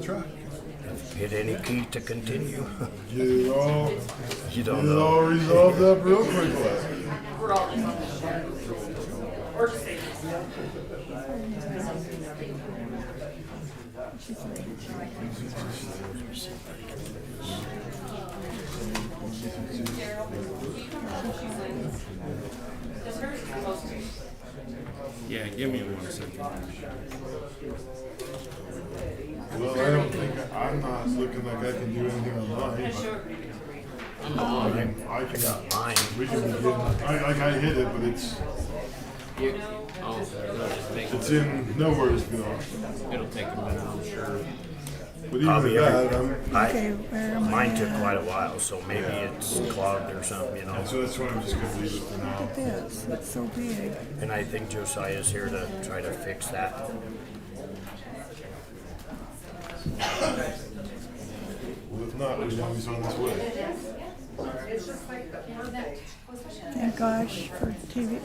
truck. Hit any key to continue. You all, You don't it know. all resolved up real quick. We're all just on or just say Yeah, give me 1 second. Well, I don't think I'm not looking like I can do anything on mine, but I can. Mine. We can begin. I hit it, but it's Oh, it'll just take, it's in nowhere's go. it'll take a minute, I'm sure. But even Probably at that, Okay, where am I Mine took at? quite a while, so maybe it's clogged or something, you know. so that's why I'm just gonna leave it for now. This, it's so big. And I think Josiah's here to try to fix that. Well, if not, we know he's on his way. Thank gosh for TV.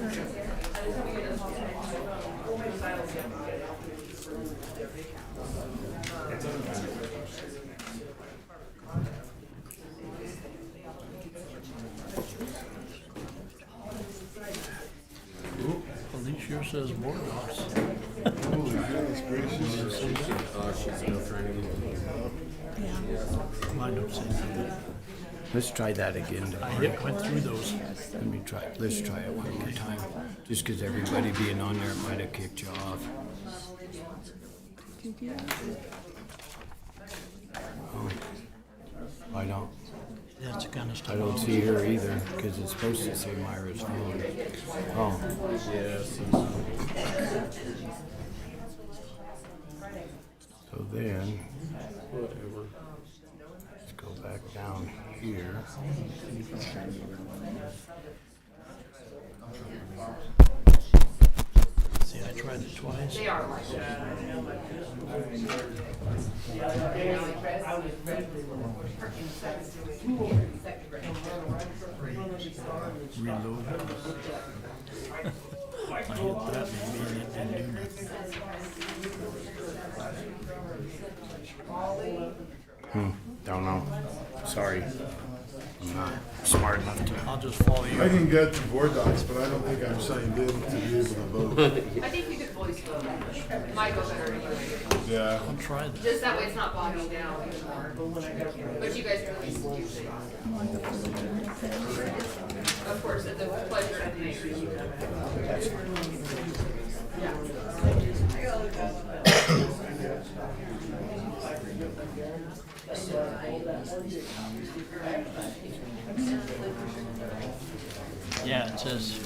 Police sure says board dogs. Holy goodness gracious. She's still trying to get Yeah. Mine don't say anything. Let's try that again. Went through those. Let me try. Let's try it one more time. Just because everybody being on there might have kicked you off. Oh, I don't. That's the kind of stuff. I don't see her either because it's supposed to say Myra's phone. Oh, so then whatever. let's go back down here. See, I tried it twice. they are like that. Reload it. I hit that maybe and it didn't do nothing. Don't know. Sorry. I'm not smart enough to. I'll just follow you. I can get to board docs, but I don't think I'm signed in to be able to vote. I think you could voice vote. It might go better anyway. Yeah. I'll try that. Just that way it's not bogging down anymore. But you guys really do things. Of course, at the pleasure of the mayor. Yeah, it says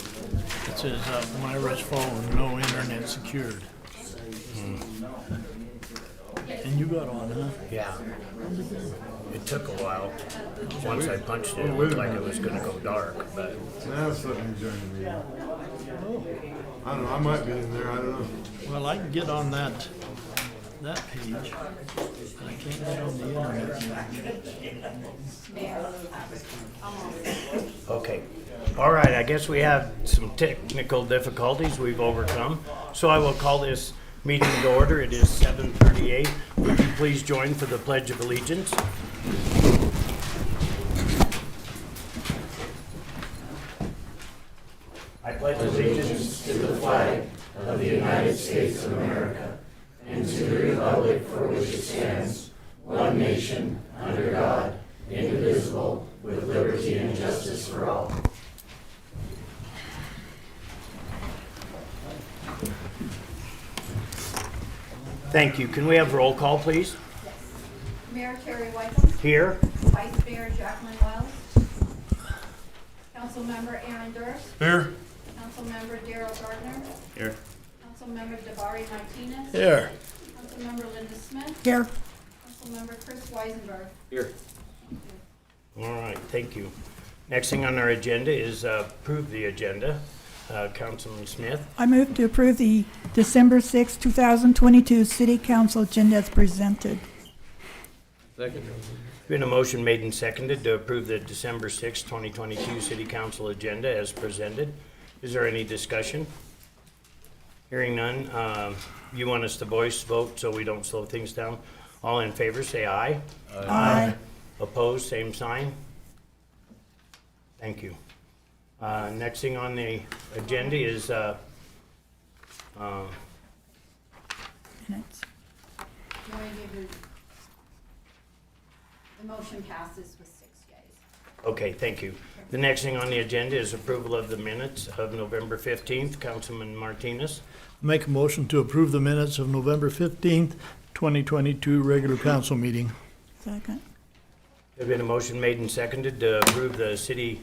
Myra's phone, no internet secured. And you got on, huh? Yeah. It took a while. Once I punched it, it looked like it was going to go dark, but Now it's letting me join the meeting. I don't know. I might be in there. I don't know. Well, I can get on that page, but I can't get on the internet. okay. All right, I guess we have some technical difficulties we've overcome. So I will call this meeting to order. It is 7:38. Would you please join for the Pledge of Allegiance? I pledge allegiance to the flag of the United States of America and to the republic for which it stands, one nation, under God, indivisible, with liberty and justice for all. Thank you. Can we have roll call, please? Mayor Terry Whiteham, Here. Vice Mayor Jacqueline Wells, Councilmember Aaron Durst, Here. Councilmember Darrell Gardner, Here. Councilmember Jabari Martinez, Here. Councilmember Linda Smith, Here. Councilmember Chris Weisenberg. Here. All right, thank you. Next thing on our agenda is approve the agenda. Councilman Smith. I move to approve the December 6, 2022 City Council agenda as presented. Second. Been a motion made and seconded to approve the December 6, 2022 City Council agenda as presented. Is there any discussion? Hearing none. You want us to voice vote so we don't slow things down? All in favor, say aye. Aye. Opposed, same sign. Thank you. Next thing on the agenda is, Minutes. You want to give your- The motion passes with 6 yeas. okay, thank you. The next thing on the agenda is approval of the minutes of November 15th. Councilman Martinez. Make a motion to approve the minutes of November 15th, 2022 regular council meeting. Second. There's been a motion made and seconded to approve the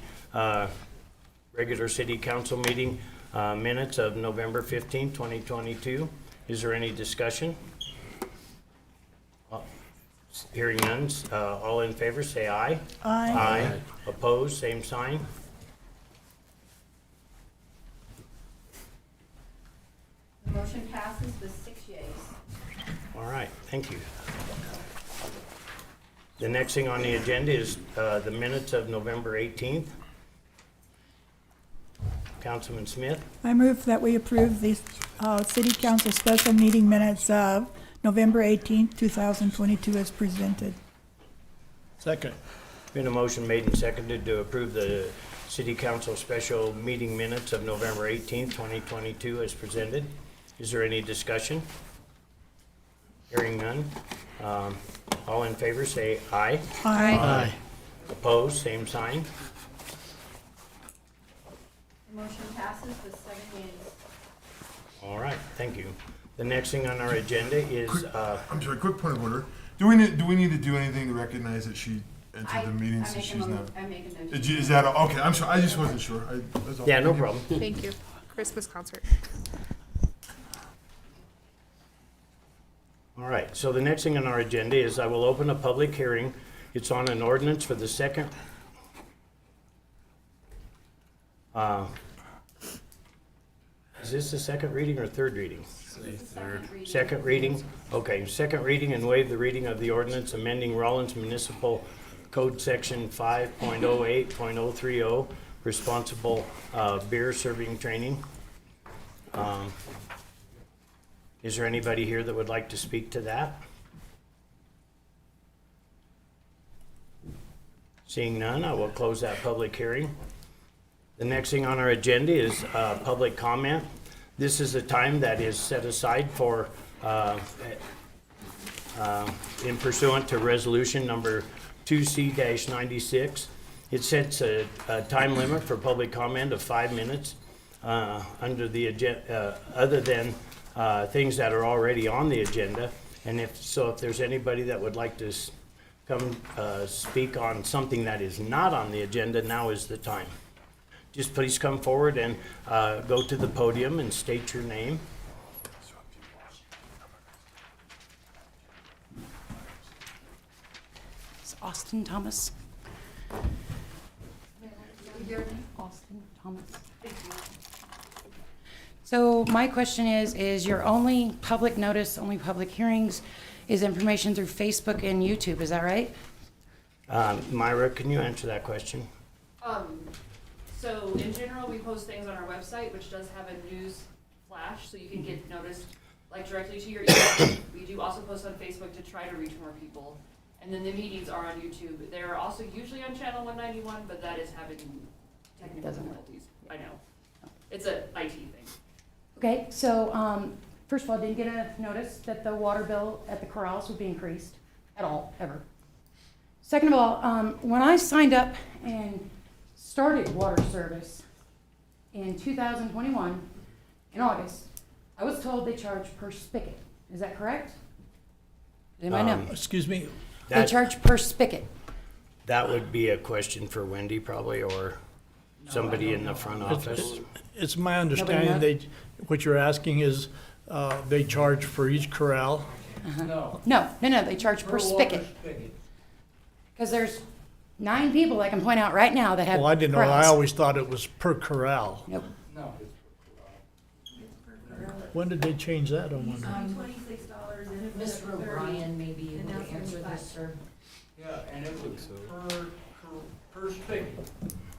regular city council meeting minutes of November 15th, 2022. Is there any discussion? Hearing none, all in favor, say aye. Aye. Aye. Opposed, same sign. The motion passes with 6 yeas. All right, thank you. The next thing on the agenda is the minutes of November 18th. Councilman Smith. I move that we approve the city council special meeting minutes of November 18th, 2022 as presented. Second. Been a motion made and seconded to approve the city council special meeting minutes of November 18th, 2022 as presented. Is there any discussion? Hearing none. All in favor, say aye. Aye. Opposed, same sign. The motion passes with 7 yeas. All right, thank you. The next thing on our agenda is, I'm sorry, quick point of order. Do we need to do anything to recognize that she entered the meeting since she's not? I make a note. Is that, okay, I'm sorry, I just wasn't sure. That's all. yeah, no Thank you. problem. Thank you. Christmas concert. All right, so the next thing on our agenda is I will open a public hearing. It's on an ordinance for the second. Is this the second reading or third reading? Second reading? Okay, second reading and waive the reading of the ordinance amending Rawlins Municipal Code Section 5.08.030, responsible beer serving training. Is there anybody here that would like to speak to that? Seeing none, I will close that public hearing. The next thing on our agenda is public comment. This is a time that is set aside for, in pursuant to resolution number 2C-96. It sets a time limit for public comment of 5 minutes under the agenda, other than things that are already on the agenda. And if there's anybody that would like to come speak on something that is not on the agenda, now is the time. Just please come forward and go to the podium and state your name. It's Austin Thomas. Austin Thomas. So my question is your only public notice, only public hearings is information through Facebook and YouTube, is that right? Myra, can you answer that question? So in general, we post things on our website, which does have a news flash, so you can get noticed like directly to your email. We do also post on Facebook to try to reach more people. And then the meetings are on YouTube. They're also usually on channel 191, but that is having technical difficulties. I know. It's a IT thing. Okay, so first of all, I didn't get a notice that the water bill at the corrals would be increased at all, ever. Second of all, when I signed up and started water service in 2021, in August, I was told they charge per spigot. Is that correct? Does anybody know? Excuse me? They charge per spigot. That would be a question for Wendy probably, or somebody in the front office. It's my understanding what you're asking is they charge for each corral. No, they charge per spigot. Because there's 9 people I can point out right now that have Well, I didn't know. I corrals. always thought it was per corral. Nope. When did they change that? I wonder. $26 and Mr. O'Brien maybe able to answer this, sir. Yeah, and it was per spigot.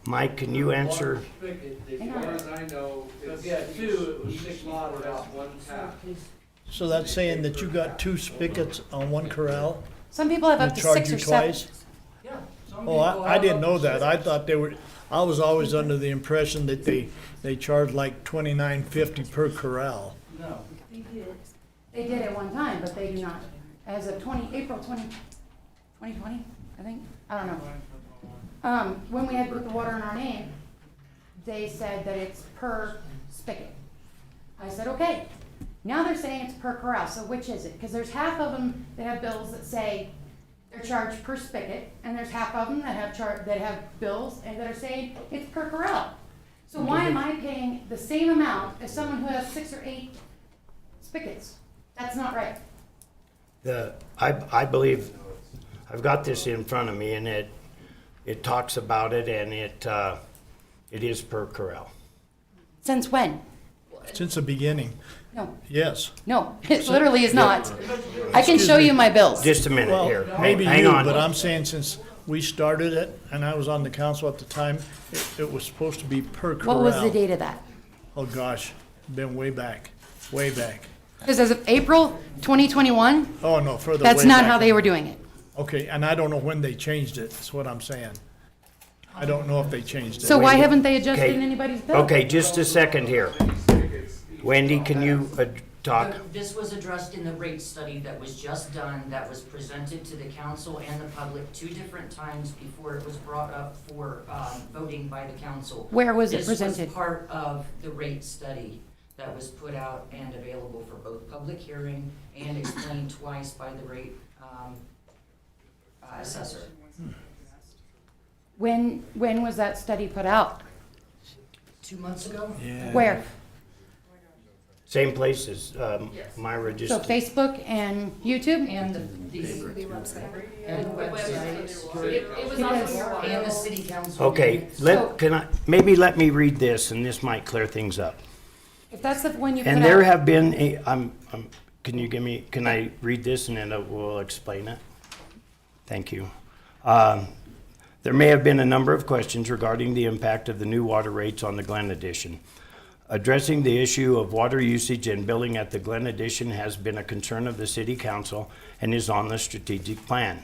Mike, can you answer? Water spigot, as Hang far on. as I know, if you had 2, it was $6 one tap. So that's saying that you got 2 spigots on one corral? Some people have up They to charge 6 you or 7. twice? Yeah. some Oh, people I have didn't up know to that. I 6. thought I was always under the impression that they charged like $29.50 per corral. No. They did at one time, but they do not. As of April 2020, I think, I don't know. When we had to put the water in our name, they said that it's per spigot. I said, okay. Now they're saying it's per corral, so which is it? Because there's half of them that have bills that say they're charged per spigot, and there's half of them that have bills and that are saying it's per corral. So why am I paying the same amount as someone who has 6 or 8 spigots? That's not right. I believe, I've got this in front of me, and it talks about it, and it is per corral. Since when? Since the beginning, No, yes. no, it literally is not. I can show me. you my bills. Just a minute Well, here. maybe Hang you, on. but I'm saying since we started it, and I was on the council at the time, it was supposed to be per corral. What was the date of that? Oh, gosh, been way back, way back. Because as of April 2021, Oh, no, further that's way not back. how they were doing it. Okay, and I don't know when they changed it, that's what I'm saying. I don't know if they changed it. So why haven't they adjusted Okay. anybody's bill? Okay, just a second here. Wendy, can you talk? This was addressed in the rate study that was just done, that was presented to the council and the public 2 different times before it was brought up for voting by the council. Where was it This presented? was part of the rate study that was put out and available for both public hearing and explained twice by the rate assessor. When was that study put out? 2 months ago? Yeah. Where? Same place as Yes. Myra just. So Facebook and YouTube? And the website. and the website, It was also your water. and the city council. Okay, So- maybe let me read this, and this might clear things up. If that's the one you put And there out, have been, can I read this and then we'll explain it? Thank you. There may have been a number of questions regarding the impact of the new water rates on the Glen Addition. Addressing the issue of water usage and billing at the Glen Addition has been a concern of the City Council and is on the strategic plan.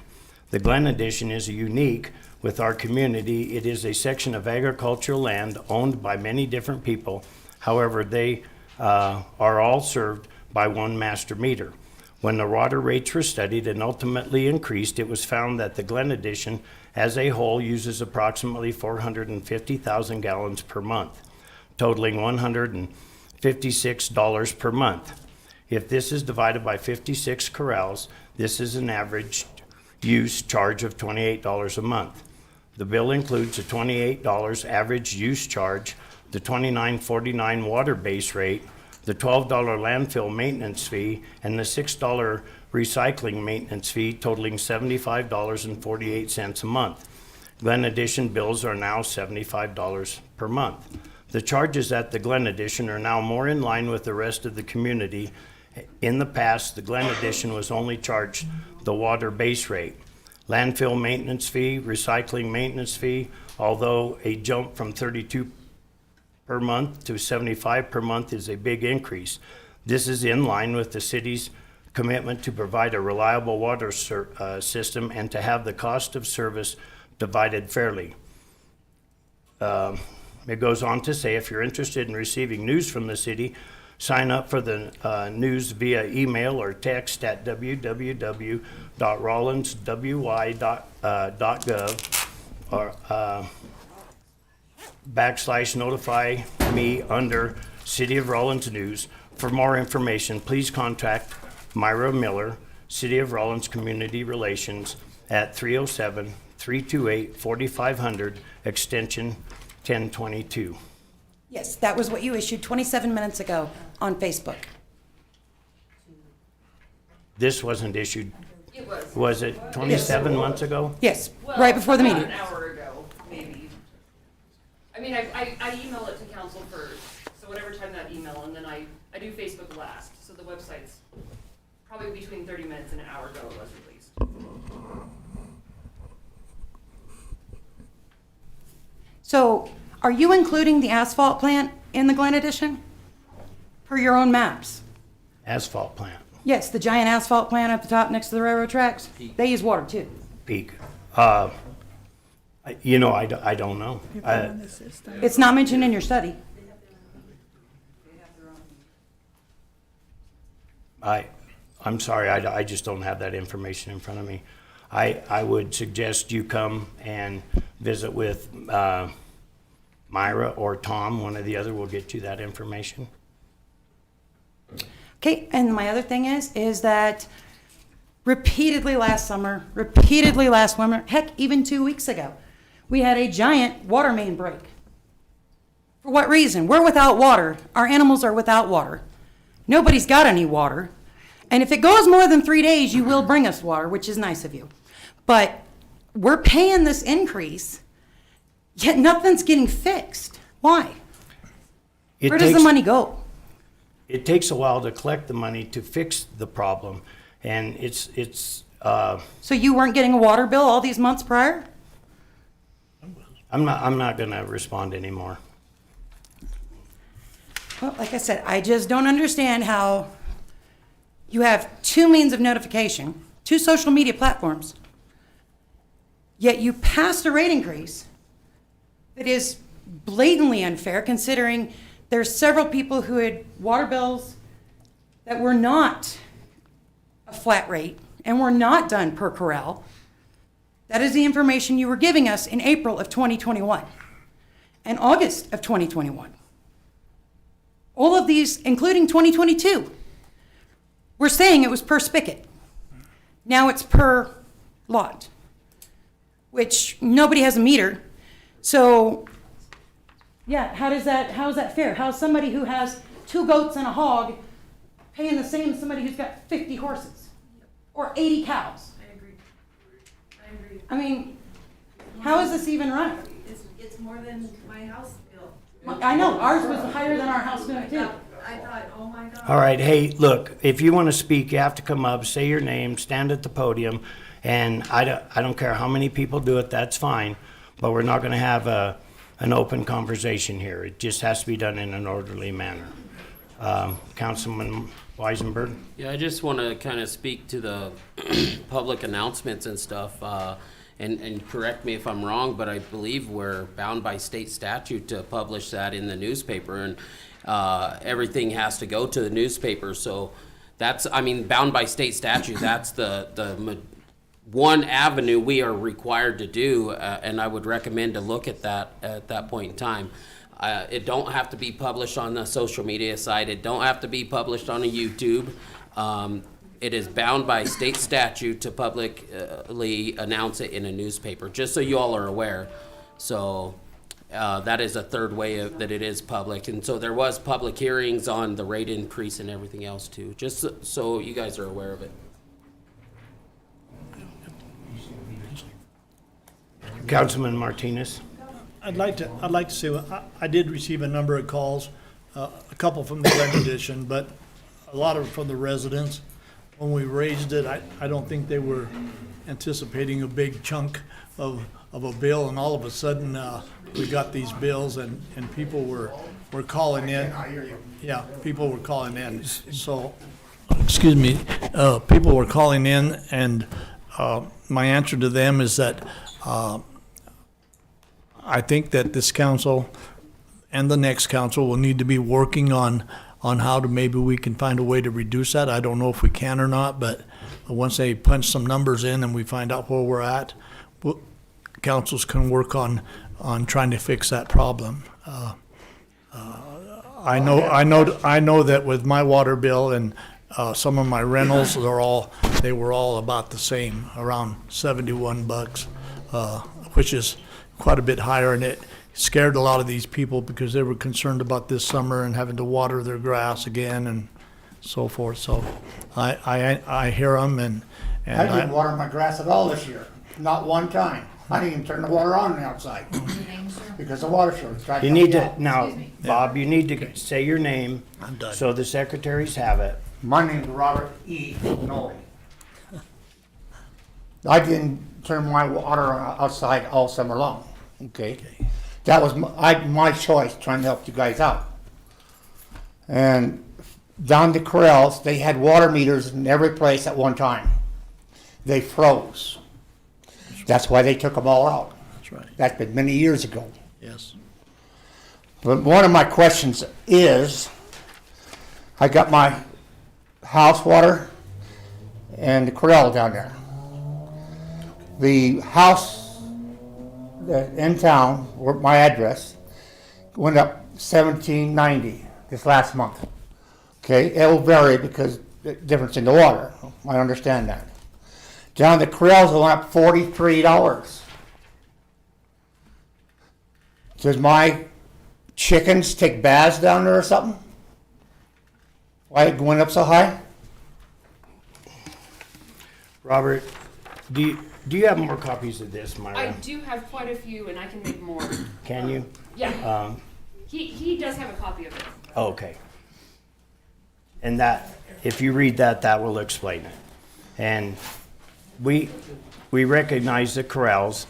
The Glen Addition is unique with our community. It is a section of agricultural land owned by many different people. However, they are all served by one master meter. When the water rates were studied and ultimately increased, it was found that the Glen Addition as a whole uses approximately 450,000 gallons per month, totaling $156 per month. If this is divided by 56 corrals, this is an average use charge of $28 a month. The bill includes a $28 average use charge, the $29.49 water base rate, the $12 landfill maintenance fee, and the $6 recycling maintenance fee, totaling $75.48 a month. Glen Addition bills are now $75 per month. The charges at the Glen Addition are now more in line with the rest of the community. In the past, the Glen Addition was only charged the water base rate. Landfill maintenance fee, recycling maintenance fee, although a jump from 32 per month to 75 per month is a big increase. This is in line with the city's commitment to provide a reliable water system and to have the cost of service divided fairly. It goes on to say, if you're interested in receiving news from the city, sign up for the news via email or text at www.rawlinswy.gov or /notify me under City of Rawlins News. For more information, please contact Myra Miller, City of Rawlins Community Relations at 307-328-4500, extension 1022. yes, that was what you issued 27 minutes ago on Facebook. This wasn't issued, It was. was it 27 months ago? Yes, Well, right before the about meeting. An hour ago, maybe. I mean, I email it to council first, so whatever time that email, and then I do Facebook last, so the website's probably between 30 minutes and an hour ago it was released. So are you including the asphalt plant in the Glen Addition? Per your own maps? Asphalt plant, Yes, the giant asphalt plant up the top next to the railroad tracks, they use water too. Peak. I don't know. People on the system. It's not mentioned in your study. I'm sorry, I just don't have that information in front of me. I would suggest you come and visit with Myra or Tom, one or the other will get you that information. Okay, and my other thing is that repeatedly last summer, repeatedly last winter, heck, even 2 weeks ago, we had a giant water main break. For what reason? We're without water. Our animals are without water. Nobody's got any water. And if it goes more than 3 days, you will bring us water, which is nice of you. But we're paying this increase, yet nothing's getting fixed. Why? Where does the money go? It takes a while to collect the money to fix the problem, and So you weren't getting a water bill all these months prior? I'm not gonna respond anymore. Well, like I said, I just don't understand how you have two means of notification, two social media platforms, yet you passed a rate increase that is blatantly unfair considering there's several people who had water bills that were not a flat rate and were not done per corral. That is the information you were giving us in April of 2021 and August of 2021. All of these, including 2022, we're saying it was per spigot. Now it's per lot, which nobody has a meter. So, yeah, how is that fair? How is somebody who has 2 goats and a hog paying the same as somebody who's got 50 horses or 80 cows? I agree. I mean, how is this even right? It's more than my house bill. I know, ours was higher than our house bill too. I thought, oh my God. All right, hey, look, if you want to speak, you have to come up, say your name, stand at the podium, and I don't care how many people do it, that's fine, but we're not going to have an open conversation here. It just has to be done in an orderly manner. Councilman Weisenberg? Yeah, I just want to kind of speak to the public announcements and stuff, and correct me if I'm wrong, but I believe we're bound by state statute to publish that in the newspaper, and everything has to go to the newspaper. So that's, I mean, bound by state statute, that's the one avenue we are required to do, and I would recommend to look at that point in time. It don't have to be published on the social media site. It don't have to be published on a YouTube. It is bound by state statute to publicly announce it in a newspaper, just so you all are aware. So that is a third way that it is public. And so there was public hearings on the rate increase and everything else too, just so you guys are aware of it. Councilman Martinez? I'd like to say, I did receive a number of calls, a couple from the Glen Edition, but a lot of them from the residents. When we raised it, I don't think they were anticipating a big chunk of a bill, and all of a sudden, we got these bills and people were calling in. Yeah, people were calling in. So, excuse me, people were calling in, and my answer to them is that I think that this council and the next council will need to be working on how to, maybe we can find a way to reduce that. I don't know if we can or not, but once they punch some numbers in and we find out where we're at, councils can work on trying to fix that problem. I know that with my water bill and some of my rentals, they were all about the same, around $71, which is quite a bit higher, and it scared a lot of these people because they were concerned about this summer and having to water their grass again and so forth. So I hear them, and I didn't water my grass at all this year, not one time. I didn't even turn the water on outside because the water shortage. You need to, now, Bob, you need to say your name. I'm done. So the secretaries have it. My name's Robert E. Noe. I didn't turn my water outside all summer long. Okay, that was my choice, trying to help you guys out. And down the corrals, they had water meters in every place at one time. They froze. That's why they took them all out. That's right, That's been many years ago. yes. But one of my questions is, I got my house water and the corral down there. The house in town, where my address, went up $17.90 this last month. Okay, it'll vary because the difference in the water. I understand that. Down the corrals, it went up $43. Does my chickens take baths down there or something? Why it went up so high? Robert, do you have more copies of this, I Myra? do have quite a few, and I can make more. Can you? Yeah, he does have a copy of it. Okay. And that, if you read that, that will explain it. And we recognize that corrals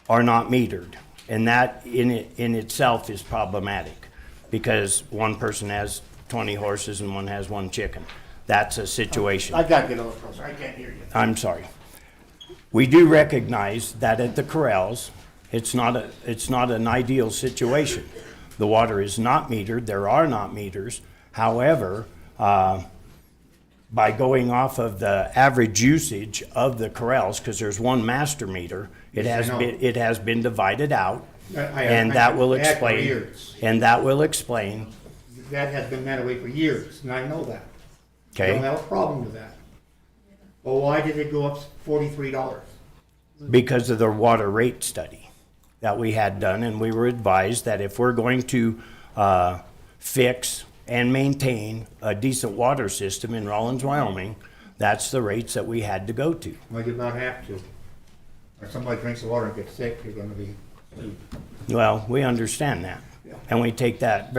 are not metered, and that in itself is problematic, because one person has 20 horses and one has one chicken. That's a situation. I gotta get a little closer, I can't hear you. I'm sorry. We do recognize that at the corrals, it's not an ideal situation. The water is not metered, there are not meters. However, by going off of the average usage of the corrals, because there's one master meter, it has been divided out, and that will explain. And that will explain. That has been that way for years, and I know that. I Okay. don't have a problem with that. But why did it go up $43? Because of the water rate study that we had done, and we were advised that if we're going to fix and maintain a decent water system in Rawlins, Wyoming, that's the rates that we had to go to. Well, you about have to. If somebody drinks the water and gets sick, you're gonna be, Well, we understand that, and we take that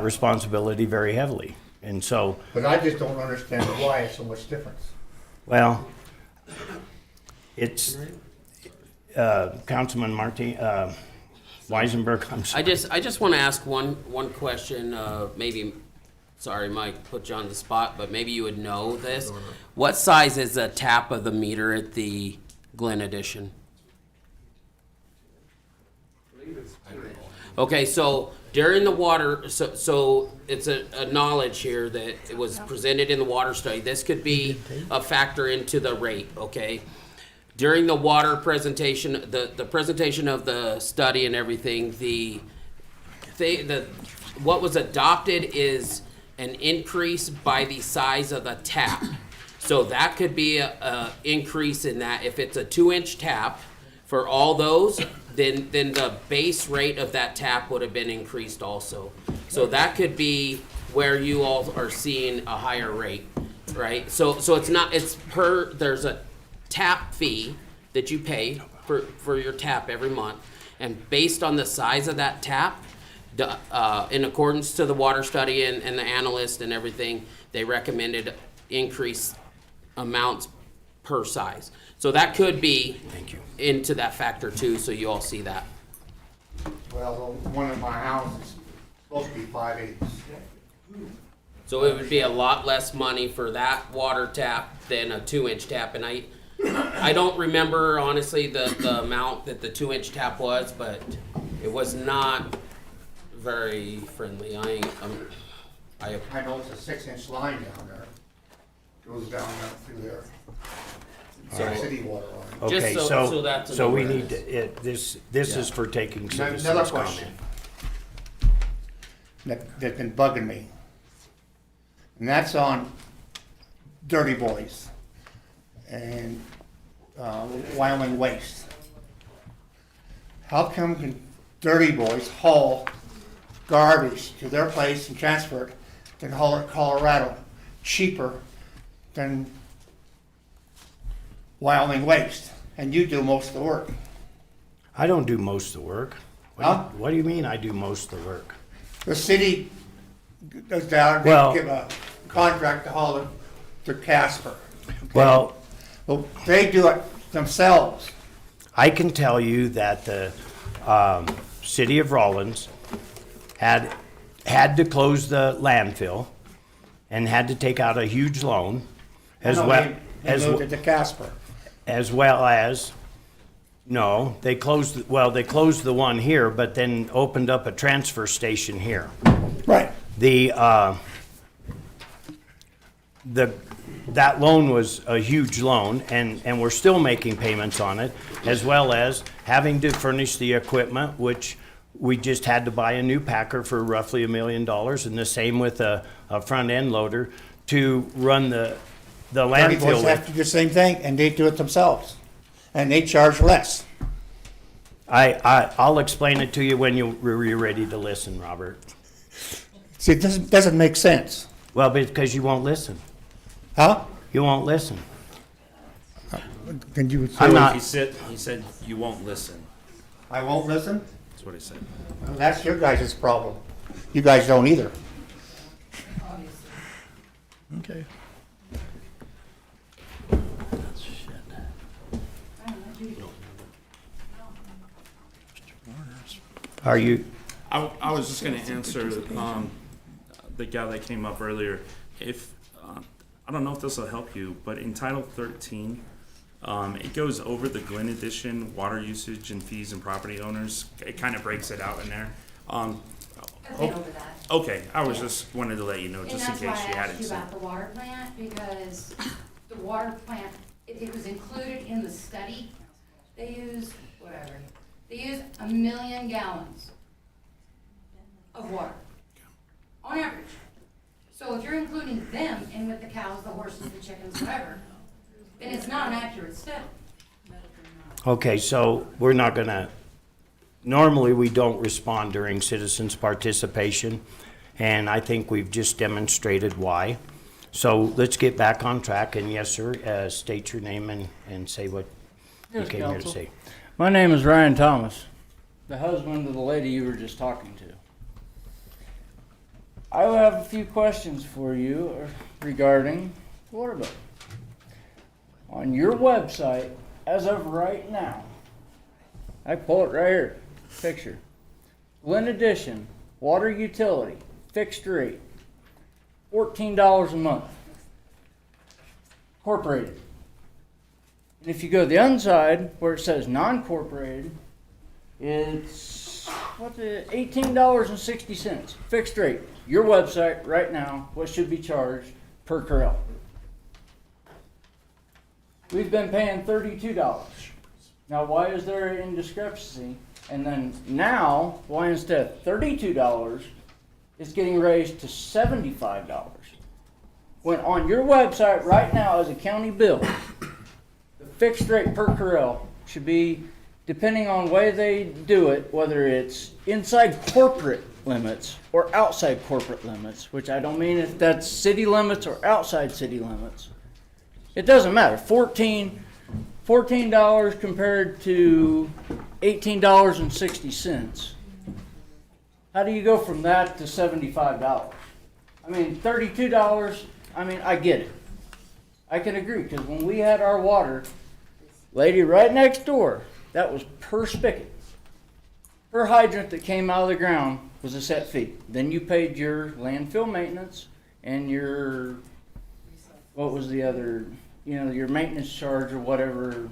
responsibility very heavily. And so, but I just don't understand why it's so much difference. well, it's, Councilman Weisenberg, I'm sorry. I just want to ask one question, maybe, sorry, Mike, put you on the spot, but maybe you would know this. What size is the tap of the meter at the Glen Edition? Okay, so during the water, so it's a knowledge here that it was presented in the water study. This could be a factor into the rate, okay? During the water presentation, the presentation of the study and everything, what was adopted is an increase by the size of the tap. So that could be a increase in that. If it's a 2-inch tap for all those, then the base rate of that tap would have been increased also. So that could be where you all are seeing a higher rate, right? So there's a tap fee that you pay for your tap every month, and based on the size of that tap, in accordance to the water study and the analyst and everything, they recommended increased amounts per size. So that could be into that factor too, so you all see that. Well, the one in my house is supposed to be 5/8. So it would be a lot less money for that water tap than a 2-inch tap, and I don't remember honestly the amount that the 2-inch tap was, but it was not very friendly. I know it's a 6-inch line down there. Goes down through there. City water line. Okay, Just so that's so we awareness. need to, this is for taking Another citizens' question comment. that's been bugging me. And that's on Dirty Boys and Wyoming Waste. How come can Dirty Boys haul garbage to their place and transfer it, then haul it to Colorado cheaper than Wyoming Waste? And you do most of the work. I don't do most of the work. Huh? What do you mean I do most of the work? The city goes down Well- and give a contract to haul it to Casper. Well, Well, they do it themselves. I can tell you that the city of Rawlins had had to close the landfill and had to take out a huge loan as No, well they moved it to Casper. as well as, no, they closed the one here, but then opened up a transfer station here. Right. That loan was a huge loan, and we're still making payments on it, as well as having to furnish the equipment, which we just had to buy a new packer for roughly $1 million, and the same with a front end loader to run the Dirty landfill Boys have with. to do the same thing, and they do it themselves. And they charge less. I'll explain it to you when you're ready to listen, Robert. See, it doesn't make sense. Well, because you won't listen. Huh? You won't listen. Can you? I'm not. He said you won't listen. I won't listen? That's what he said. Well, that's your guys' problem. You guys don't either. Okay. Are you? I was just gonna answer the guy that came up earlier. If I don't know if this will help you, but in Title 13, it goes over the Glen Edition water usage and fees and property owners. It kind of breaks it out in there. I've been over that. Okay, I was just wanted to let you know, just in case you And that's why I hadn't asked you seen. about the water plant, because the water plant, it was included in the study. They use, whatever, they use 1 million gallons of water, on average. So if you're including them in with the cows, the horses, the chickens, whatever, then it's not an accurate study. Okay, so we're not gonna, normally we don't respond during citizens' participation, and I think we've just demonstrated why. So let's get back on track, and yes, sir, state your name and say what you Yes, came here to Counsel. say. My name is Ryan Thomas, the husband of the lady you were just talking to. I have a few questions for you regarding the water bill. On your website, as of right now, I pull it right here, picture. Glen Edition, water utility, fixed rate, $14 a month. Incorporated. And if you go to the inside where it says non-corporated, it's $18.60. Fixed rate. Your website right now, what should be charged per corral? We've been paying $32. Now, why is there an indiscrepancy? And then now, why instead of $32, it's getting raised to $75? When on your website right now as a county bill, the fixed rate per corral should be, depending on the way they do it, whether it's inside corporate limits or outside corporate limits, which I don't mean if that's city limits or outside city limits. It doesn't matter. $14 compared to $18.60. How do you go from that to $75? I mean, $32, I mean, I get it. I can agree, because when we had our water, lady right next door, that was per spigot. Per hydrant that came out of the ground was a set fee. Then you paid your landfill maintenance and your, what was the other, your maintenance charge or whatever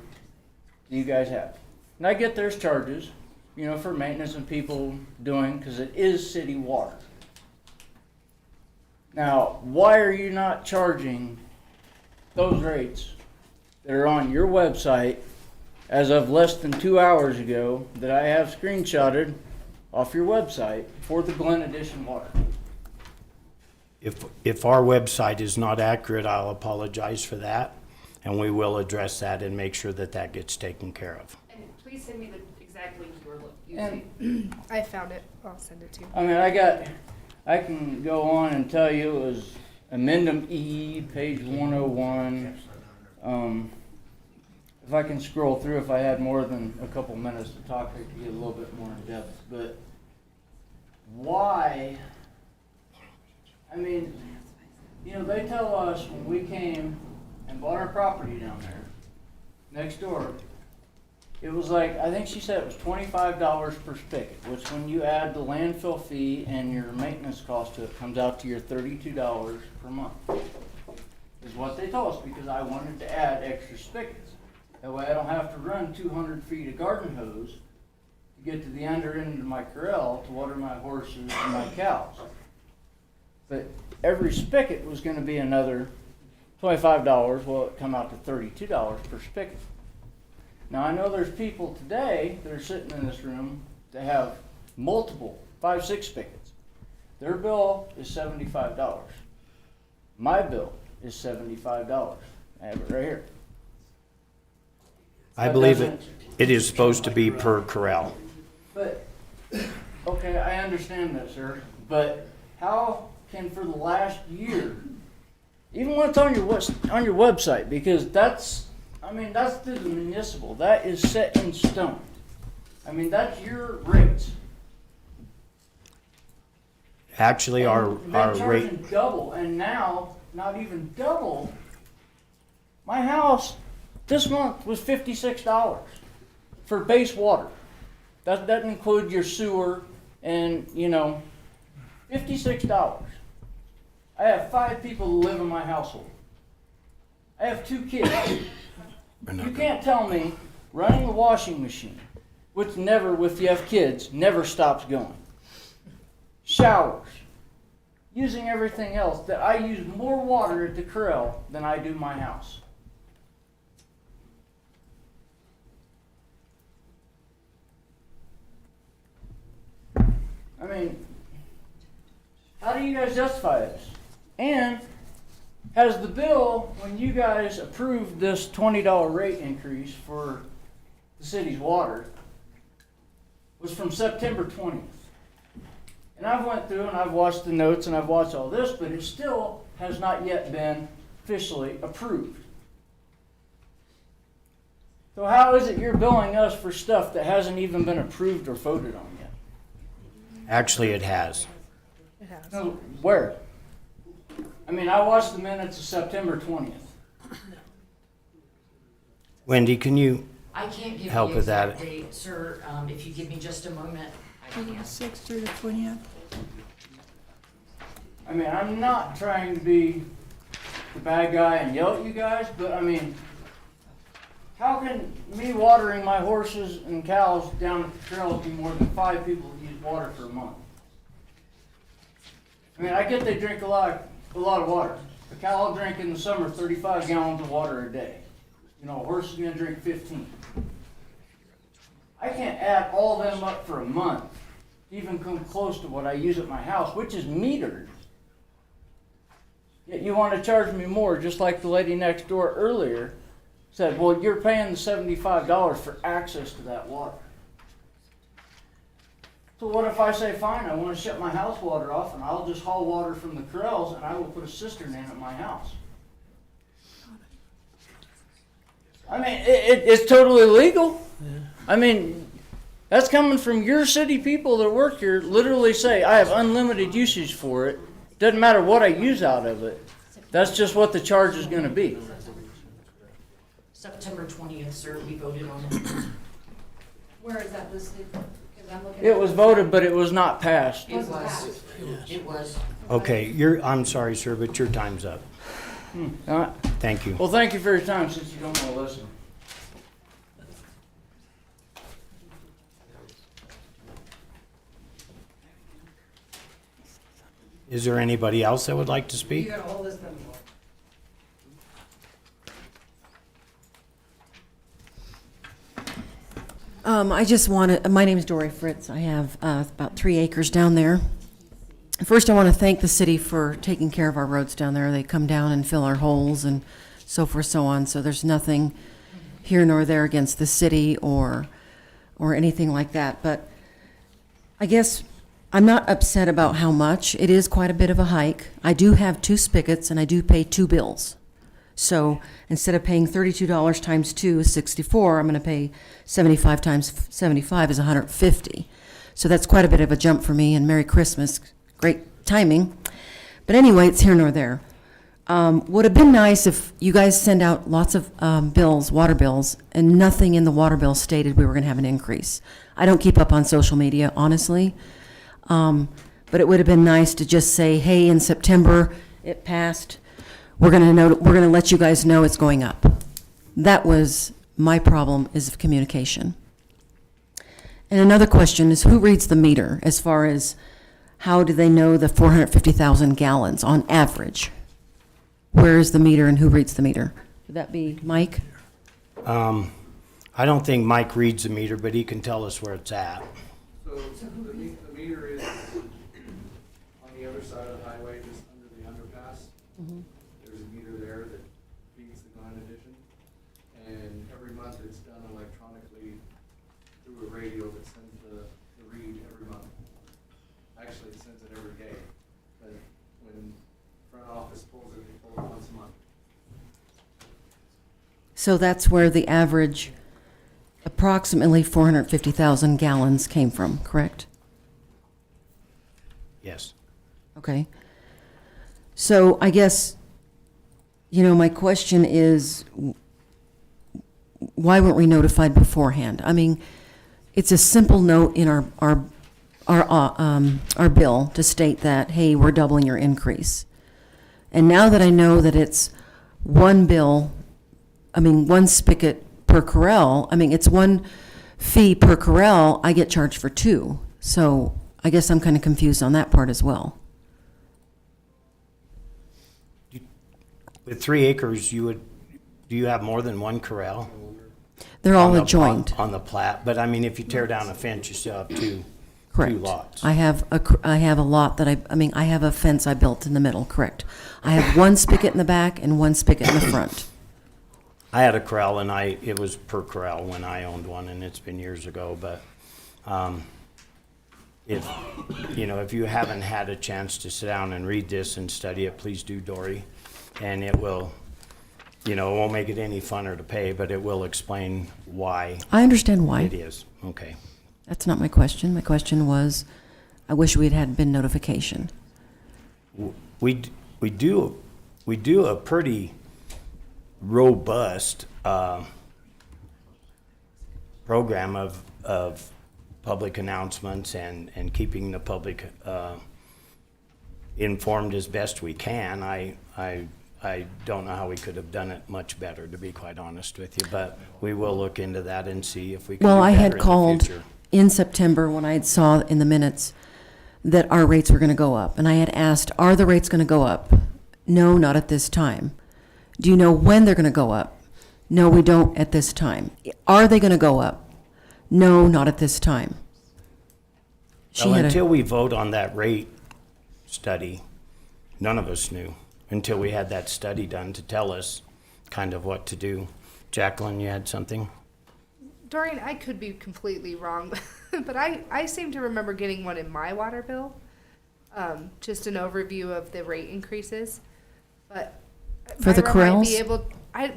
you guys have. And I get there's charges, for maintenance and people doing, because it is city water. Now, why are you not charging those rates that are on your website as of less than 2 hours ago that I have screenshotted off your website for the Glen Edition water? If our website is not accurate, I'll apologize for that, and we will address that and make sure that that gets taken care of. And please send me the exact link you were using. I found it. I'll send it to you. I mean, I can go on and tell you it was Amendment E, page 101. If I can scroll through, if I had more than a couple minutes to talk, I could get a little bit more in depth. But why? I mean, they tell us when we came and bought our property down there, next door, it was like, I think she said it was $25 per spigot, which when you add the landfill fee and your maintenance cost to it, comes out to your $32 per month. Is what they told us, because I wanted to add extra spigots. That way I don't have to run 200 feet of garden hose to get to the under end of my corral to water my horses and my cows. But every spigot was gonna be another $25, well, it come out to $32 per spigot. Now, I know there's people today that are sitting in this room that have multiple, 5, 6 spigots. Their bill is $75. My bill is $75. I have it right here. I believe it is supposed to be per corral. But, okay, I understand that, sir, but how can for the last year, even when it's on your website, because that's through the municipal, that is set in stone. I mean, that's your rates. Actually, our And they're rate, charging double, and now, not even double. My house this month was $56 for base water. That doesn't include your sewer and, $56. I have 5 people who live in my household. I have 2 kids. You can't tell me running the washing machine, which never, if you have kids, never stops going. Showers, using everything else, that I use more water at the corral than I do my house. I mean, how do you guys justify this? And has the bill, when you guys approved this $20 rate increase for the city's water, was from September 20th. And I've went through and I've watched the notes and I've watched all this, but it still has not yet been officially approved. So how is it you're billing us for stuff that hasn't even been approved or voted on yet? actually it has. It has. No, where? I mean, I watched the minutes of September 20th. Wendy, can you I can't give help the with that? exact date, sir. If you give me just a moment, I From the can. 6th through the 20th. I mean, I'm not trying to be the bad guy and yell at you guys, but I mean, how can me watering my horses and cows down at the trails be more than 5 people that use water for a month? I mean, I get they drink a lot of water. A cow will drink in the summer 35 gallons of water a day. You know, a horse is gonna drink 15. I can't add all them up for a month to even come close to what I use at my house, which is metered. Yet you want to charge me more, just like the lady next door earlier said, well, you're paying the $75 for access to that water. So what if I say, fine, I want to shut my house water off and I'll just haul water from the corrals and I will put a cistern in at my house? I mean, it's totally legal. I mean, that's coming from your city people that work here, literally say, I have unlimited usage for it. Doesn't matter what I use out of it. That's just what the charge is going to be. September 20th, sir, we voted on it. Where is that listed? 'Cause I'm looking It at- was voted, but it was not passed. It was. It was. Okay, I'm sorry, sir, but your time's up. All right. Thank you. Well, thank you for your time, since you don't want to listen. Is there anybody else that would like to You speak? gotta hold this thing. I just want to, my name is Dory Fritz. I have about 3 acres down there. First, I want to thank the city for taking care of our roads down there. They come down and fill our holes and so forth, so on. So there's nothing here nor there against the city or anything like that. But I guess I'm not upset about how much. It is quite a bit of a hike. I do have 2 spigots and I do pay 2 bills. So instead of paying $32 times 2 is $64, I'm going to pay 75 times 75 is $150. So that's quite a bit of a jump for me, and Merry Christmas. Great timing. But anyway, it's here nor there. Would have been nice if you guys send out lots of bills, water bills, and nothing in the water bill stated we were going to have an increase. I don't keep up on social media, honestly. But it would have been nice to just say, hey, in September, it passed. We're going to let you guys know it's going up. That was my problem, is of communication. And another question is, who reads the meter as far as how do they know the 450,000 gallons on average? Where is the meter and who reads the meter? Would that be Mike? I don't think Mike reads the meter, but he can tell us where it's at. So the meter is on the other side of the highway, just under the underpass. There's a meter there that feeds the Glen Addition. And every month it's done electronically through a radio that sends the read every month. Actually, it sends it every day. But when front office pulls it, they pull it once a month. So that's where the average, approximately 450,000 gallons came from, correct? Yes. Okay. So I guess, my question is, why weren't we notified beforehand? I mean, it's a simple note in our bill to state that, hey, we're doubling your increase. And now that I know that it's one spigot per corral, it's one fee per corral, I get charged for two. So I guess I'm kind of confused on that part as well. With 3 acres, do you have more than one corral? They're all adjoined. On the plat, but if you tear down a fence, you still have two lots. I have a lot that I have a fence I built in the middle, correct. I have one spigot in the back and one spigot in the front. I had a corral and it was per corral when I owned one, and it's been years ago, but if you haven't had a chance to sit down and read this and study it, please do, Dory. And it will, it won't make it any funner to pay, but it will explain why. I understand why. It is, okay. That's not my question. My question was, I wish we had been notification. We do a pretty robust program of public announcements and keeping the public informed as best we can. I don't know how we could have done it much better, to be quite honest with you, but we will look into that and see if we can do Well, I better had in called the future. in September when I saw in the minutes that our rates were going to go up. And I had asked, are the rates going to go up? No, not at this time. Do you know when they're going to go up? No, we don't at this time. Are they going to go up? No, not at this time. Well, until we vote on that rate study, none of us knew until we had that study done to tell us kind of what to do. Jacqueline, you had something? Dorian, I could be completely wrong, but I seem to remember getting one in my water bill. Just an overview of the rate increases. But For the Myra might corrals? be able,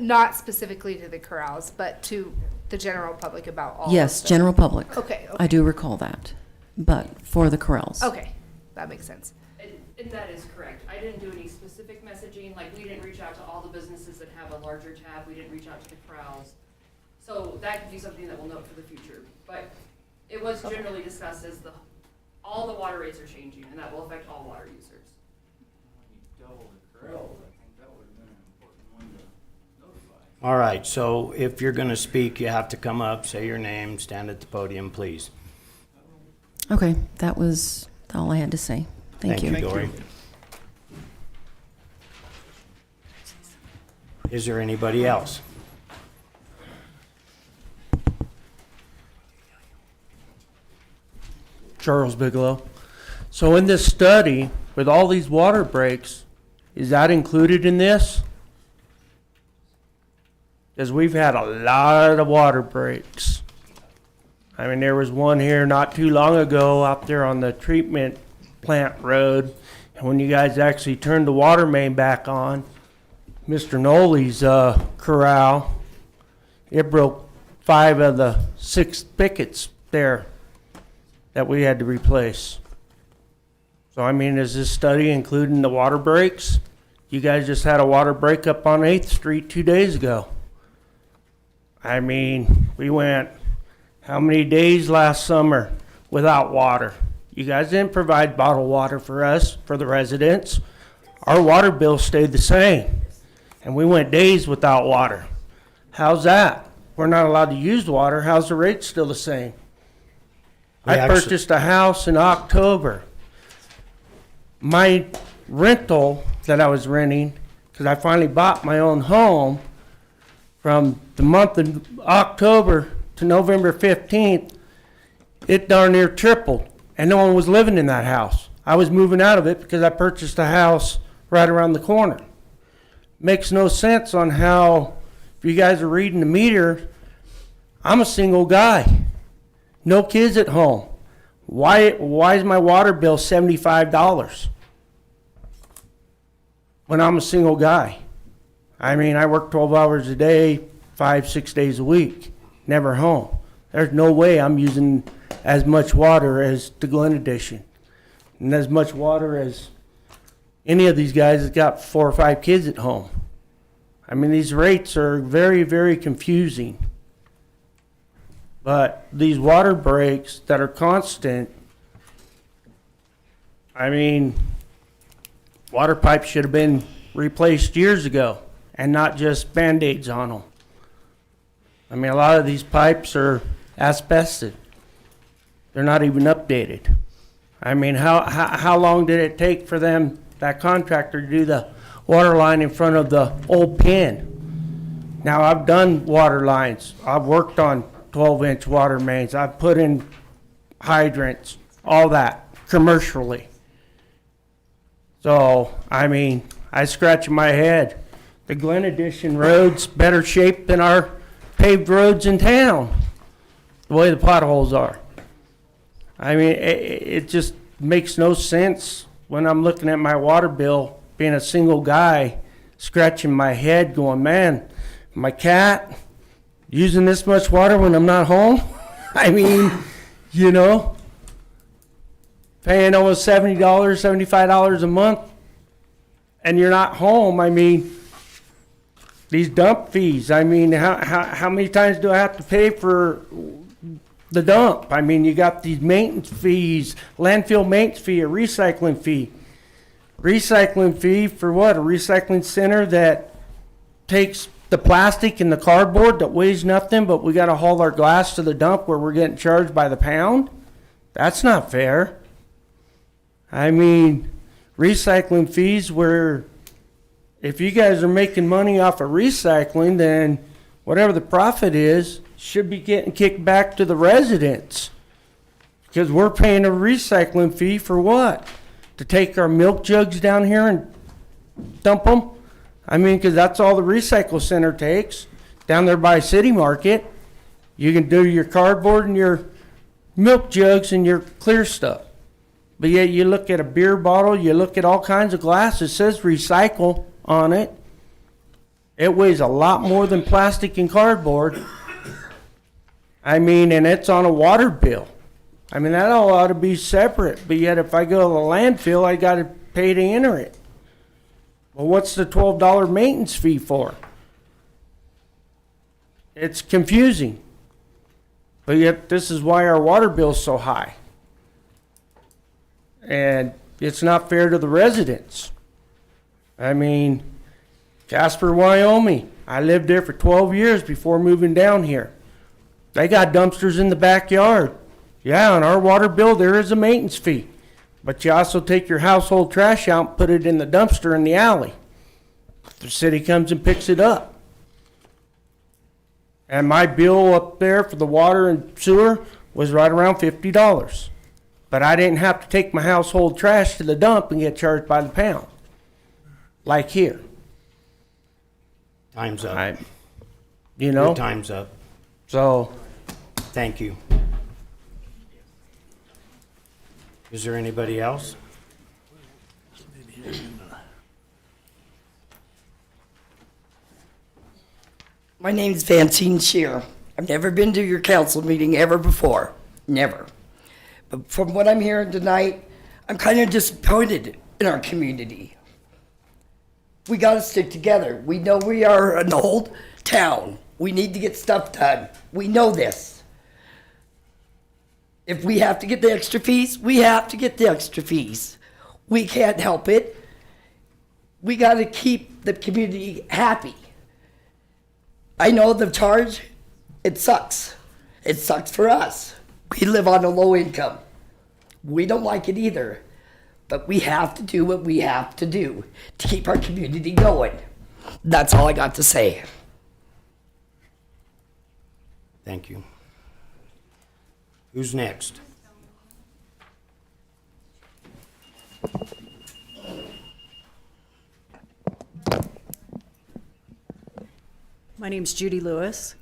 not specifically to the corrals, but to the general public about all Yes, of them. general public. Okay. I do recall that, but for the corrals. Okay, that makes sense. And that is correct. I didn't do any specific messaging, like we didn't reach out to all the businesses that have a larger tab, we didn't reach out to the corrals. So that could be something that we'll note for the future. But it was generally discussed as all the water rates are changing, and that will affect all water users. All right, so if you're going to speak, you have to come up, say your name, stand at the podium, please. Okay, that was all I had to say. Thank you. Dory. Is there anybody else? Charles Bigelow. So in this study, with all these water breaks, is that included in this? Because we've had a lot of water breaks. There was one here not too long ago out there on the treatment plant road. And when you guys actually turned the water main back on, Mr. Nolly's corral, it broke 5 of the 6 spigots there that we had to replace. So is this study including the water breaks? You guys just had a water breakup on 8th Street 2 days ago. I mean, we went how many days last summer without water? You guys didn't provide bottled water for us, for the residents. Our water bill stayed the same, and we went days without water. How's that? We're not allowed to use water. How's the rate still the same? I purchased a house in October. My rental that I was renting, because I finally bought my own home, from the month of October to November 15th, it darn near tripled, and no one was living in that house. I was moving out of it because I purchased a house right around the corner. Makes no sense on how, if you guys are reading the meter, I'm a single guy, no kids at home. Why is my water bill $75 when I'm a single guy? I mean, I work 12 hours a day, 5-6 days a week, never home. There's no way I'm using as much water as the Glen Edition, and as much water as any of these guys that got 4 or 5 kids at home. I mean, these rates are very, very confusing. But these water breaks that are constant, I mean, water pipes should have been replaced years ago, and not just Band-Aids on them. I mean, a lot of these pipes are asbestos. They're not even updated. I mean, how long did it take for them, that contractor, to do the water line in front of the old pen? Now, I've done water lines. I've worked on 12-inch water mains. I've put in hydrants, all that, commercially. So, I mean, I scratch my head. The Glen Edition road's better shape than our paved roads in town, the way the potholes are. I mean, it just makes no sense when I'm looking at my water bill, being a single guy, scratching my head going, man, my cat using this much water when I'm not home? I mean, you know, paying almost $70, $75 a month, and you're not home. I mean, these dump fees, I mean, how many times do I have to pay for the dump? I mean, you got these maintenance fees, landfill maintenance fee, a recycling fee. Recycling fee for what? A recycling center that takes the plastic and the cardboard that weighs nothing, but we got to haul our glass to the dump where we're getting charged by the pound? That's not fair. I mean, recycling fees where if you guys are making money off of recycling, then whatever the profit is should be getting kicked back to the residents. Because we're paying a recycling fee for what? To take our milk jugs down here and dump them? I mean, because that's all the recycle center takes down there by City Market. You can do your cardboard and your milk jugs and your clear stuff. But yet you look at a beer bottle, you look at all kinds of glass, it says recycle on it. It weighs a lot more than plastic and cardboard. I mean, and it's on a water bill. I mean, that all ought to be separate, but yet if I go to the landfill, I got to pay to enter it. Well, what's the $12 maintenance fee for? It's confusing. But yet this is why our water bill's so high. And it's not fair to the residents. I mean, Casper, Wyoming, I lived there for 12 years before moving down here. They got dumpsters in the backyard. Yeah, on our water bill, there is a maintenance fee. But you also take your household trash out and put it in the dumpster in the alley. The city comes and picks it up. And my bill up there for the water and sewer was right around $50. But I didn't have to take my household trash to the dump and get charged by the pound. Like here. Time's up. You know? Your time's up. So. Thank you. Is there anybody else? My name's Vancine Shear. I've never been to your council meeting ever before. Never. But from what I'm hearing tonight, I'm kind of disappointed in our community. We gotta stick together. We know we are an old town. We need to get stuff done. We know this. If we have to get the extra fees, we have to get the extra fees. We can't help it. We gotta keep the community happy. I know the charge, it sucks. It sucks for us. We live on a low income. We don't like it either. But we have to do what we have to do to keep our community going. That's all I got to say. Thank you. Who's next? My name's Judy Lewis.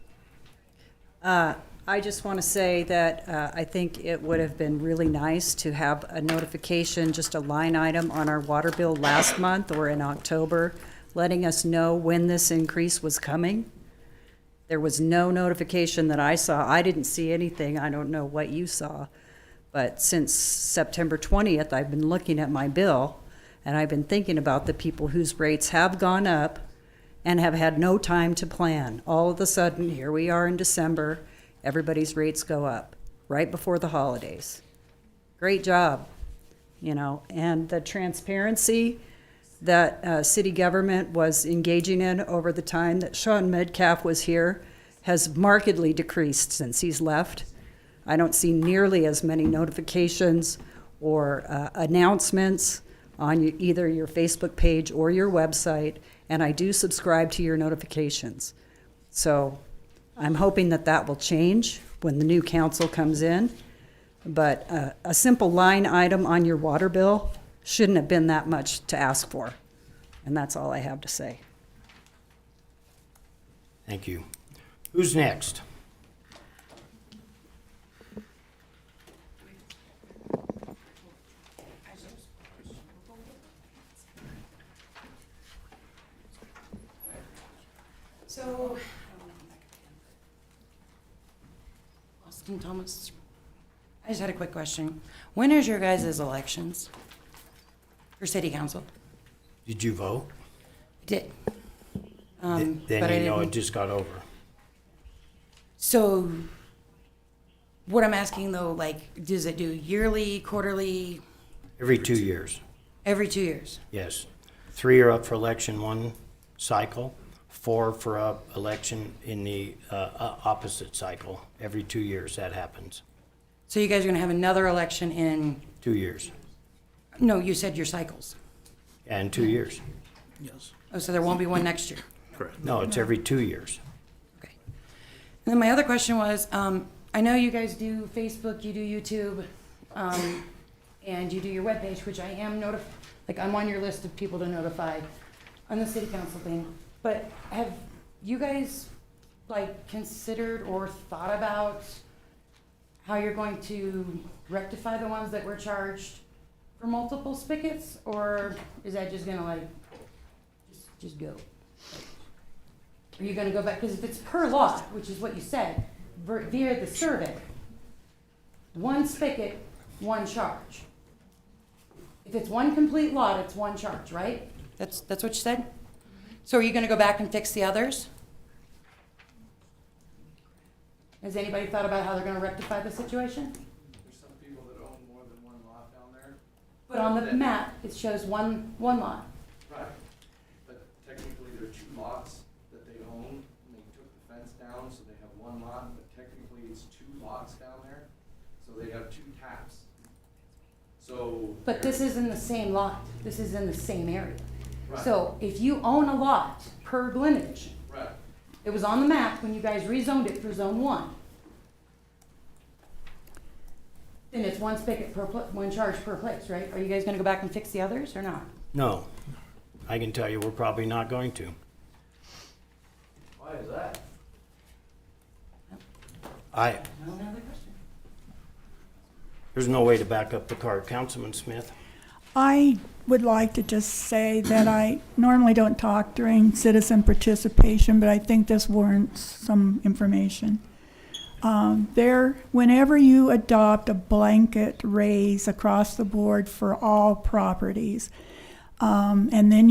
I just want to say that I think it would have been really nice to have a notification, just a line item on our water bill last month or in October, letting us know when this increase was coming. There was no notification that I saw. I didn't see anything. I don't know what you saw. But since September 20th, I've been looking at my bill, and I've been thinking about the people whose rates have gone up and have had no time to plan. All of a sudden, here we are in December, everybody's rates go up right before the holidays. Great job, you know, and the transparency that city government was engaging in over the time that Sean Metcalf was here has markedly decreased since he's left. I don't see nearly as many notifications or announcements on either your Facebook page or your website, and I do subscribe to your notifications. So I'm hoping that that will change when the new council comes in. But a simple line item on your water bill shouldn't have been that much to ask for. And that's all I have to say. Thank you. Who's next? So, Austin Thomas, I just had a quick question. When is your guys' elections for city council? Did you vote? I did. Then but I you know it didn't. just got over. So, what I'm asking though, like, does it do yearly, quarterly, Every 2 years, every 2 years? yes. 3 are up for election one cycle, 4 for election in the opposite cycle. Every 2 years that happens. So you guys are gonna have another election in, 2 years. no, you said your cycles. And 2 years. Yes. Oh, so there won't be one next year? Correct. No, it's every 2 years. And then my other question was, I know you guys do Facebook, you do YouTube, and you do your webpage, which I am like I'm on your list of people to notify on the city council thing. But have you guys like considered or thought about how you're going to rectify the ones that were charged for multiple spigots, or is that just gonna like just go? Are you gonna go back, because if it's per lot, which is what you said, via the survey, one spigot, one charge. If it's one complete lot, it's one charge, right? That's what you said? So are you gonna go back and fix the others? Has anybody thought about how they're gonna rectify the situation? There's some people that own more than one lot down there. But on the map, it shows one lot. Right, but technically there are 2 lots that they own, and they took the fence down, so they have 1 lot, but technically it's 2 lots down there, so they have 2 taps. So. But this is in the same lot, this is in the same area. Right. So if you own a lot per Glenage, Right. it was on the map when you guys rezoned it for zone 1. Then it's one spigot per, one charge per place, right? Are you guys gonna go back and fix the others or not? No, I can tell you we're probably not going to. Why is that? There's no way to back up the card. Councilman Smith? I would like to just say that I normally don't talk during citizen participation, but I think this warrants some information. Whenever you adopt a blanket raise across the board for all properties, And then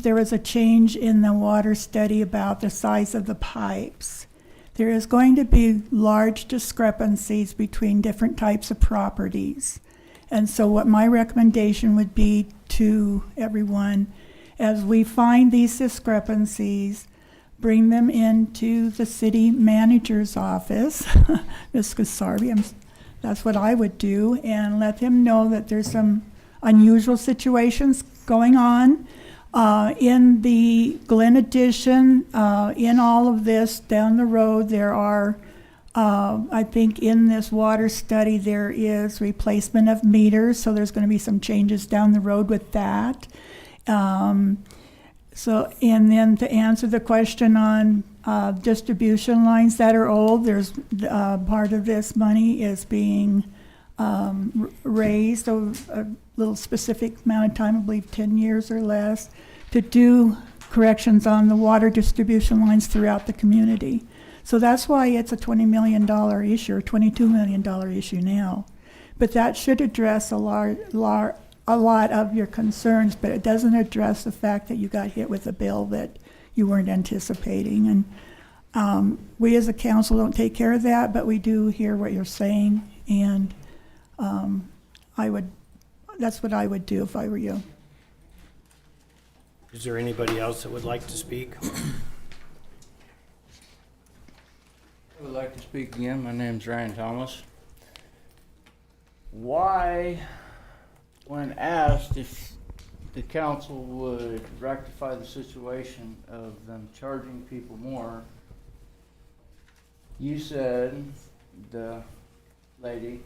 there was a change in the water study about the size of the pipes. There is going to be large discrepancies between different types of properties. And so what my recommendation would be to everyone, as we find these discrepancies, bring them into the city manager's office, Ms. Casarbi, that's what I would do, and let him know that there's some unusual situations going on. In the Glen addition, in all of this down the road, there are, I think in this water study, there is replacement of meters, so there's going to be some changes down the road with that. And then to answer the question on distribution lines that are old, there's part of this money is being raised over a little specific amount of time, I believe 10 years or less, to do corrections on the water distribution lines throughout the community. So that's why it's a $20 million issue or $22 million issue now. But that should address a lot of your concerns, but it doesn't address the fact that you got hit with a bill that you weren't anticipating. And we as a council don't take care of that, but we do hear what you're saying, and that's what I would do if I were you. Is there anybody else that would like to speak? I would like to speak again. My name's Ryan Thomas. Why, when asked if the council would rectify the situation of them charging people more, you said, the lady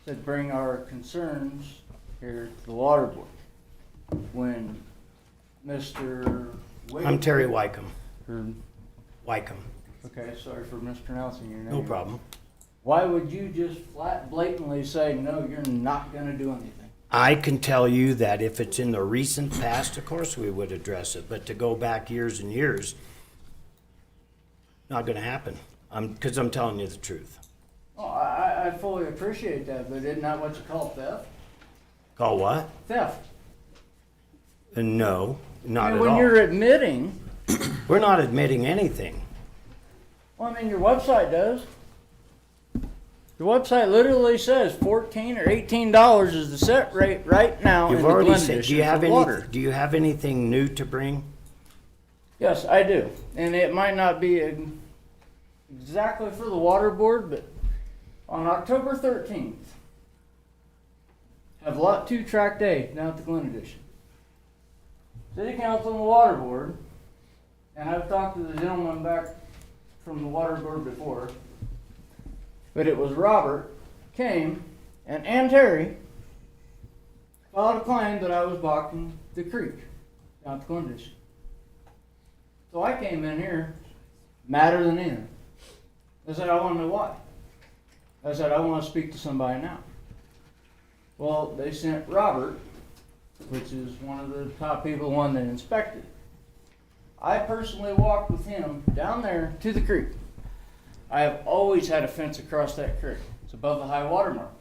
said, bring our concerns here to the water board. When Mr. I'm Terry Wycombe. Wycombe. Okay, sorry for mispronouncing your name. No problem. Why would you just flat blatantly say, no, you're not going to do anything? I can tell you that if it's in the recent past, of course we would address it, but to go back years and years, not going to happen. Because I'm telling you the truth. Oh, I fully appreciate that, but isn't that what you call theft? Call what? Theft. No, not at when all. you're admitting. We're not admitting anything. Well, I mean, your website does. Your website literally says $14 or $18 is the set rate right now. You've in the already Glen said, edition do you have for any, water. do you have anything new to bring? Yes, I do. And it might not be exactly for the water board, but on October 13th, have Lot 2 Tract A down at the Glen Edition. City Council and the water board, and I've talked to the gentleman back from the water board before, but it was Robert came and Terry filed a claim that I was blocking the creek down at the Glen Edition. So I came in here madder than anything. I said, I want to know why. I said, I want to speak to somebody now. Well, they sent Robert, which is one of the top people, one that inspected. I personally walked with him down there to the creek. I have always had a fence across that creek. It's above the high water mark.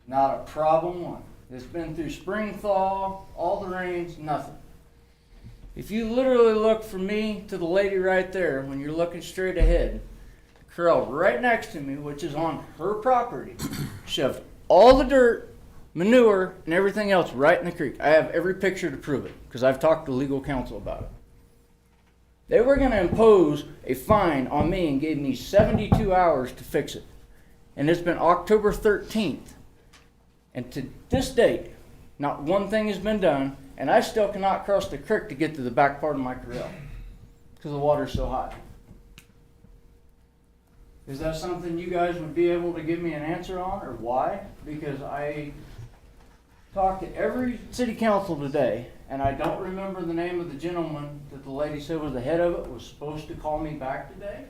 Not a problem one. It's been through spring thaw, all the rains, nothing. If you literally look from me to the lady right there, when you're looking straight ahead, the girl right next to me, which is on her property, shoved all the dirt, manure, and everything else right in the creek. I have every picture to prove it, because I've talked to legal counsel about it. They were going to impose a fine on me and gave me 72 hours to fix it. And it's been October 13th. And to this date, not one thing has been done, and I still cannot cross the creek to get to the back part of my corral because the water's so high. Is that something you guys would be able to give me an answer on, or why? Because I talked to every city council today, and I don't remember the name of the gentleman that the lady said was the head of it, was supposed to call me back today.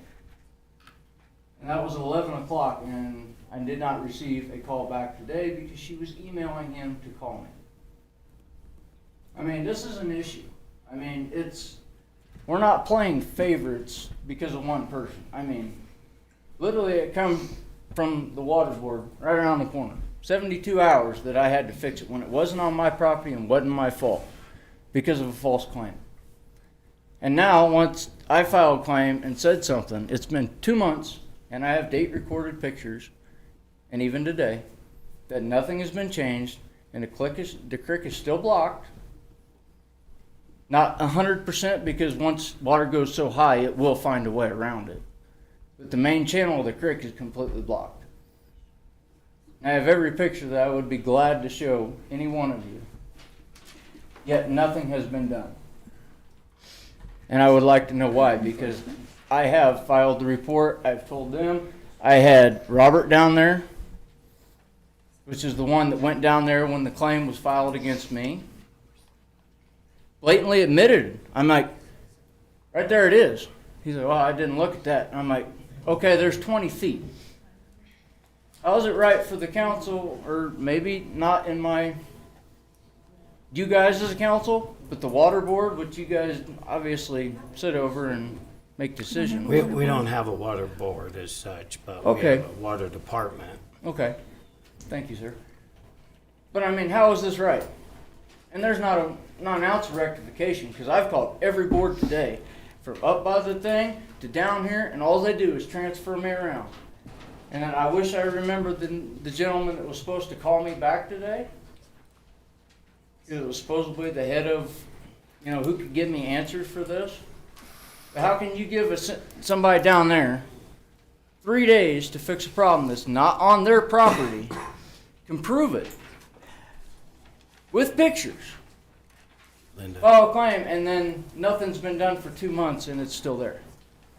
And that was 11 o'clock, and I did not receive a call back today because she was emailing him to call me. I mean, this is an issue. I mean, we're not playing favorites because of one person. I mean, literally it come from the water board right around the corner. 72 hours that I had to fix it when it wasn't on my property and wasn't my fault because of a false claim. And now, once I filed a claim and said something, it's been 2 months, and I have date recorded pictures, and even today, that nothing has been changed, and the creek is still blocked. Not 100%, because once water goes so high, it will find a way around it. But the main channel of the creek is completely blocked. I have every picture that I would be glad to show any one of you. Yet nothing has been done. And I would like to know why, because I have filed the report. I've told them. I had Robert down there, which is the one that went down there when the claim was filed against me. Blatantly admitted. I'm like, right there it is. He's like, well, I didn't look at that. And I'm like, okay, there's 20 feet. How is it right for the council, or maybe not in you guys as a council, but the water board, which you guys obviously sit over and make decisions? We don't have a water board as such, but we Okay. have a water department. Okay. Thank you, sir. But I mean, how is this right? And there's not an ounce of rectification, because I've called every board today, from up by the thing to down here, and all they do is transfer me around. And I wish I remembered the gentleman that was supposed to call me back today. It was supposedly the head of, who could give me answers for this. But how can you give somebody down there 3 days to fix a problem that's not on their property, can prove it with pictures, Linda. file a claim, and then nothing's been done for 2 months and it's still there?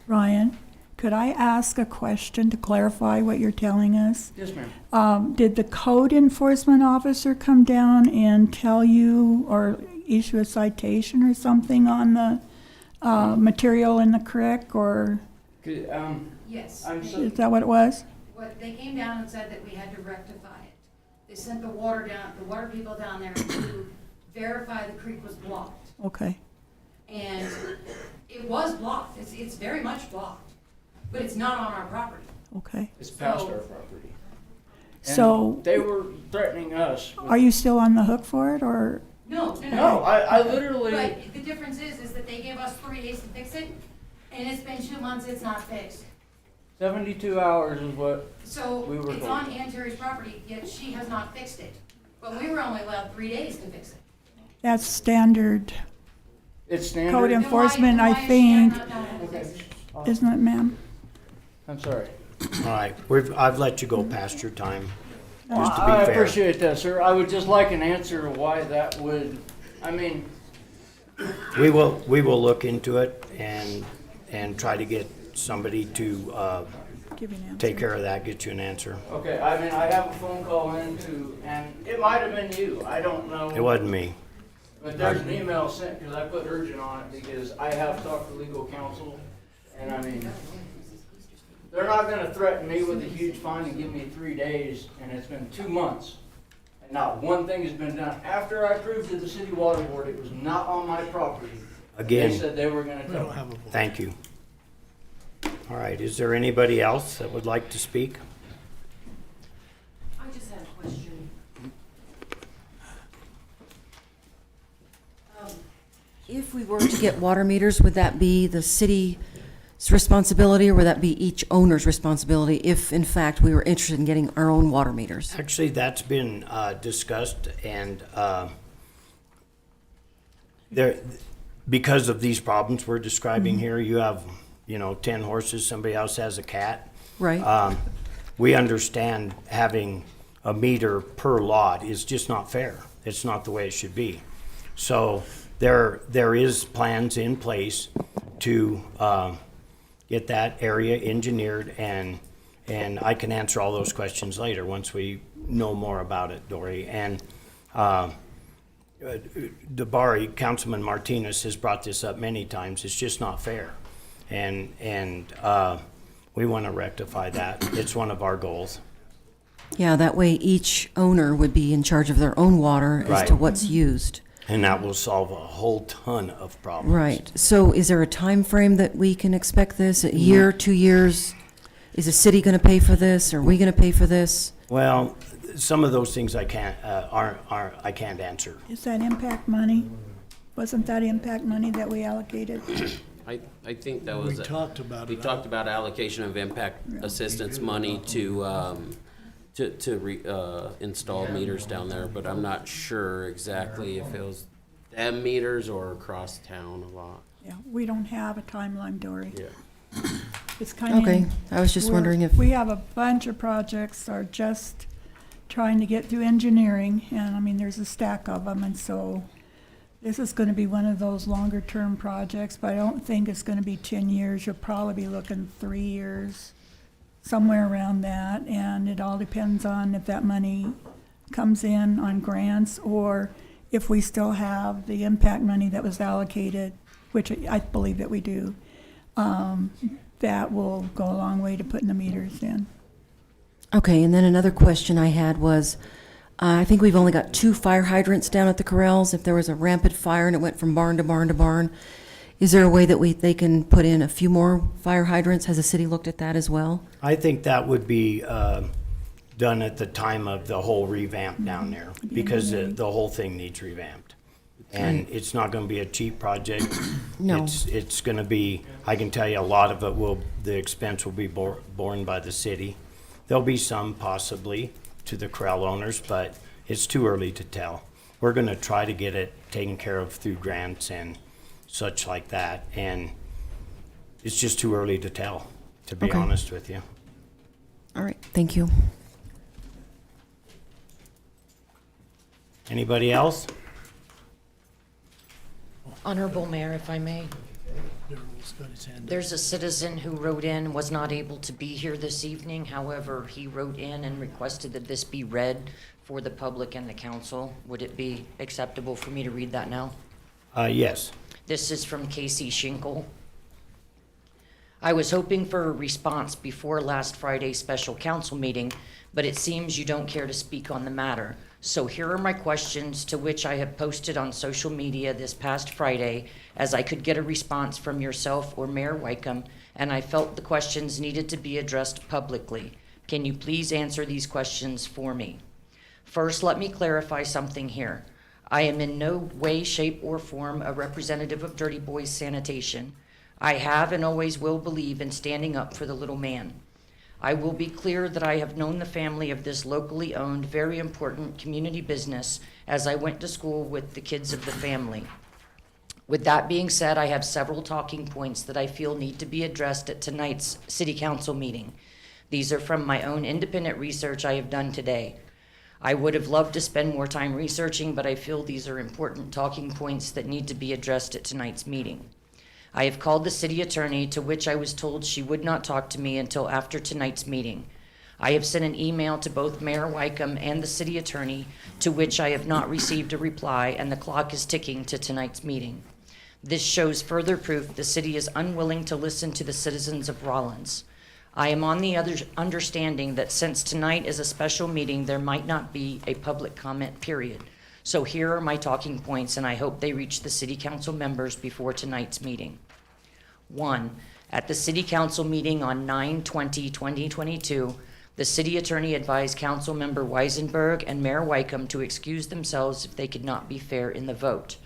Ryan, could I ask a question to clarify what you're telling us? Yes, ma'am. Did the code enforcement officer come down and tell you or issue a citation or something on the material in the creek, or Yes. is that what it was? They came down and said that we had to rectify it. They sent the water people down there to verify the creek was blocked. Okay. And it was blocked. It's very much blocked. But it's not on our property. Okay. It's past our property. And So they were threatening us. Are you still on the hook for it, or? No, No, I literally. But the difference is that they gave us 3 days to fix it, and it's been 2 months, it's not fixed. 72 hours is what So we were it's told. on Ann Terry's property, yet she has not fixed it. But we were only allowed 3 days to fix it. That's standard It's standard. code Then enforcement, why I is Ann think, not down there to fix it? isn't it, ma'am? I'm sorry. All right, I've let you go past your time, just to be I fair. appreciate that, sir. I would just like an answer of why that would, We will look into it and try to get somebody to Give you an answer. take care of that, get you an answer. okay, I have a phone call into, and it might have been you, I don't know. It wasn't me. But there's an email sent, because I put urgent on it, because I have talked to legal counsel, and they're not gonna threaten me with a huge fine and give me 3 days, and it's been 2 months. And not one thing has been done. After I proved to the city water board it was not on my property, Again. they said they were gonna tell me. Thank you. All right, is there anybody else that would like to speak? I just had a question. If we were to get water meters, would that be the city's responsibility, or would that be each owner's responsibility if, in fact, we were interested in getting our own water meters? Actually, that's been discussed, and there, because of these problems we're describing here, you have, 10 horses, somebody else has a cat. Right. We understand having a meter per lot is just not fair. It's not the way it should be. So there is plans in place to get that area engineered, and I can answer all those questions later once we know more about it, Dory. And DeBari, Councilman Martinez has brought this up many times. It's just not fair. And we want to rectify that. It's one of our goals. Yeah, that way each owner would be in charge of their own water as to Right. what's used. And that will solve a whole ton of problems. Right. So is there a time frame that we can expect this? A year, 2 years? Is the city gonna pay for this? Are we gonna pay for this? Well, some of those things I can't, I can't answer. Is that impact money? Wasn't that impact money that we allocated? I think that was. We talked about We it. talked about allocation of impact assistance money to install meters down there, but I'm not sure exactly if it was them meters or across town a lot. Yeah, we don't have a timeline, Dory. Yeah. It's kind of. Okay, I was just wondering if- We have a bunch of projects are just trying to get through engineering, and I mean, there's a stack of them, and so this is gonna be one of those longer-term projects, but I don't think it's gonna be 10 years. You'll probably be looking 3 years, somewhere around that, and it all depends on if that money comes in on grants, or if we still have the impact money that was allocated, which I believe that we do. That will go a long way to putting the meters in. Okay, and then another question I had was, I think we've only got 2 fire hydrants down at the corrals. If there was a rampant fire and it went from barn to barn to barn, is there a way that they can put in a few more fire hydrants? Has the city looked at that as well? I think that would be done at the time of the whole revamp down there, because the whole thing needs revamped. And it's not gonna be a cheap project. No. It's gonna be, I can tell you, a lot of it the expense will be borne by the city. There'll be some possibly to the corral owners, but it's too early to tell. We're gonna try to get it taken care of through grants and such like that, and it's just too early to tell, to be Okay. honest with you. All right, thank you. Anybody else? Honorable Mayor, if I may. Daryl's got his hand up. There's a citizen who wrote in, was not able to be here this evening. However, he wrote in and requested that this be read for the public and the council. Would it be acceptable for me to read that now? Yes. This is from Casey Schinkel. I was hoping for a response before last Friday's special council meeting, but it seems you don't care to speak on the matter. So here are my questions, to which I have posted on social media this past Friday, as I could get a response from yourself or Mayor Wycombe, and I felt the questions needed to be addressed publicly. Can you please answer these questions for me? First, let me clarify something here. I am in no way, shape, or form a representative of Dirty Boys Sanitation. I have and always will believe in standing up for the little man. I will be clear that I have known the family of this locally owned, very important community business as I went to school with the kids of the family. With that being said, I have several talking points that I feel need to be addressed at tonight's City Council meeting. These are from my own independent research I have done today. I would have loved to spend more time researching, but I feel these are important talking points that need to be addressed at tonight's meeting. I have called the city attorney, to which I was told she would not talk to me until after tonight's meeting. I have sent an email to both Mayor Wycombe and the city attorney, to which I have not received a reply, and the clock is ticking to tonight's meeting. This shows further proof the city is unwilling to listen to the citizens of Rawlins. I am on the other understanding that since tonight is a special meeting, there might not be a public comment period. So here are my talking points, and I hope they reach the city council members before tonight's meeting. 1, at the city council meeting on 9/20/2022, the city attorney advised council member Weisenberg and Mayor Wycombe to excuse themselves if they could not be fair in the vote.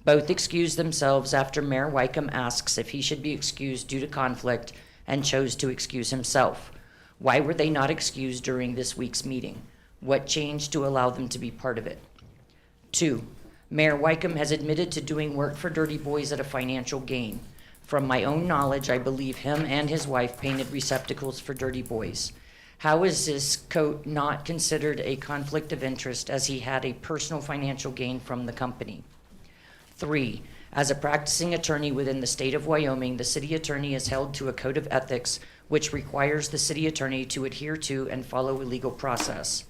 Both excused themselves after Mayor Wycombe asks if he should be excused due to conflict, and chose to excuse himself. Why were they not excused during this week's meeting? What changed to allow them to be part of it? 2, Mayor Wycombe has admitted to doing work for Dirty Boys at a financial gain. From my own knowledge, I believe him and his wife painted receptacles for Dirty Boys. How is this coat not considered a conflict of interest, as he had a personal financial gain from the company? 3, as a practicing attorney within the state of Wyoming, the city attorney is held to a code of ethics which requires the city attorney to adhere to and follow a legal process.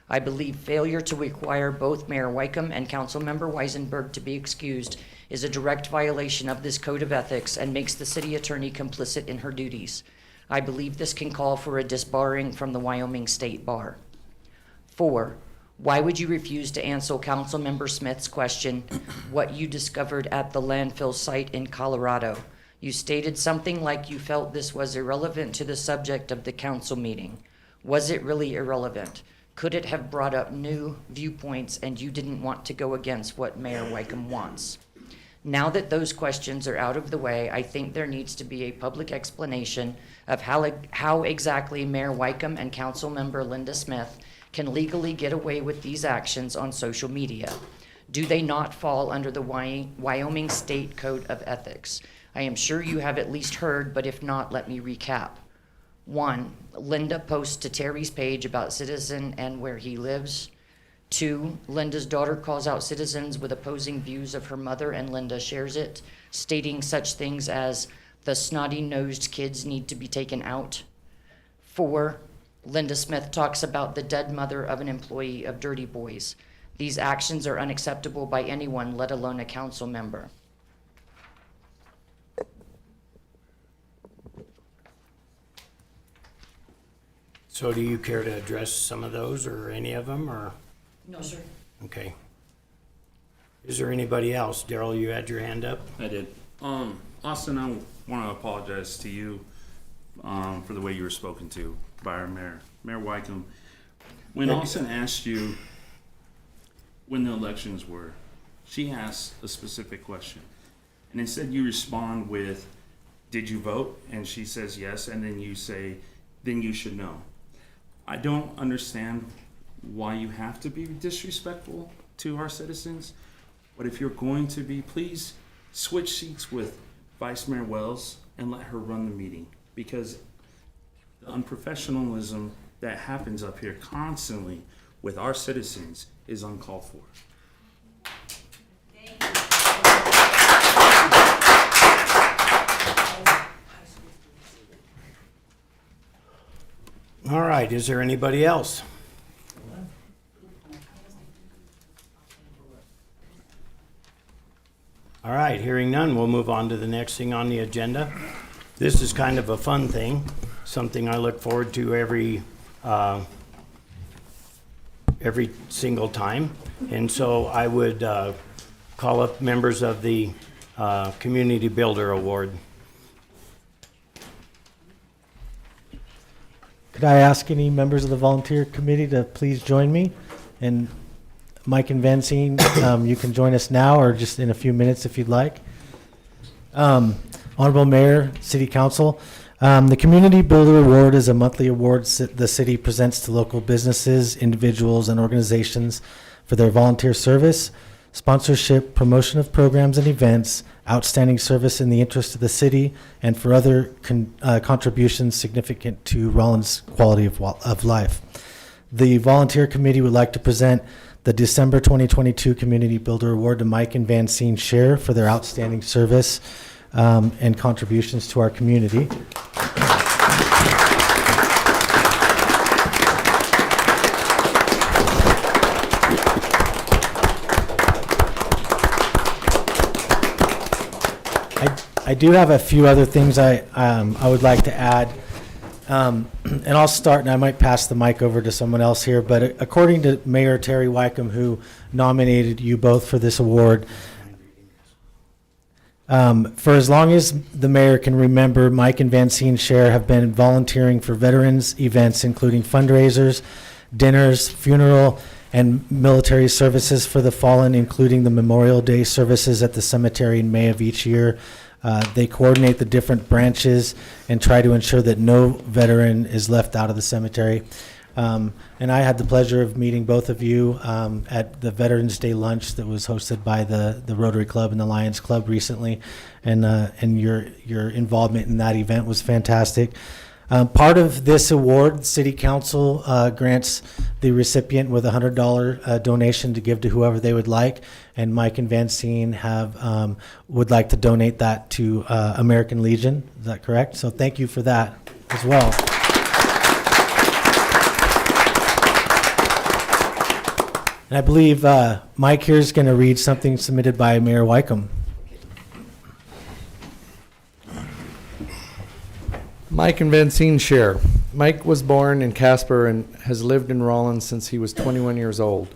I believe failure to require both Mayor Wycombe and Councilmember Weisenberg to be excused is a direct violation of this code of ethics and makes the city attorney complicit in her duties. I believe this can call for a disbarring from the Wyoming State Bar. 4, why would you refuse to answer Councilmember Smith's question, what you discovered at the landfill site in Colorado? You stated something like you felt this was irrelevant to the subject of the council meeting. Was it really irrelevant? Could it have brought up new viewpoints and you didn't want to go against what Mayor Wycombe wants? Now that those questions are out of the way, I think there needs to be a public explanation of how exactly Mayor Wycombe and Councilmember Linda Smith can legally get away with these actions on social media. Do they not fall under the Wyoming State Code of Ethics? I am sure you have at least heard, but if not, let me recap. 1, Linda posts to Terry's page about Citizen and where he lives. 2, Linda's daughter calls out citizens with opposing views of her mother, and Linda shares it, stating such things as, the snotty-nosed kids need to be taken out. 4, Linda Smith talks about the dead mother of an employee of Dirty Boys. These actions are unacceptable by anyone, let alone a council member. So do you care to address some of those or any of them, or? No, sir. Okay. Is there anybody else? Daryl, you had your hand up? I did. Austin, I want to apologize to you for the way you were spoken to by our mayor, Mayor Wycombe. When Austin asked you when the elections were, she asked a specific question. And instead you respond with, did you vote? And she says yes, and then you say, then you should know. I don't understand why you have to be disrespectful to our citizens, but if you're going to be, please switch seats with Vice Mayor Wells and let her run the meeting, because the unprofessionalism that happens up here constantly with our citizens is uncalled for. All right, is there anybody else? All right, hearing none, we'll move on to the next thing on the agenda. This is kind of a fun thing, something I look forward to every single time. And so I would call up members of the Community Builder Award. Could I ask any members of the volunteer committee to please join me? And Mike and Vancine, you can join us now or just in a few minutes if you'd like. Honorable Mayor, City Council, the Community Builder Award is a monthly award the city presents to local businesses, individuals, and organizations for their volunteer service, sponsorship, promotion of programs and events, outstanding service in the interest of the city, and for other contributions significant to Rawlins' quality of life. The volunteer committee would like to present the December 2022 Community Builder Award to Mike and Vancine Share for their outstanding service and contributions to our community. I do have a few other things I would like to add. And I'll start, and I might pass the mic over to someone else here, but according to Mayor Terry Wycombe, who nominated you both for this award, for as long as the mayor can remember, Mike and Vancine Share have been volunteering for veterans events, including fundraisers, dinners, funeral, and military services for the fallen, including the Memorial Day services at the cemetery in May of each year. They coordinate the different branches and try to ensure that no veteran is left out of the cemetery. And I had the pleasure of meeting both of you at the Veterans Day lunch that was hosted by the Rotary Club and the Lions Club recently, and your involvement in that event was fantastic. Part of this award, City Council grants the recipient with a $100 donation to give to whoever they would like, and Mike and Vancine would like to donate that to American Legion. Is that correct? So thank you for that as well. And I believe Mike here is going to read something submitted by Mayor Wycombe. Mike and Vancine Share. Mike was born in Casper and has lived in Rawlins since he was 21 years old.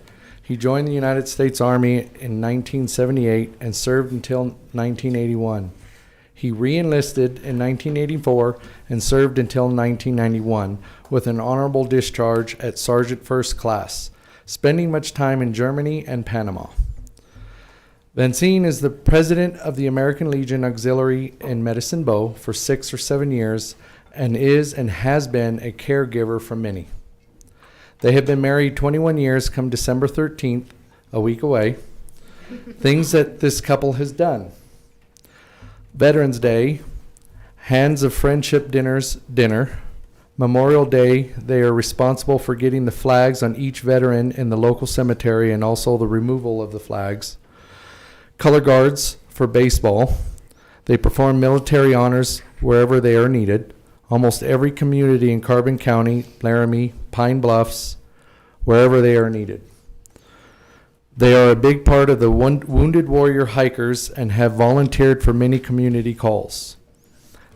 He joined the United States Army in 1978 and served until 1981. He re-enlisted in 1984 and served until 1991 with an honorable discharge at Sergeant First Class, spending much time in Germany and Panama. Vancine is the president of the American Legion Auxiliary in Medicine Bow for 6 or 7 years and is and has been a caregiver for many. They have been married 21 years come December 13th, a week away. Things that this couple has done. Veterans Day, Hands of Friendship dinner. Memorial Day, they are responsible for getting the flags on each veteran in the local cemetery and also the removal of the flags. Color guards for baseball. They perform military honors wherever they are needed. Almost every community in Carbon County, Laramie, Pine Bluffs, wherever they are needed. They are a big part of the Wounded Warrior Hikers and have volunteered for many community calls.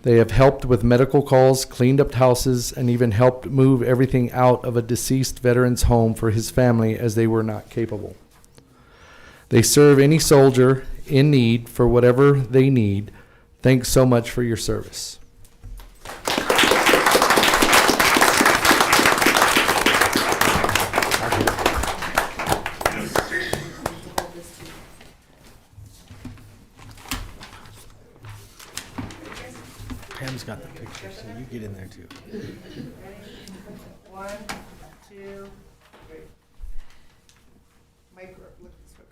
They have helped with medical calls, cleaned up houses, and even helped move everything out of a deceased veteran's home for his family as they were not capable. They serve any soldier in need for whatever they need. Thanks so much for your service. Pam's got the picture, so you get in there too. Ready? 1, 2, 3. Mike, look at this book.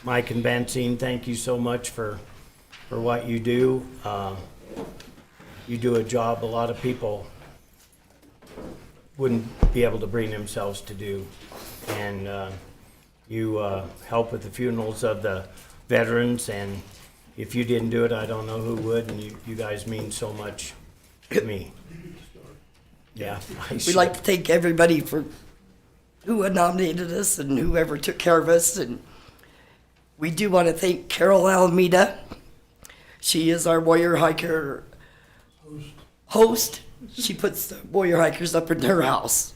Mike and Vancine, thank you so much for what you do. You do a job a lot of people wouldn't be able to bring themselves to do. And you help with the funerals of the veterans, and if you didn't do it, I don't know who would, and you guys mean so much to me. Yeah. We'd like to thank everybody for who had nominated us and whoever took care of us. And we do want to thank Carol Alameda. She is our Warrior Hiker host. She puts the Warrior Hikers up in her house.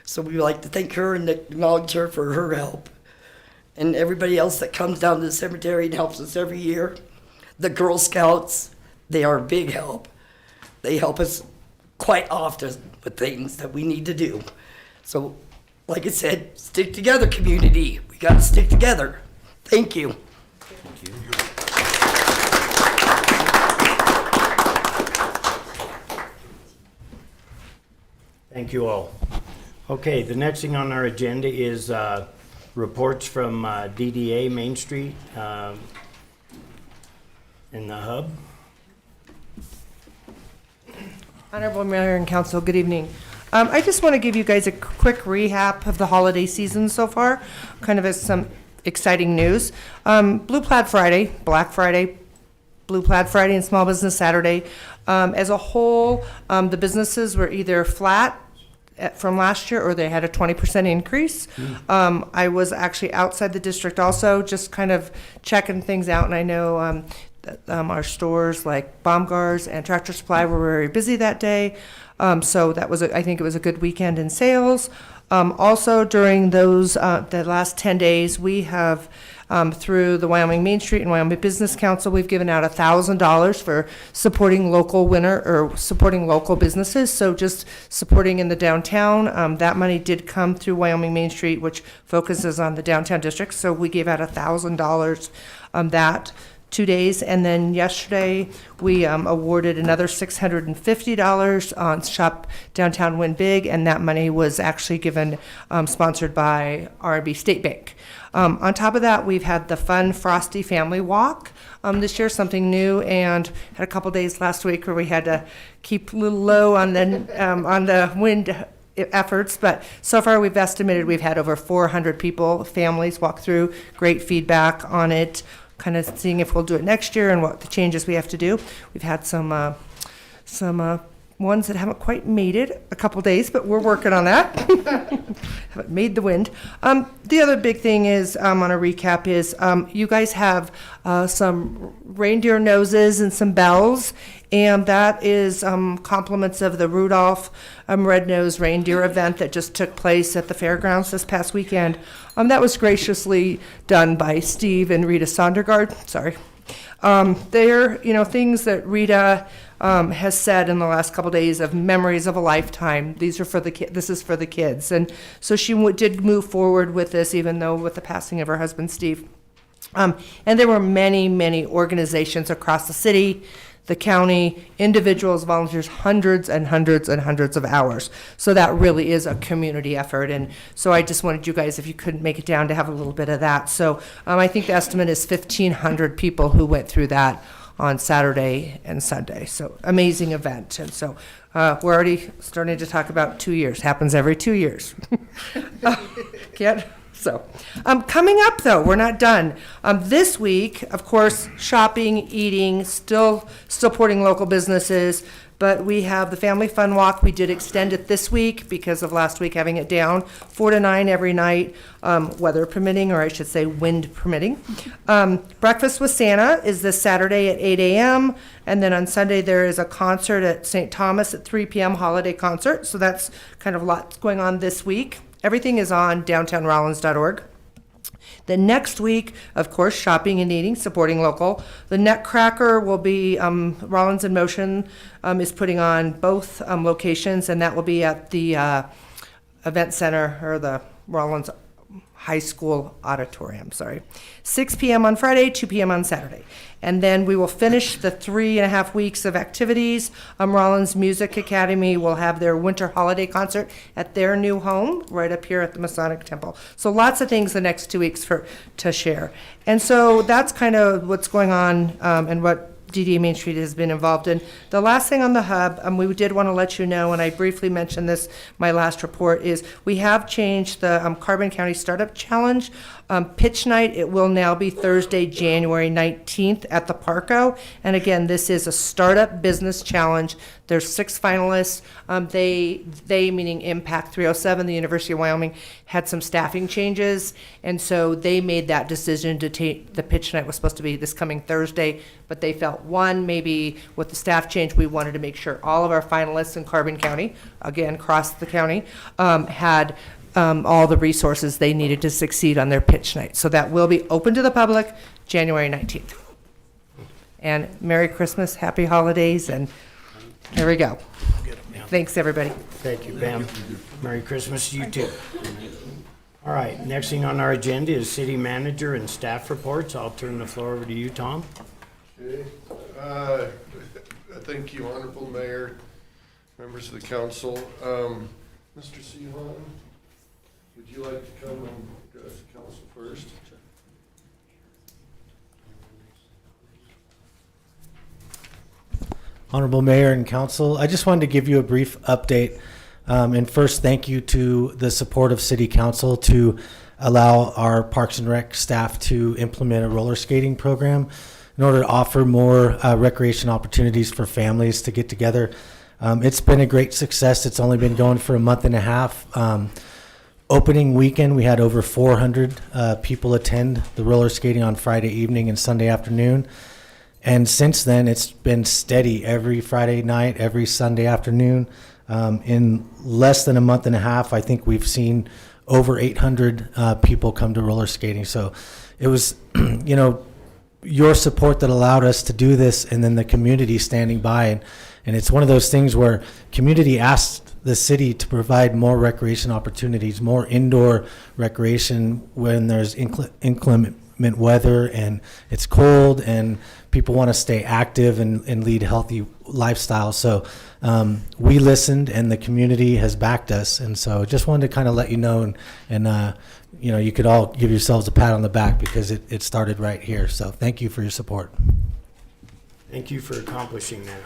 So we would like to thank her and acknowledge her for her help. And everybody else that comes down to the cemetery and helps us every year. The Girl Scouts, they are a big help. They help us quite often with things that we need to do. So, like I said, stick together, community. We got to stick together. Thank you. Thank you. Thank you all. Okay, the next thing on our agenda is reports from DDA Main Street in the hub. Honorable Mayor and Council, good evening. I just want to give you guys a quick recap of the holiday season so far, kind of as some exciting news. Blue Plaid Friday, Black Friday, Blue Plaid Friday, and Small Business Saturday. As a whole, the businesses were either flat from last year or they had a 20% increase. I was actually outside the district also, just kind of checking things out, and I know our stores like Baumgart's and Tractor Supply were very busy that day. So that was, I think it was a good weekend in sales. Also during those, the last 10 days, we have, through the Wyoming Main Street and Wyoming Business Council, we've given out $1,000 for supporting local supporting local businesses. So just supporting in the downtown. That money did come through Wyoming Main Street, which focuses on the downtown district. So we gave out $1,000 that 2 days, and then yesterday we awarded another $650 on Shop Downtown Win Big, and that money was actually given, sponsored by R&B State Bank. On top of that, we've had the fun Frosty Family Walk this year, something new, and had a couple days last week where we had to keep a little low on the wind efforts, but so far we've estimated we've had over 400 people, families walk through, great feedback on it. Kind of seeing if we'll do it next year and what the changes we have to do. We've had some ones that haven't quite made it a couple days, but we're working on that. Haven't made the wind. The other big thing is, on a recap is, you guys have some reindeer noses and some bells, and that is compliments of the Rudolph Red-Nosed Reindeer event that just took place at the fairgrounds this past weekend. That was graciously done by Steve and Rita Sondergaard. Sorry. They're, things that Rita has said in the last couple days of memories of a lifetime. These are for the this is for the kids. And so she did move forward with this, even though with the passing of her husband, Steve. And there were many, many organizations across the city, the county, individuals, volunteers, hundreds and hundreds and hundreds of hours. So that really is a community effort. And so I just wanted you guys, if you couldn't make it down, to have a little bit of that. So I think the estimate is 1,500 people who went through that on Saturday and Sunday. So amazing event. And so we're already starting to talk about 2 years. Happens every 2 years. Can't. So, coming up though, we're not done. This week, of course, shopping, eating, still supporting local businesses, but we have the Family Fun Walk. We did extend it this week because of last week having it down, 4 to 9 every night, weather permitting, or I should say wind permitting. Breakfast with Santa is this Saturday at 8 a.m. And then on Sunday, there is a concert at St. Thomas at 3 p.m., holiday concert. So that's kind of lots going on this week. Everything is on downtownrawlins.org. The next week, of course, shopping and eating, supporting local. The Nutcracker will be, Rawlins in Motion is putting on both locations, and that will be at the event center, or the Rawlins High School Auditorium, 6 p.m. on Friday, 2 p.m. on Saturday. And then we will finish the 3.5 weeks of activities. Rawlins Music Academy will have their winter holiday concert at their new home right up here at the Masonic Temple. So lots of things the next 2 weeks to share. And so that's kind of what's going on and what DDA Main Street has been involved in. The last thing on the hub, we did want to let you know, and I briefly mentioned this, my last report, is we have changed the Carbon County Startup Challenge. Pitch night, it will now be Thursday, January 19th at the Parco. And again, this is a startup business challenge. There's 6 finalists. They meaning Impact 307, the University of Wyoming, had some staffing changes. And so they made that decision to take, the pitch night was supposed to be this coming Thursday, but they felt, one, maybe with the staff change, we wanted to make sure all of our finalists in Carbon County, again, across the county, had all the resources they needed to succeed on their pitch night. So that will be open to the public January 19th. And Merry Christmas, Happy Holidays, and there we go. Thanks, everybody. Thank you, Pam. Merry Christmas to you too. All right, next thing on our agenda is city manager and staff reports. I'll turn the floor over to you, Tom. Okay. Thank you, Honorable Mayor, members of the council. Mr. Sehan, would you like to come and address the council first? Honorable Mayor and Council, I just wanted to give you a brief update. And first, thank you to the support of City Council to allow our Parks and Rec staff to implement a roller skating program in order to offer more recreation opportunities for families to get together. It's been a great success. It's only been going for a month and a half. Opening weekend, we had over 400 people attend the roller skating on Friday evening and Sunday afternoon. And since then, it's been steady every Friday night, every Sunday afternoon. In less than a month and a half, I think we've seen over 800 people come to roller skating. So it was, your support that allowed us to do this, and then the community standing by. And it's one of those things where community asked the city to provide more recreation opportunities, more indoor recreation when there's inclement weather and it's cold and people want to stay active and lead healthy lifestyles. So we listened and the community has backed us. And so just wanted to kind of let you know, and you could all give yourselves a pat on the back because it started right here. So thank you for your support. Thank you for accomplishing that.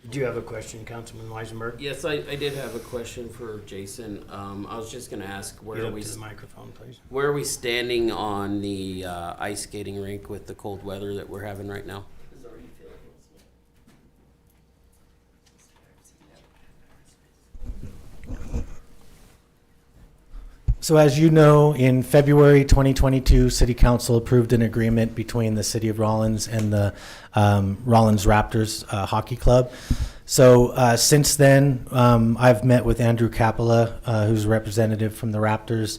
Did you have a question, Councilman Weisenberg? Yes, I did have a question for Jason. I was just gonna ask, where Get are up we? to the microphone, please. Where are we standing on the ice skating rink with the cold weather that we're having right now? So as you know, in February 2022, City Council approved an agreement between the City of Rawlins and the Rawlins Raptors Hockey Club. So since then, I've met with Andrew Capella, who's a representative from the Raptors.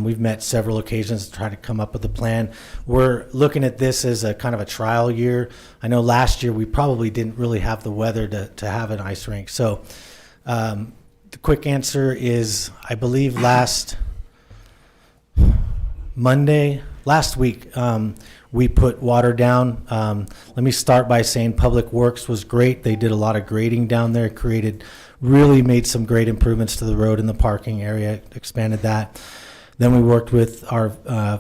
We've met several occasions to try to come up with a plan. We're looking at this as a kind of a trial year. I know last year we probably didn't really have the weather to have an ice rink. So the quick answer is, I believe last week, we put water down. Let me start by saying Public Works was great. They did a lot of grading down there, really made some great improvements to the road and the parking area, expanded that. Then we worked with our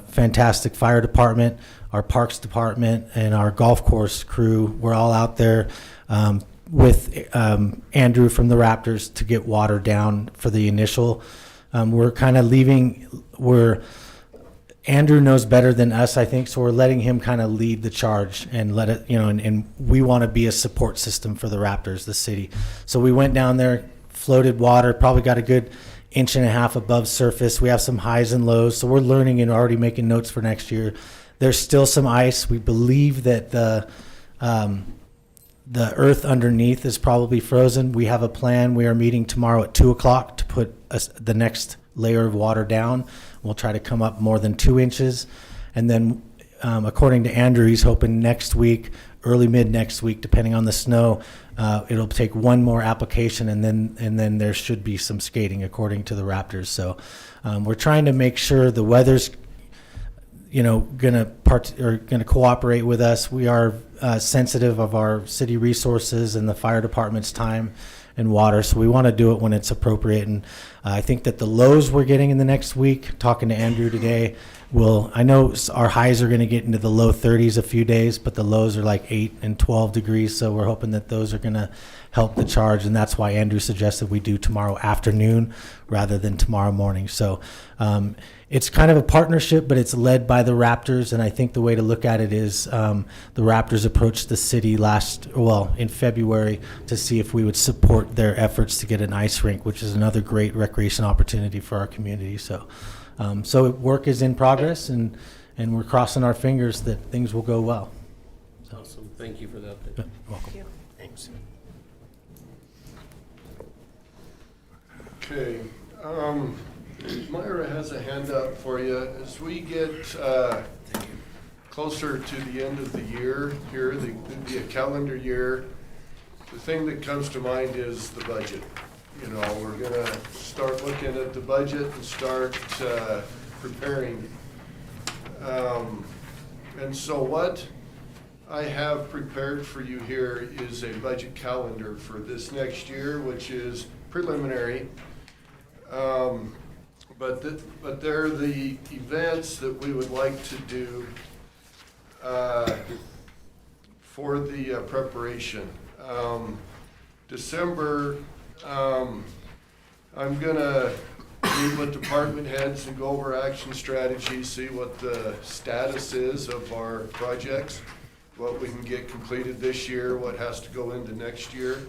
fantastic fire department, our parks department, and our golf course crew. We're all out there with Andrew from the Raptors to get water down for the initial. We're kind of Andrew knows better than us, I think, so we're letting him kind of lead the charge and let it, and we want to be a support system for the Raptors, the city. So we went down there, floated water, probably got a good 1.5 inches above surface. We have some highs and lows, so we're learning and already making notes for next year. There's still some ice. We believe that the earth underneath is probably frozen. We have a plan. We are meeting tomorrow at 2:00 to put the next layer of water down. We'll try to come up more than 2 inches. And then according to Andrew, he's hoping next week, early mid next week, depending on the snow, it'll take one more application, and then there should be some skating according to the Raptors. So we're trying to make sure the weather's gonna cooperate with us. We are sensitive of our city resources and the fire department's time and water, so we want to do it when it's appropriate. And I think that the lows we're getting in the next week, talking to Andrew today, I know our highs are going to get into the low 30s a few days, but the lows are like 8 and 12 degrees, so we're hoping that those are going to help the charge, and that's why Andrew suggested we do tomorrow afternoon rather than tomorrow morning. So it's kind of a partnership, but it's led by the Raptors, and I think the way to look at it is the Raptors approached the city in February to see if we would support their efforts to get an ice rink, which is another great recreation opportunity for our community. So work is in progress, and we're crossing our fingers that things will go well. So. Awesome. Thank you for that. Yeah, welcome. Thank you. Thanks. Okay, Myra has a hand up for you. As we get closer to the end of the year here, the calendar year, the thing that comes to mind is the budget. We're gonna start looking at the budget and start preparing. And so what I have prepared for you here is a budget calendar for this next year, which is preliminary. But they're the events that we would like to do for the preparation. December, I'm gonna meet with department heads and go over action strategies, see what the status is of our projects, what we can get completed this year, what has to go into next year.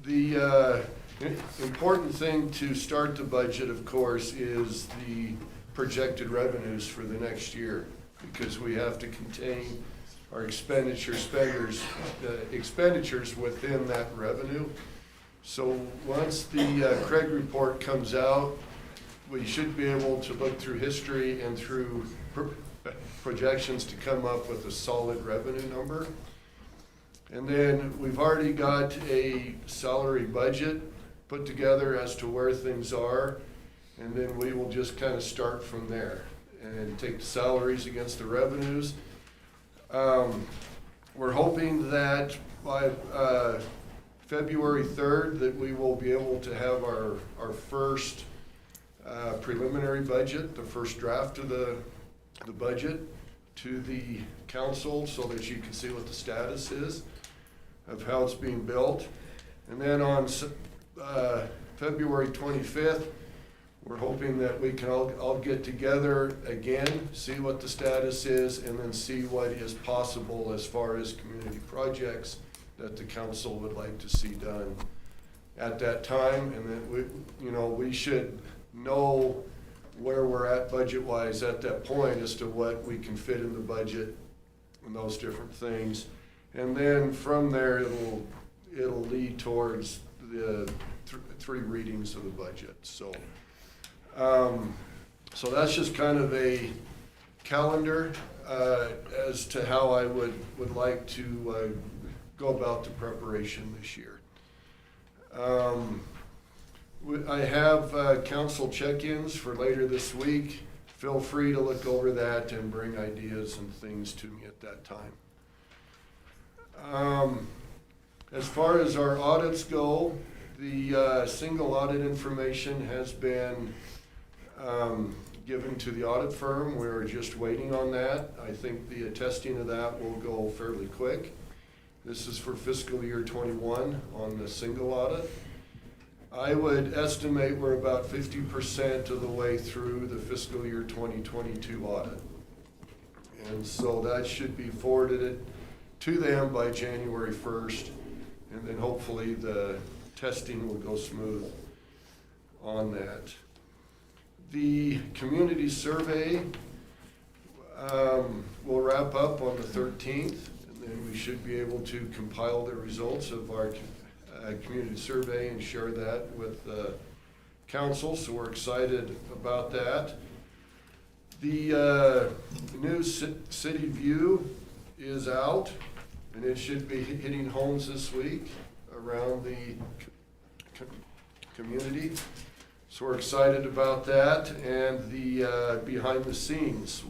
The important thing to start the budget, of course, is the projected revenues for the next year, because we have to contain our expenditures within that revenue. So once the Craig report comes out, we should be able to look through history and through projections to come up with a solid revenue number. And then we've already got a salary budget put together as to where things are, and then we will just kind of start from there and take the salaries against the revenues. We're hoping that by February 3rd that we will be able to have our first preliminary budget, the first draft of the budget to the council, so that you can see what the status is of how it's being built. And then on February 25th, we're hoping that we can all get together again, see what the status is, and then see what is possible as far as community projects that the council would like to see done at that time, and then we should know where we're at budget-wise at that point as to what we can fit in the budget and those different things. And then from there, it'll lead towards the three readings of the budget. So, so that's just kind of a calendar as to how I would like to go about the preparation this year. I have council check-ins for later this week. Feel free to look over that and bring ideas and things to me at that time. As far as our audits go, the single audit information has been given to the audit firm. We're just waiting on that. I think the attesting of that will go fairly quick. This is for fiscal year 21 on the single audit. I would estimate we're about 50% of the way through the fiscal year 2022 audit. And so that should be forwarded to them by January 1st, and then hopefully the testing will go smooth on that. The community survey will wrap up on the 13th, and then we should be able to compile the results of our community survey and share that with the council, so we're excited about that. The new City View is out, and it should be hitting homes this week around the community. So we're excited about that, and the behind the scenes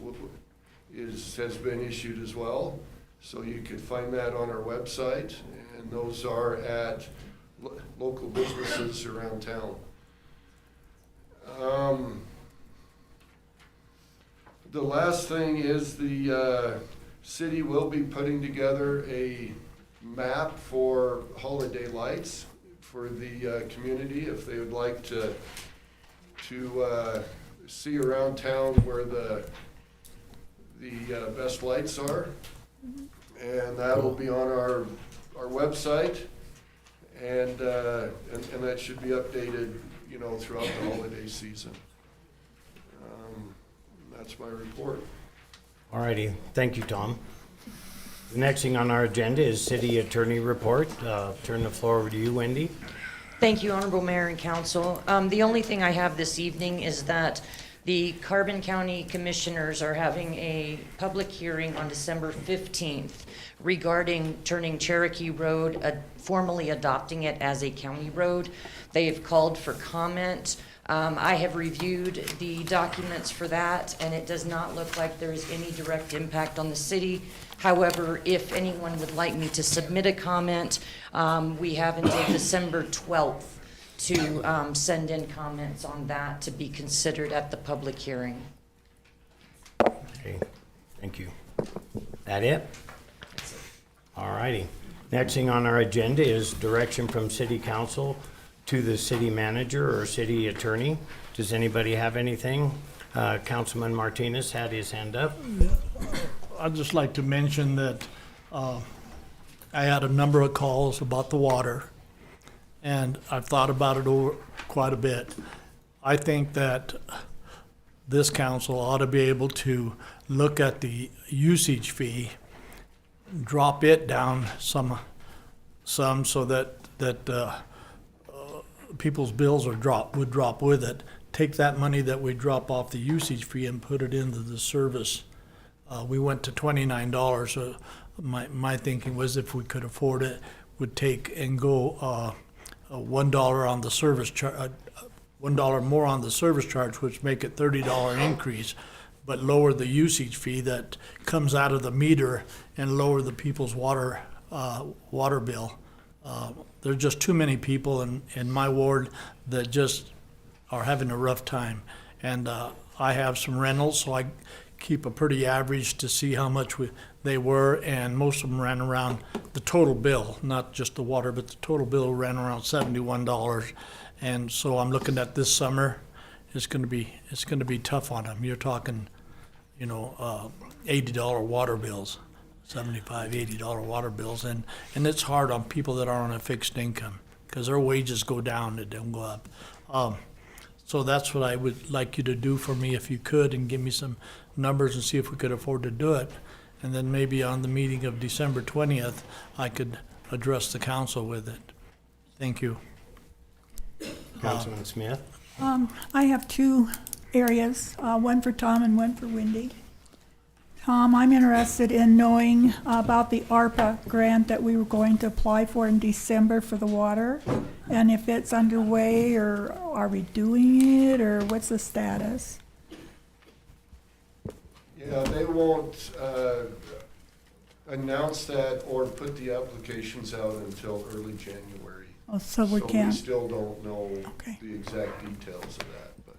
has been issued as well. So you can find that on our website, and those are at local businesses around town. The last thing is the city will be putting together a map for holiday lights for the community if they would like to see around town where the best lights are. And that will be on our website, and that should be updated, throughout the holiday season. That's my report. All righty, thank you, Tom. The next thing on our agenda is City Attorney Report. Turn the floor over to you, Wendy. Thank you, Honorable Mayor and Council. The only thing I have this evening is that the Carbon County Commissioners are having a public hearing on December 15th regarding turning Cherokee Road, formally adopting it as a county road. They have called for comment. I have reviewed the documents for that, and it does not look like there is any direct impact on the city. However, if anyone would like me to submit a comment, we have until December 12th to send in comments on that to be considered at the public hearing. Okay, thank you. That it? All righty. Next thing on our agenda is direction from City Council to the city manager or city attorney. Does anybody have anything? Councilman Martinez had his hand up. I'd just like to mention that I had a number of calls about the water, and I've thought about it over quite a bit. I think that this council ought to be able to look at the usage fee, drop it down some so that people's bills would drop with it. Take that money that we drop off the usage fee and put it into the service. We went to $29. My thinking was if we could afford it, would take and go $1 on the service charge, $1 more on the service charge, which make it $30 increase, but lower the usage fee that comes out of the meter and lower the people's water bill. There's just too many people in my ward that just are having a rough time. And I have some rentals, so I keep a pretty average to see how much they were, and most of them ran around the total bill, not just the water, but the total bill ran around $71. And so I'm looking at this summer, it's going to be tough on them. You're talking, $80 water bills. $75, $80 water bills, and it's hard on people that are on a fixed income. because their wages go down, it don't go up. So that's what I would like you to do for me if you could, and give me some numbers and see if we could afford to do it. And then maybe on the meeting of December 20th, I could address the council with it. Thank you. Councilman Smith? I have two areas, one for Tom and one for Wendy. Tom, I'm interested in knowing about the ARPA grant that we were going to apply for in December for the water, and if it's underway, or are we doing it, or what's the status? Yeah, they won't announce that or put the applications out until early January. Oh, so we can't. So we still don't know Okay. the exact details of that, but.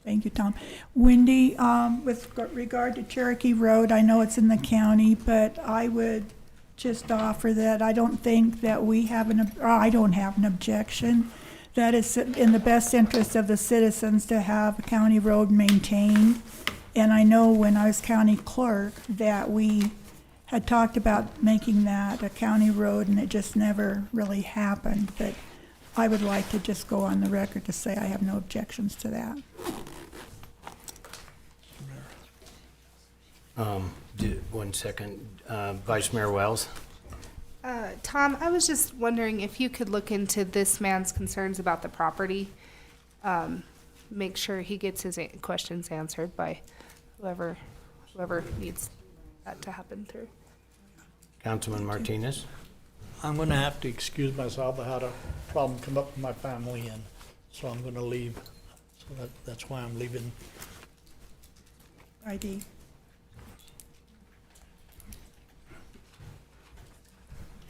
Thank you, Tom. Wendy, with regard to Cherokee Road, I know it's in the county, but I would just offer that I don't think that we have I don't have an objection, that it's in the best interest of the citizens to have a county road maintained. And I know when I was county clerk that we had talked about making that a county road, and it just never really happened. But I would like to just go on the record to say I have no objections to that. One second. Vice Mayor Wells? Tom, I was just wondering if you could look into this man's concerns about the property. Make sure he gets his questions answered by whoever needs that to happen through. Councilman Martinez? I'm gonna have to excuse myself. I had a problem come up with my family, and so I'm gonna leave. So that's why I'm leaving. ID.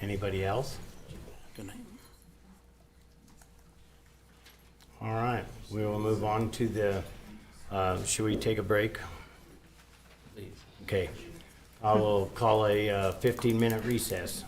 Anybody else? Good night. All right, we will move on to the, should we take a break? Please. Okay. I will call a 15-minute recess.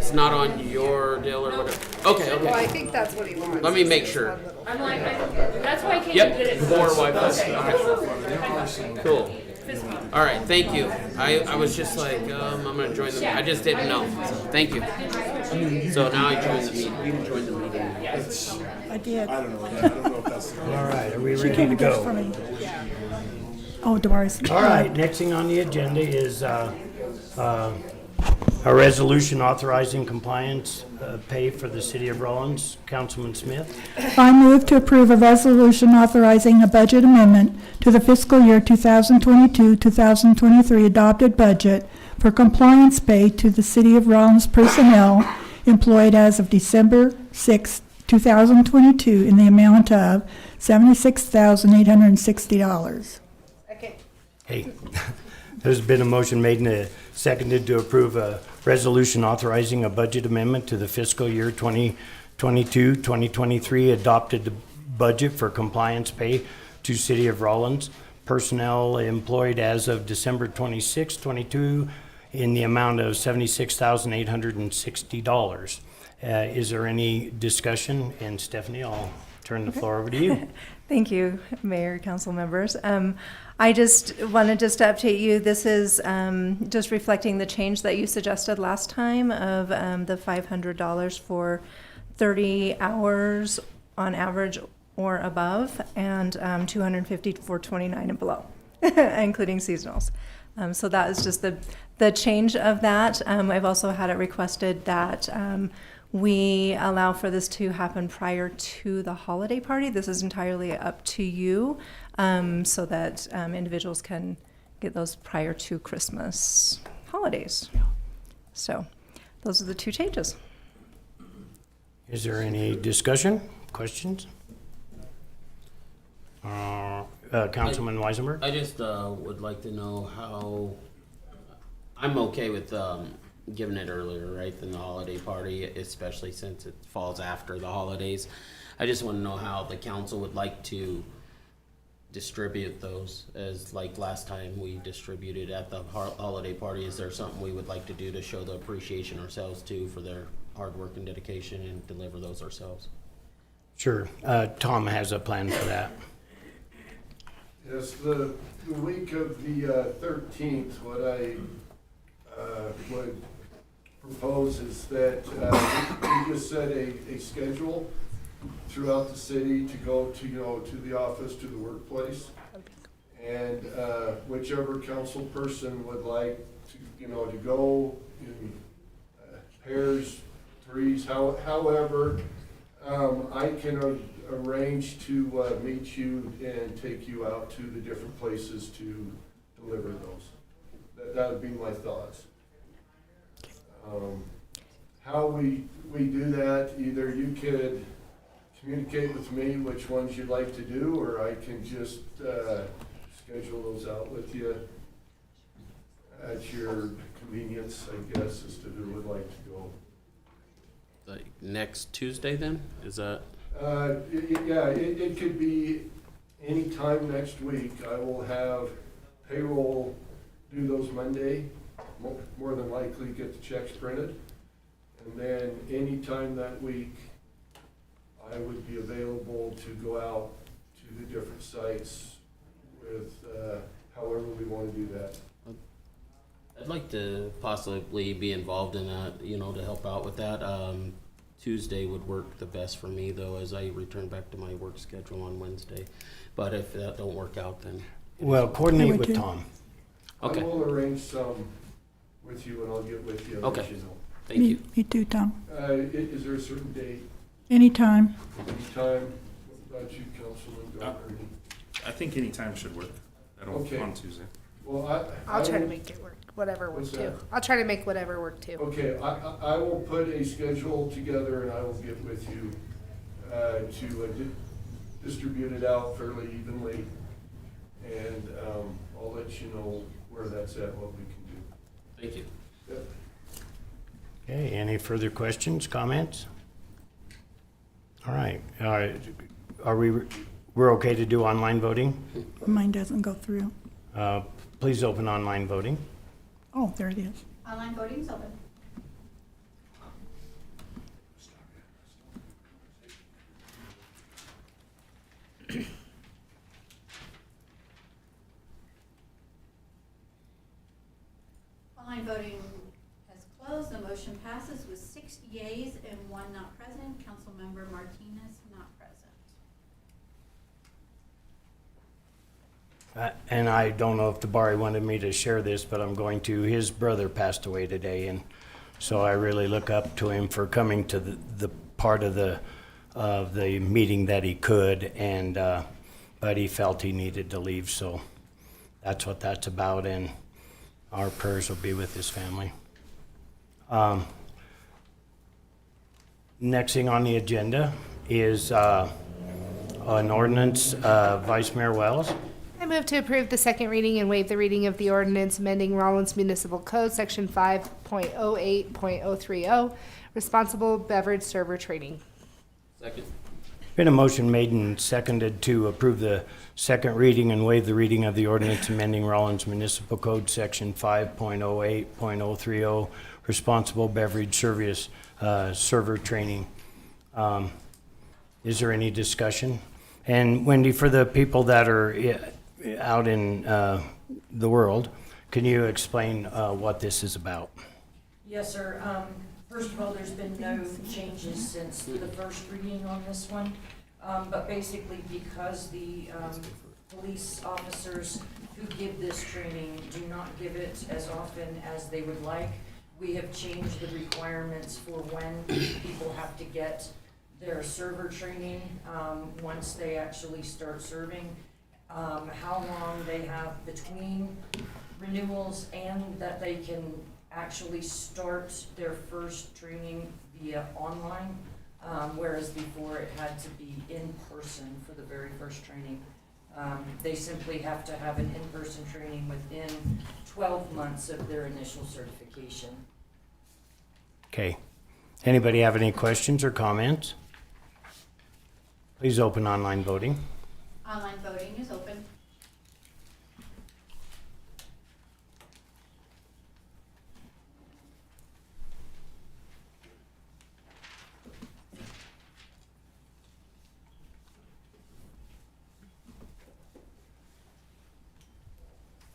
it's not on your deal or whatever. Okay, Well, I okay. think that's what he wants. Let me make sure. I'm like, that's why I came and did it. Yep, more Wi-Fi. Okay. Cool. All right, thank you. I was just like, I'm gonna join the, I just didn't know. So, thank you. So now I join the meeting. You can join the meeting. I did. All right, are we She ready came to and gets for go? me. Oh, Doris. All right, next thing on the agenda is a resolution authorizing compliance pay for the city of Rawlins. Councilman Smith. I move to approve a resolution authorizing a budget amendment to the fiscal year 2022-2023 adopted budget for compliance pay to the City of Rawlins personnel employed as of December 6, 2022 in the amount of $76,860. Hey, there's been a motion made and seconded to approve a resolution authorizing a budget amendment to the fiscal year 2022-2023 adopted budget for compliance pay to City of Rawlins personnel employed as of December 26, 22 in the amount of $76,860. Is there any discussion? And Stephanie, I'll turn the floor over to you. Thank you, Mayor, council members. I just wanted to update you. This is just reflecting the change that you suggested last time of the $500 for 30 hours on average or above, and $250 for 29 and below, including seasonals. So that is just the change of that. I've also had it requested that we allow for this to happen prior to the holiday party. This is entirely up to you, so that individuals can get those prior to Christmas holidays. So those are the two changes. Is there any discussion, questions? Councilman Weisenberg? I just would like to know how, I'm okay with giving it earlier, right, than the holiday party, especially since it falls after the holidays. I just want to know how the council would like to distribute those, as like last time we distributed at the holiday party. Is there something we would like to do to show the appreciation ourselves too for their hard work and dedication and deliver those ourselves? Sure. Tom has a plan for that. Yes, the week of the 13th, what I would propose is that we just set a schedule throughout the city to go to, to the office, to the workplace. And whichever council person would like to, to go in pairs, threes, however, I can arrange to meet you and take you out to the different places to deliver those. That would be my thoughts. How we do that, either you could communicate with me which ones you'd like to do, or I can just schedule those out with you at your convenience, I guess, as to who would like to go. Like next Tuesday then? Is that? Yeah, it could be any time next week. I will have payroll do those Monday, more than likely get the checks printed. And then any time that week, I would be available to go out to the different sites with however we want to do that. I'd like to possibly be involved in that, to help out with that. Tuesday would work the best for me, though, as I return back to my work schedule on Wednesday. But if that don't work out, then... Well, coordinate with Tom. Okay. I will arrange some with you, and I'll get with you and let you know. Thank you. Me too, Tom. Is there a certain date? Anytime. Anytime? What about you, Councilman Gardner? I think any time should work. Okay. On Tuesday. Well, I'll try to make it work, whatever works What's too. that? I'll try to make whatever work too. Okay, I will put a schedule together and I will get with you to distribute it out fairly evenly. And I'll let you know where that's at, what we can do. Thank you. Yep. Okay, any further questions, comments? All right, we're okay to do online voting? Mine doesn't go through. Please open online voting. Oh, there it is. Online voting's open. Online voting has closed. The motion passes with 6 yeas and 1 not present. Councilmember Martinez not present. And I don't know if Tabari wanted me to share this, but I'm going to. His brother passed away today, and so I really look up to him for coming to the part of the meeting that he could, and but he felt he needed to leave, so that's what that's about, and our prayers will be with his family. Next thing on the agenda is an ordinance, Vice Mayor Wells. I move to approve the second reading and waive the reading of the ordinance amending Rawlins Municipal Code, Section 5.08.030, responsible beverage server training. Second. Been a motion made and seconded to approve the second reading and waive the reading of the ordinance amending Rawlins Municipal Code, Section 5.08.030, responsible beverage service server training. Is there any discussion? And Wendy, for the people that are out in the world, can you explain what this is about? Yes, sir. First of all, there's been no changes since the first reading on this one. But basically, because the police officers who give this training do not give it as often as they would like, we have changed the requirements for when people have to get their server training once they actually start serving, how long they have between renewals, and that they can actually start their first training via online, whereas before it had to be in person for the very first training. They simply have to have an in-person training within 12 months of their initial certification. Okay. Anybody have any questions or comments? Please open online voting. Online voting is open.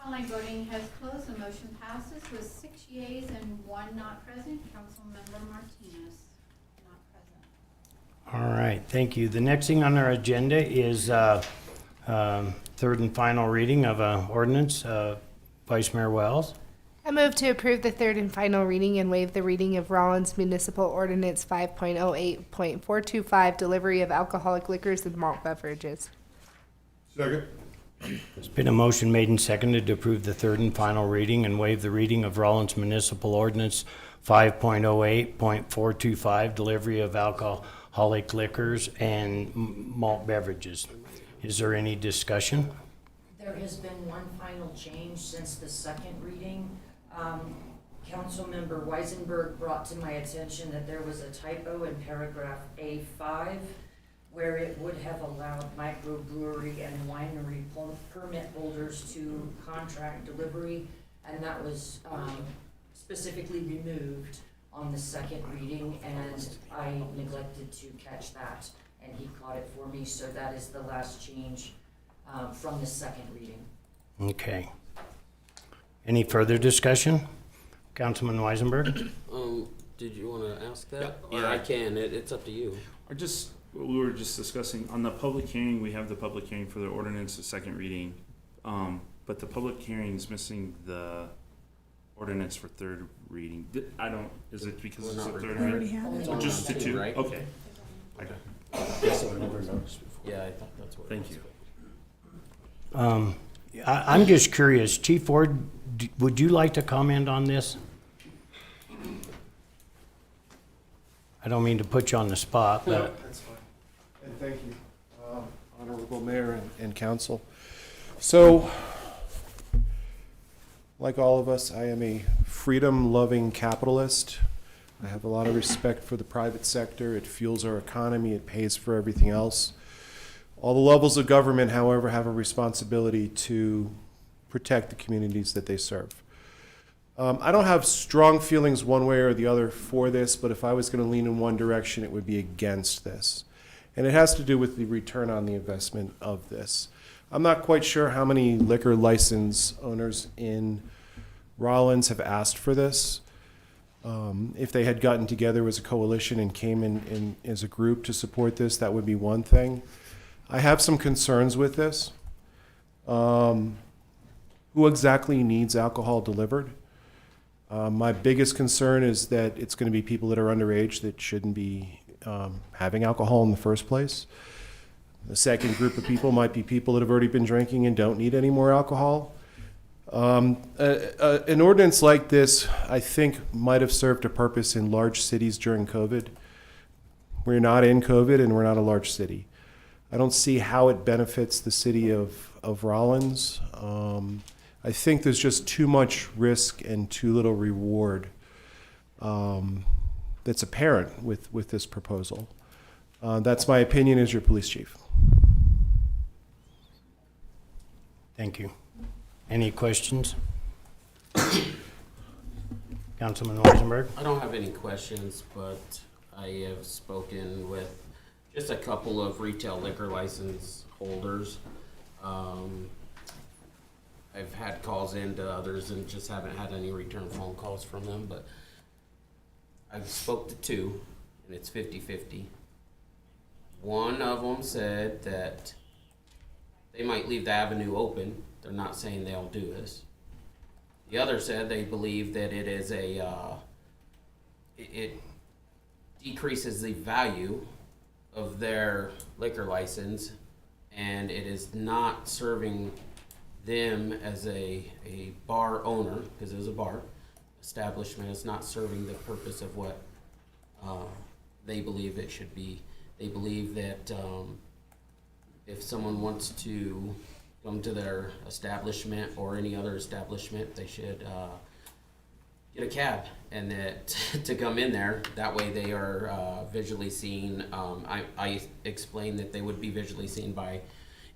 Online voting has closed. The motion passes with 6 yeas and 1 not present. Councilmember Martinez not present. All right, thank you. The next thing on our agenda is third and final reading of an ordinance. Vice Mayor Wells. I move to approve the third and final reading and waive the reading of Rawlins Municipal Ordinance 5.08.425, delivery of alcoholic liquors and malt beverages. Second. There's been a motion made and seconded to approve the third and final reading and waive the reading of Rawlins Municipal Ordinance 5.08.425, delivery of alcoholic liquors and malt beverages. Is there any discussion? There has been one final change since the second reading. Councilmember Weisenberg brought to my attention that there was a typo in paragraph A5, where it would have allowed microbrewery and winery permit holders to contract delivery, and that was specifically removed on the second reading, and I neglected to catch that, and he caught it for me, so that is the last change from the second reading. Okay. Any further discussion? Councilman Weisenberg? Did you want to ask that? Yeah, Or yeah. I can, it's up to you. We were just discussing, on the public hearing, we have the public hearing for the ordinance, the second reading. But the public hearing is missing the ordinance for third reading. Is it because it's a third reading? It's Just the two? right? Okay. Yes, I never noticed before. Yeah, I thought that's what. Thank you. I'm just curious, Chief Ward, would you like to comment on this? I don't mean to put you on the spot, but. No, that's fine. And thank you, Honorable Mayor and Council. So, like all of us, I am a freedom-loving capitalist. I have a lot of respect for the private sector. It fuels our economy. It pays for everything else. All the levels of government, however, have a responsibility to protect the communities that they serve. I don't have strong feelings one way or the other for this, but if I was going to lean in one direction, it would be against this. And it has to do with the return on the investment of this. I'm not quite sure how many liquor license owners in Rawlins have asked for this. If they had gotten together as a coalition and came in as a group to support this, that would be one thing. I have some concerns with this. Who exactly needs alcohol delivered? My biggest concern is that it's going to be people that are underage that shouldn't be having alcohol in the first place. The second group of people might be people that have already been drinking and don't need any more alcohol. An ordinance like this, I think, might have served a purpose in large cities during COVID. We're not in COVID and we're not a large city. I don't see how it benefits the city of Rawlins. I think there's just too much risk and too little reward that's apparent with this proposal. That's my opinion as your police chief. Thank you. Any questions? Councilman Weisenberg? I don't have any questions, but I have spoken with just a couple of retail liquor license holders. I've had calls into others and just haven't had any return phone calls from them, but I've spoke to two, and it's 50-50. One of them said that they might leave the avenue open. They're not saying they'll do this. The other said they believe that it is it decreases the value of their liquor license, and it is not serving them as a bar owner, because it is a bar establishment. It's not serving the purpose of what they believe it should be. They believe that if someone wants to come to their establishment or any other establishment, they should get a cab, and that to come in there, that way they are visually seen. I explained that they would be visually seen by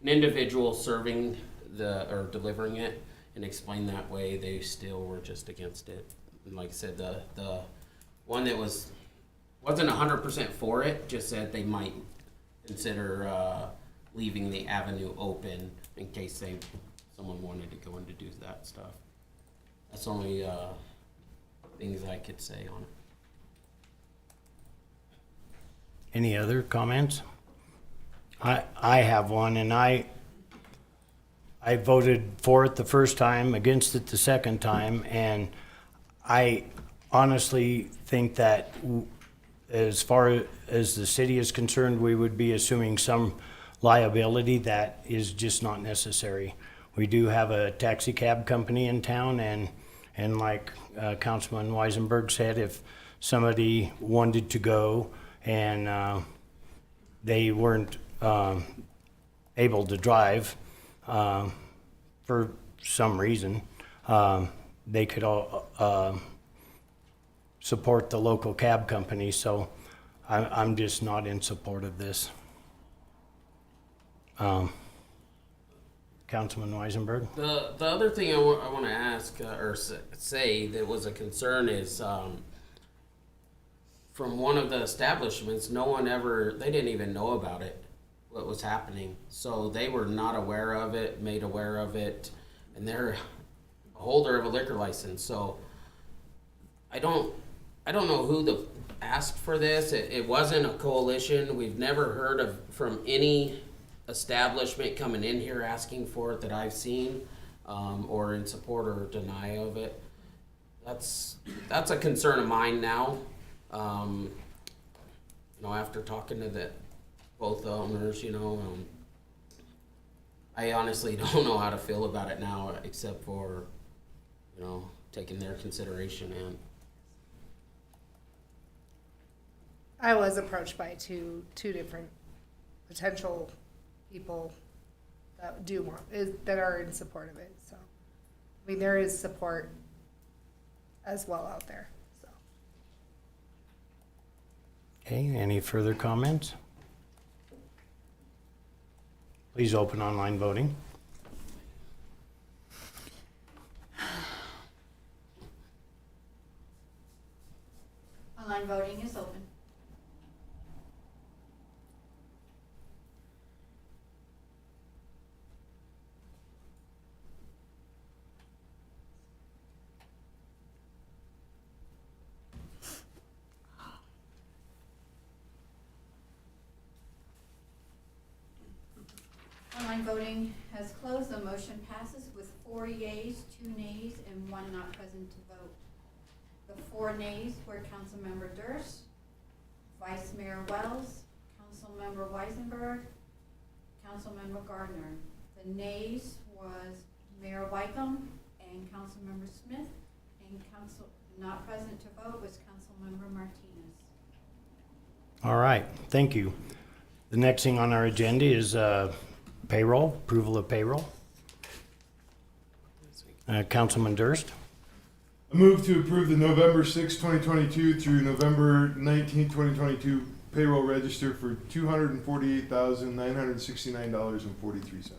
an individual serving or delivering it, and explained that way they still were just against it. And like I said, the one that wasn't 100% for it just said they might consider leaving the avenue open in case someone wanted to go in to do that stuff. That's the only things I could say on it. Any other comments? I have one, and I voted for it the first time, against it the second time, and I honestly think that as far as the city is concerned, we would be assuming some liability that is just not necessary. We do have a taxi cab company in town, and like Councilman Weisenberg said, if somebody wanted to go and they weren't able to drive for some reason, they could all support the local cab company. So I'm just not in support of this. Councilman Weisenberg? The other thing I want to ask or say that was a concern is from one of the establishments, they didn't even know about it, what was happening. So they were not aware of it, made aware of it, and they're a holder of a liquor license. So I don't know who asked for this. It wasn't a coalition. We've never heard from any establishment coming in here asking for it that I've seen, or in support or deny of it. That's a concern of mine now. After talking to both owners, I honestly don't know how to feel about it now, except for, taking their consideration in. I was approached by two different potential people that that are in support of it. So, I mean, there is support as well out there. So. Okay, any further comments? Please open online voting. Online voting is open. voting has closed. The motion passes with 4 yeas, 2 nays, and 1 not present to vote. The 4 nays were Councilmember Durst, Vice Mayor Wells, Councilmember Weisenberg, Councilmember Gardner. The nays was Mayor Wycombe and Councilmember Smith, and not present to vote was Councilmember Martinez. All right, thank you. The next thing on our agenda is payroll, approval of payroll. Councilman Durst. I move to approve the November 6, 2022 through November 19, 2022 payroll register for $248,969.43.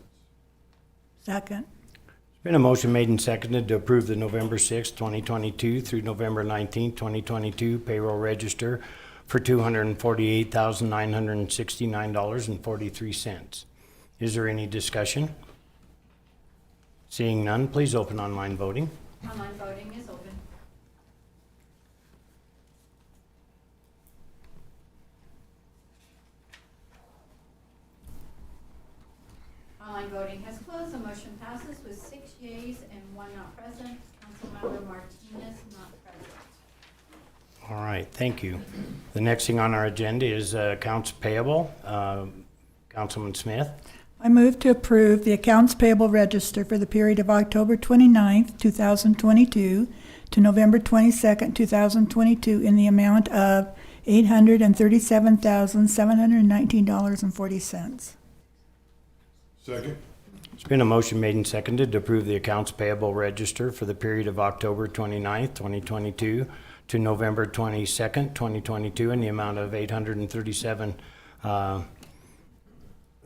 Second. There's been a motion made and seconded to approve the November 6, 2022 through November 19, 2022 payroll register for $248,969.43. Is there any discussion? Seeing none, please open online voting. Online voting is open. Online voting has closed. The motion passes with 6 yeas and 1 not present. Councilmember Martinez not present. All right, thank you. The next thing on our agenda is accounts payable. Councilman Smith. I move to approve the accounts payable register for the period of October 29th, 2022 to November 22nd, 2022 in the amount of $837,719.40. Second. There's been a motion made and seconded to approve the accounts payable register for the period of October 29th, 2022 to November 22nd, 2022 in the amount of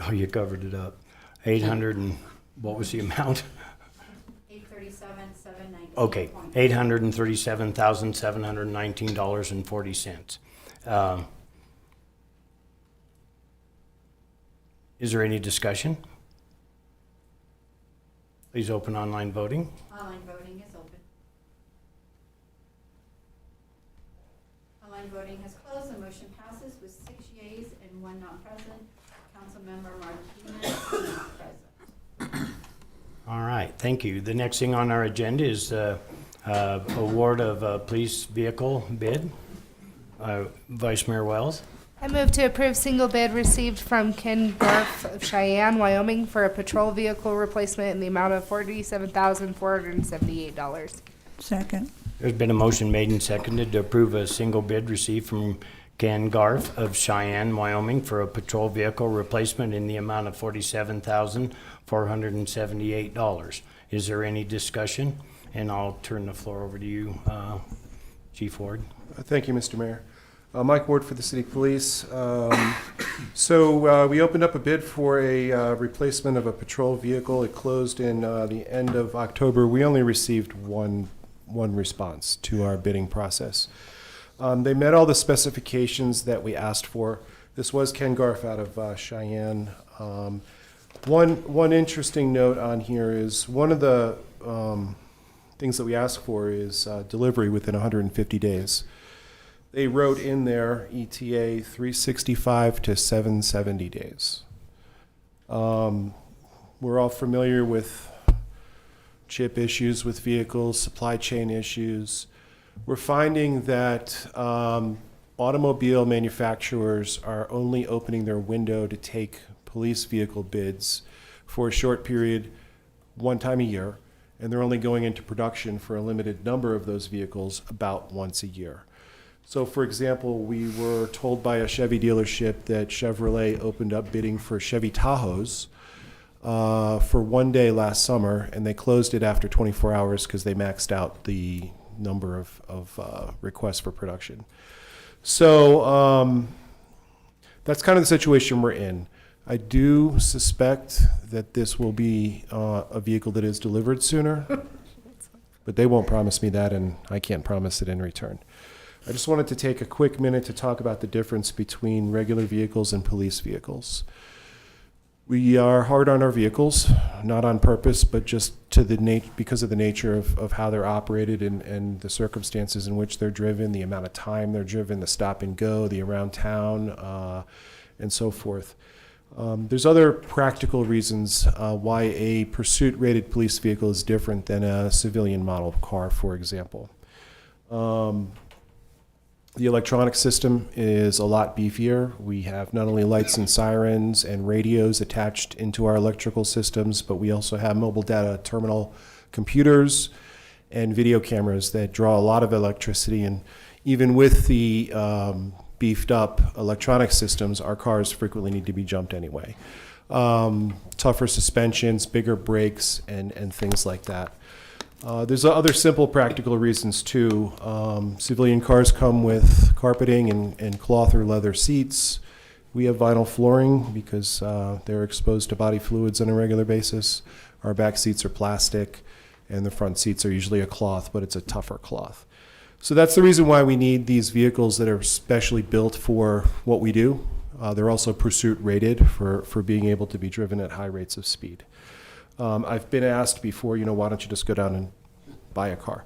oh, you covered it up. 800 and, what was the amount? 837,719. Okay, $837,719.40. Is there any discussion? Please open online voting. Online voting is open. Online voting has closed. The motion passes with 6 yeas and 1 not present. Councilmember Martinez not present. All right, thank you. The next thing on our agenda is award of a police vehicle bid. Vice Mayor Wells. I move to approve single bid received from Ken Garf of Cheyenne, Wyoming for a patrol vehicle replacement in the amount of $47,478. Second. There's been a motion made and seconded to approve a single bid received from Ken Garf of Cheyenne, Wyoming for a patrol vehicle replacement in the amount of $47,478. Is there any discussion? And I'll turn the floor over to you, Chief Ward. Thank you, Mr. Mayor. Mike Ward for the City Police. We opened up a bid for a replacement of a patrol vehicle. It closed in the end of October. We only received one response to our bidding process. They met all the specifications that we asked for. This was Ken Garf out of Cheyenne. One interesting note on here is one of the things that we asked for is delivery within 150 days. They wrote in there ETA 365 to 770 days. We're all familiar with chip issues with vehicles, supply chain issues. We're finding that automobile manufacturers are only opening their window to take police vehicle bids for a short period, one time a year, and they're only going into production for a limited number of those vehicles about once a year. So, for example, we were told by a Chevy dealership that Chevrolet opened up bidding for Chevy Tahoes for one day last summer, and they closed it after 24 hours because they maxed out the number of requests for production. So that's kind of the situation we're in. I do suspect that this will be a vehicle that is delivered sooner, but they won't promise me that, and I can't promise it in return. I just wanted to take a quick minute to talk about the difference between regular vehicles and police vehicles. We are hard on our vehicles, not on purpose, but just because of the nature of how they're operated and the circumstances in which they're driven, the amount of time they're driven, the stop and go, the around town, and so forth. There's other practical reasons why a pursuit-rated police vehicle is different than a civilian model car, for example. The electronic system is a lot beefier. We have not only lights and sirens and radios attached into our electrical systems, but we also have mobile data terminal computers and video cameras that draw a lot of electricity. And even with the beefed up electronic systems, our cars frequently need to be jumped anyway. Tougher suspensions, bigger brakes, and things like that. There's other simple practical reasons too. Civilian cars come with carpeting and cloth or leather seats. We have vinyl flooring because they're exposed to body fluids on a regular basis. Our back seats are plastic, and the front seats are usually a cloth, but it's a tougher cloth. So that's the reason why we need these vehicles that are specially built for what we do. They're also pursuit rated for being able to be driven at high rates of speed. I've been asked before, why don't you just go down and buy a car?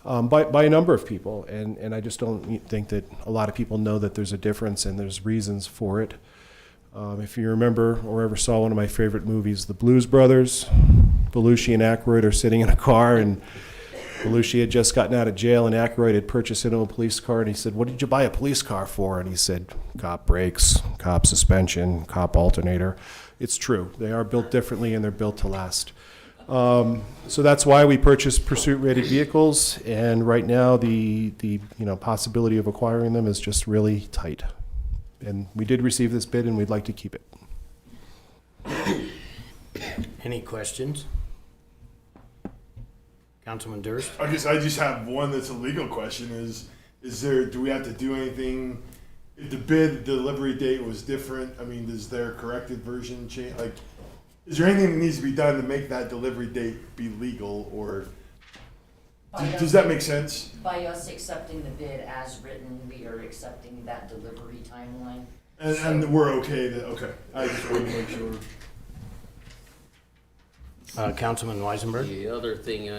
By a number of people, and I just don't think that a lot of people know that there's a difference and there's reasons for it. If you remember or ever saw one of my favorite movies, The Blues Brothers, Belushi and Aykroyd are sitting in a car, and Belushi had just gotten out of jail, and Aykroyd had purchased into a police car, and he said, "What did you buy a police car for?" And he said, "Cop brakes, cop suspension, cop alternator." It's true. They are built differently, and they're built to last. So that's why we purchase pursuit-rated vehicles, and right now the possibility of acquiring them is just really tight. And we did receive this bid, and we'd like to keep it. Any questions? Councilman Durst? I just have one that's a legal question. Do we have to do anything if the bid delivery date was different? I mean, does their corrected version change? Like, is there anything that needs to be done to make that delivery date be legal, or does that make sense? By us accepting the bid as written, we are accepting that delivery timeline. And we're okay okay. I just want to make sure. Councilman Weisenberg? The other thing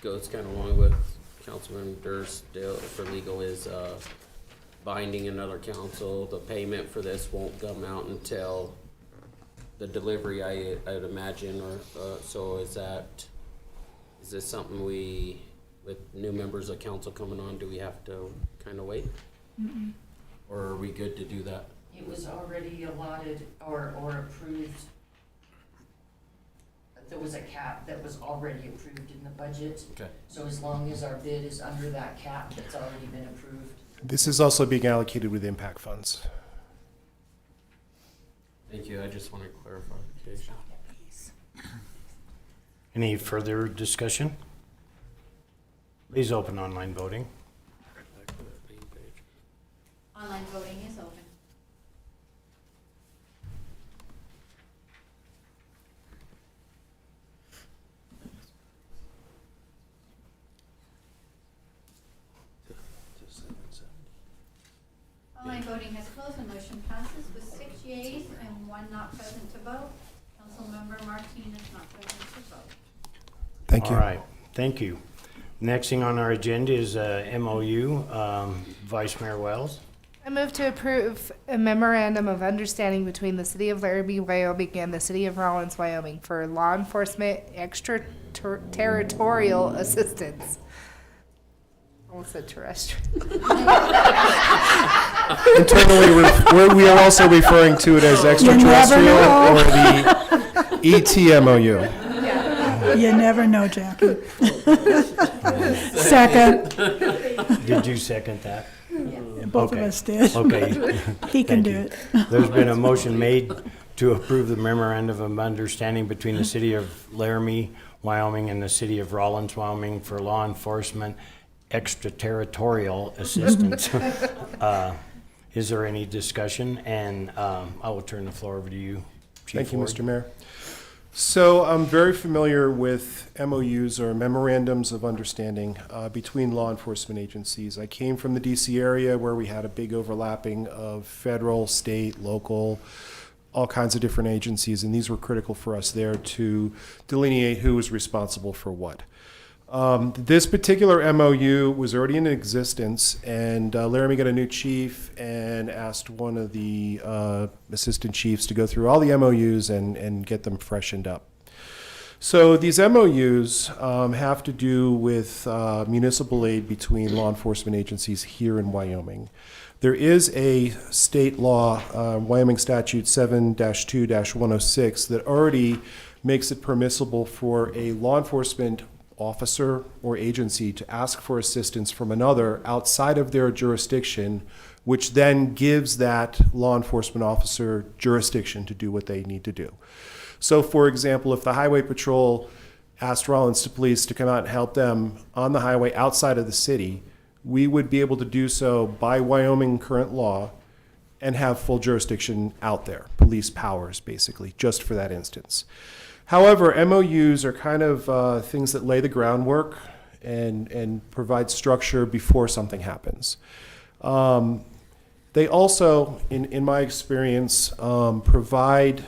goes kind of along with Councilman Durst for legal is binding another council. The payment for this won't come out until the delivery, I'd imagine, or so is this something with new members of council coming on, do we have to kind of wait? Mm-mm. Or are we good to do that? It was already allotted or approved. There was a cap that was already approved in the budget. Okay. So as long as our bid is under that cap that's already been approved. This is also being allocated with impact funds. Thank you, I just want to clarify. Any further discussion? Please open online voting. Online voting is open. Online voting has closed and motion passes with 6 yeas and 1 not present to vote. Councilmember Martinez not present to vote. Thank you. All right, thank you. Next thing on our agenda is MOU. Vice Mayor Wells. I move to approve a memorandum of understanding between the City of Laramie, Wyoming and the City of Rawlins, Wyoming for law enforcement extraterritorial assistance. I almost said terrestrial. Internally, we are also referring to it as extraterrestrial or the ETMOU. You never know, Jackie. Second. Did you second that? Both of us did. Okay. He can Thank do you. it. There's been a motion made to approve the memorandum of understanding between the City of Laramie, Wyoming and the City of Rawlins, Wyoming for law enforcement extraterritorial assistance. Is there any discussion? And I will turn the floor over to you, Chief Thank you, Ward. Mr. Mayor. So I'm very familiar with MOUs or memorandums of understanding between law enforcement agencies. I came from the DC area where we had a big overlapping of federal, state, local, all kinds of different agencies, and these were critical for us there to delineate who was responsible for what. This particular MOU was already in existence, and Laramie got a new chief and asked one of the assistant chiefs to go through all the MOUs and get them freshened up. So these MOUs have to do with municipal aid between law enforcement agencies here in Wyoming. There is a state law, Wyoming Statute 7-2-106, that already makes it permissible for a law enforcement officer or agency to ask for assistance from another outside of their jurisdiction, which then gives that law enforcement officer jurisdiction to do what they need to do. So, for example, if the Highway Patrol asked Rawlins Police to come out and help them on the highway outside of the city, we would be able to do so by Wyoming current law and have full jurisdiction out there, police powers basically, just for that instance. However, MOUs are kind of things that lay the groundwork and provide structure before something happens. They also, in my experience, provide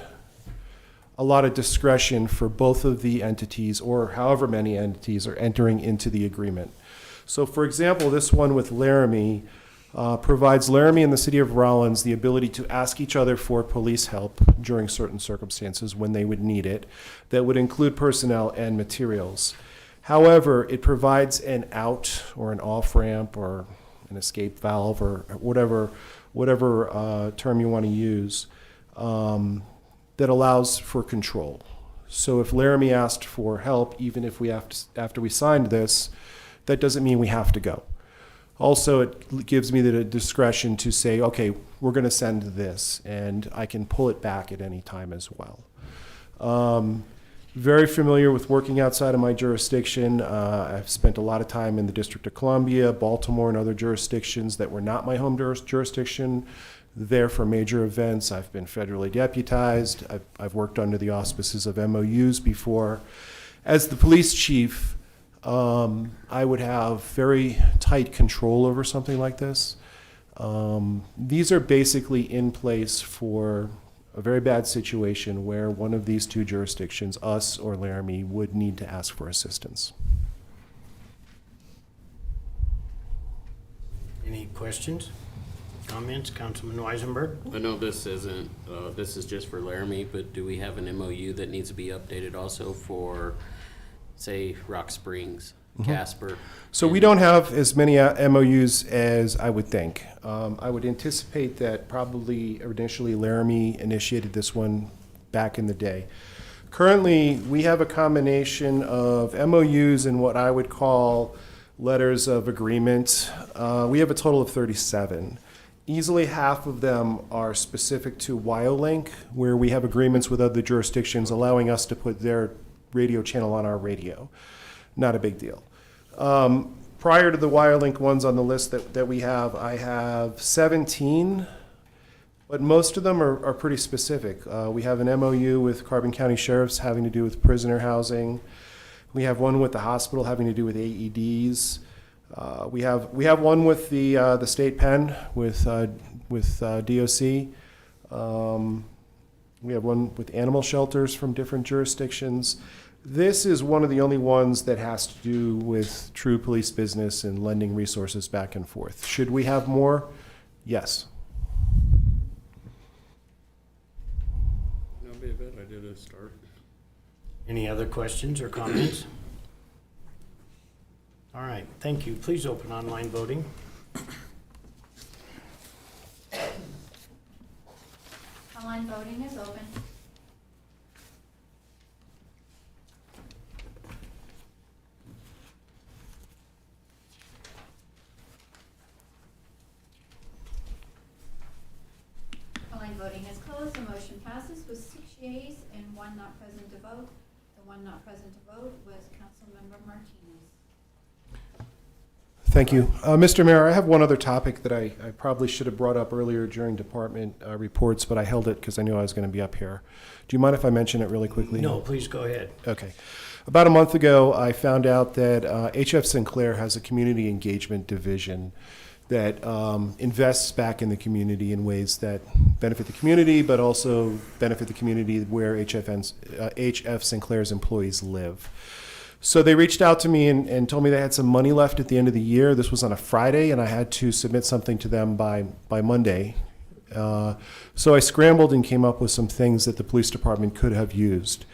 a lot of discretion for both of the entities, or however many entities are entering into the agreement. So, for example, this one with Laramie provides Laramie and the city of Rawlins the ability to ask each other for police help during certain circumstances when they would need it. That would include personnel and materials. However, it provides an out or an off-ramp or an escape valve or whatever term you want to use that allows for control. So if Laramie asked for help, even if we have to, after we signed this, that doesn't mean we have to go. Also, it gives me the discretion to say, okay, we're going to send this, and I can pull it back at any time as well. Very familiar with working outside of my jurisdiction. I've spent a lot of time in the District of Columbia, Baltimore, and other jurisdictions that were not my home jurisdiction. There for major events. I've been federally deputized. I've worked under the auspices of MOUs before. As the police chief, I would have very tight control over something like this. These are basically in place for a very bad situation where one of these two jurisdictions, us or Laramie, would need to ask for assistance. Any questions, comments, Councilman Weisenberg? I know this isn't, this is just for Laramie, but do we have an MOU that needs to be updated also for, say, Rock Springs, Casper? So we don't have as many MOUs as I would think. I would anticipate that probably initially Laramie initiated this one back in the day. Currently, we have a combination of MOUs and what I would call letters of agreement. We have a total of 37. Easily half of them are specific to WyoLink, where we have agreements with other jurisdictions allowing us to put their radio channel on our radio. Not a big deal. Prior to the WyoLink ones on the list that we have, I have 17, but most of them are pretty specific. We have an MOU with Carbon County Sheriff's having to do with prisoner housing. We have one with the hospital having to do with AEDs. We have one with the state pen with DOC. We have one with animal shelters from different jurisdictions. This is one of the only ones that has to do with true police business and lending resources back and forth. Should we have more? Yes. That'd be a bad idea to start. Any other questions or comments? All right, thank you. Please open online voting. Online voting is open. Online voting is closed. The motion passes with 6 yeas and 1 not present to vote. The 1 not present to vote was Councilmember Martinez. Thank you. Mr. Mayor, I have one other topic that I probably should have brought up earlier during department reports, but I held it because I knew I was going to be up here. Do you mind if I mention it really quickly? No, please go ahead. Okay. About a month ago, I found out that HF Sinclair has a community engagement division that invests back in the community in ways that benefit the community, but also benefit the community where HF Sinclair's employees live. So they reached out to me and told me they had some money left at the end of the year. This was on a Friday, and I had to submit something to them by Monday. So I scrambled and came up with some things that the police department could have used.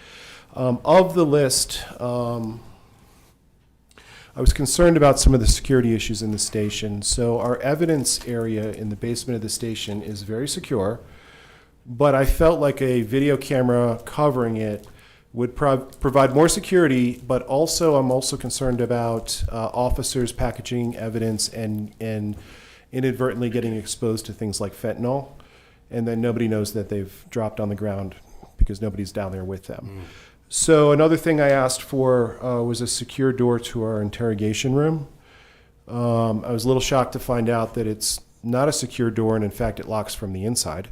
Of the list, I was concerned about some of the security issues in the station. So our evidence area in the basement of the station is very secure, but I felt like a video camera covering it would provide more security, but also I'm also concerned about officers packaging evidence and inadvertently getting exposed to things like fentanyl, and then nobody knows that they've dropped on the ground because nobody's down there with them. So another thing I asked for was a secure door to our interrogation room. I was a little shocked to find out that it's not a secure door, and in fact it locks from the inside.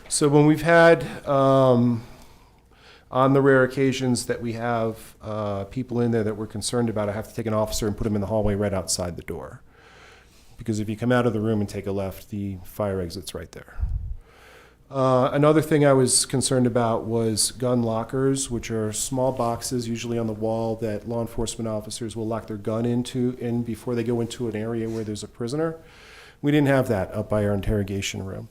So when we've had, on the rare occasions that we have people in there that we're concerned about, I have to take an officer and put them in the hallway right outside the door. Because if you come out of the room and take a left, the fire exit's right there. Another thing I was concerned about was gun lockers, which are small boxes usually on the wall that law enforcement officers will lock their gun in before they go into an area where there's a prisoner. We didn't have that up by our interrogation room.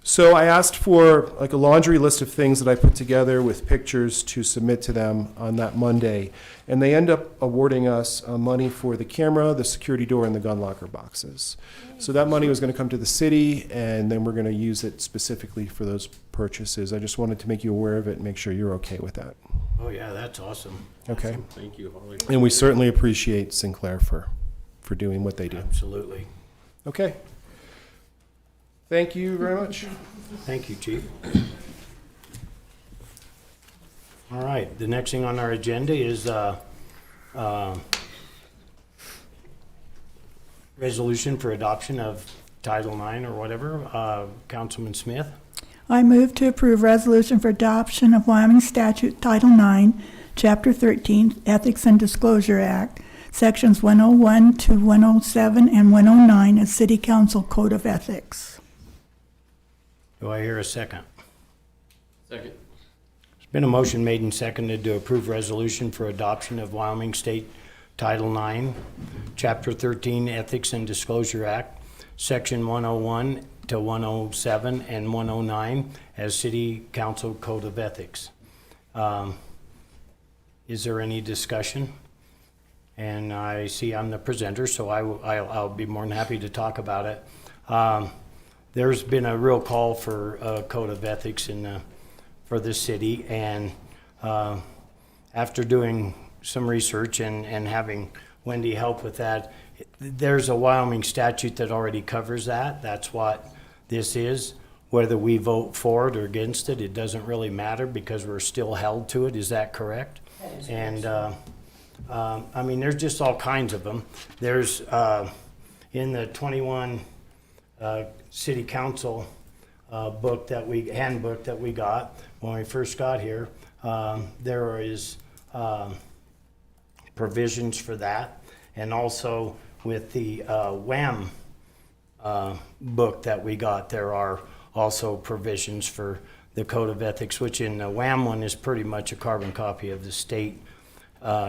So I asked for like a laundry list of things that I put together with pictures to submit to them on that Monday. And they end up awarding us money for the camera, the security door, and the gun locker boxes. So that money was going to come to the city, and then we're going to use it specifically for those purchases. I just wanted to make you aware of it and make sure you're okay with that. Oh, yeah, that's awesome. Okay. Thank you, Holly. And we certainly appreciate Sinclair for doing what they do. Absolutely. Okay. Thank you very much. Thank you, Chief. All right, the next thing on our agenda is resolution for adoption of Title IX or whatever. Councilman Smith? I move to approve resolution for adoption of Wyoming Statute Title IX, Chapter 13, Ethics and Disclosure Act, Sections 101 to 107 and 109 as City Council Code of Ethics. Do I hear a second? Second. There's been a motion made and seconded to approve resolution for adoption of Wyoming State Title IX, Chapter 13, Ethics and Disclosure Act, Section 101 to 107 and 109 as City Council Code of Ethics. Is there any discussion? And I see I'm the presenter, so I'll be more than happy to talk about it. There's been a real call for a code of ethics for the city, and after doing some research and having Wendy help with that, there's a Wyoming statute that already covers that. That's what this is. Whether we vote for it or against it, it doesn't really matter because we're still held to it. Is that correct? And I mean, there's just all kinds of them. There's in the 21 City Council handbook that we got when we first got here. There is provisions for that, and also with the WHAM book that we got, there are also provisions for the Code of Ethics, which in the WHAM one is pretty much a carbon copy of the state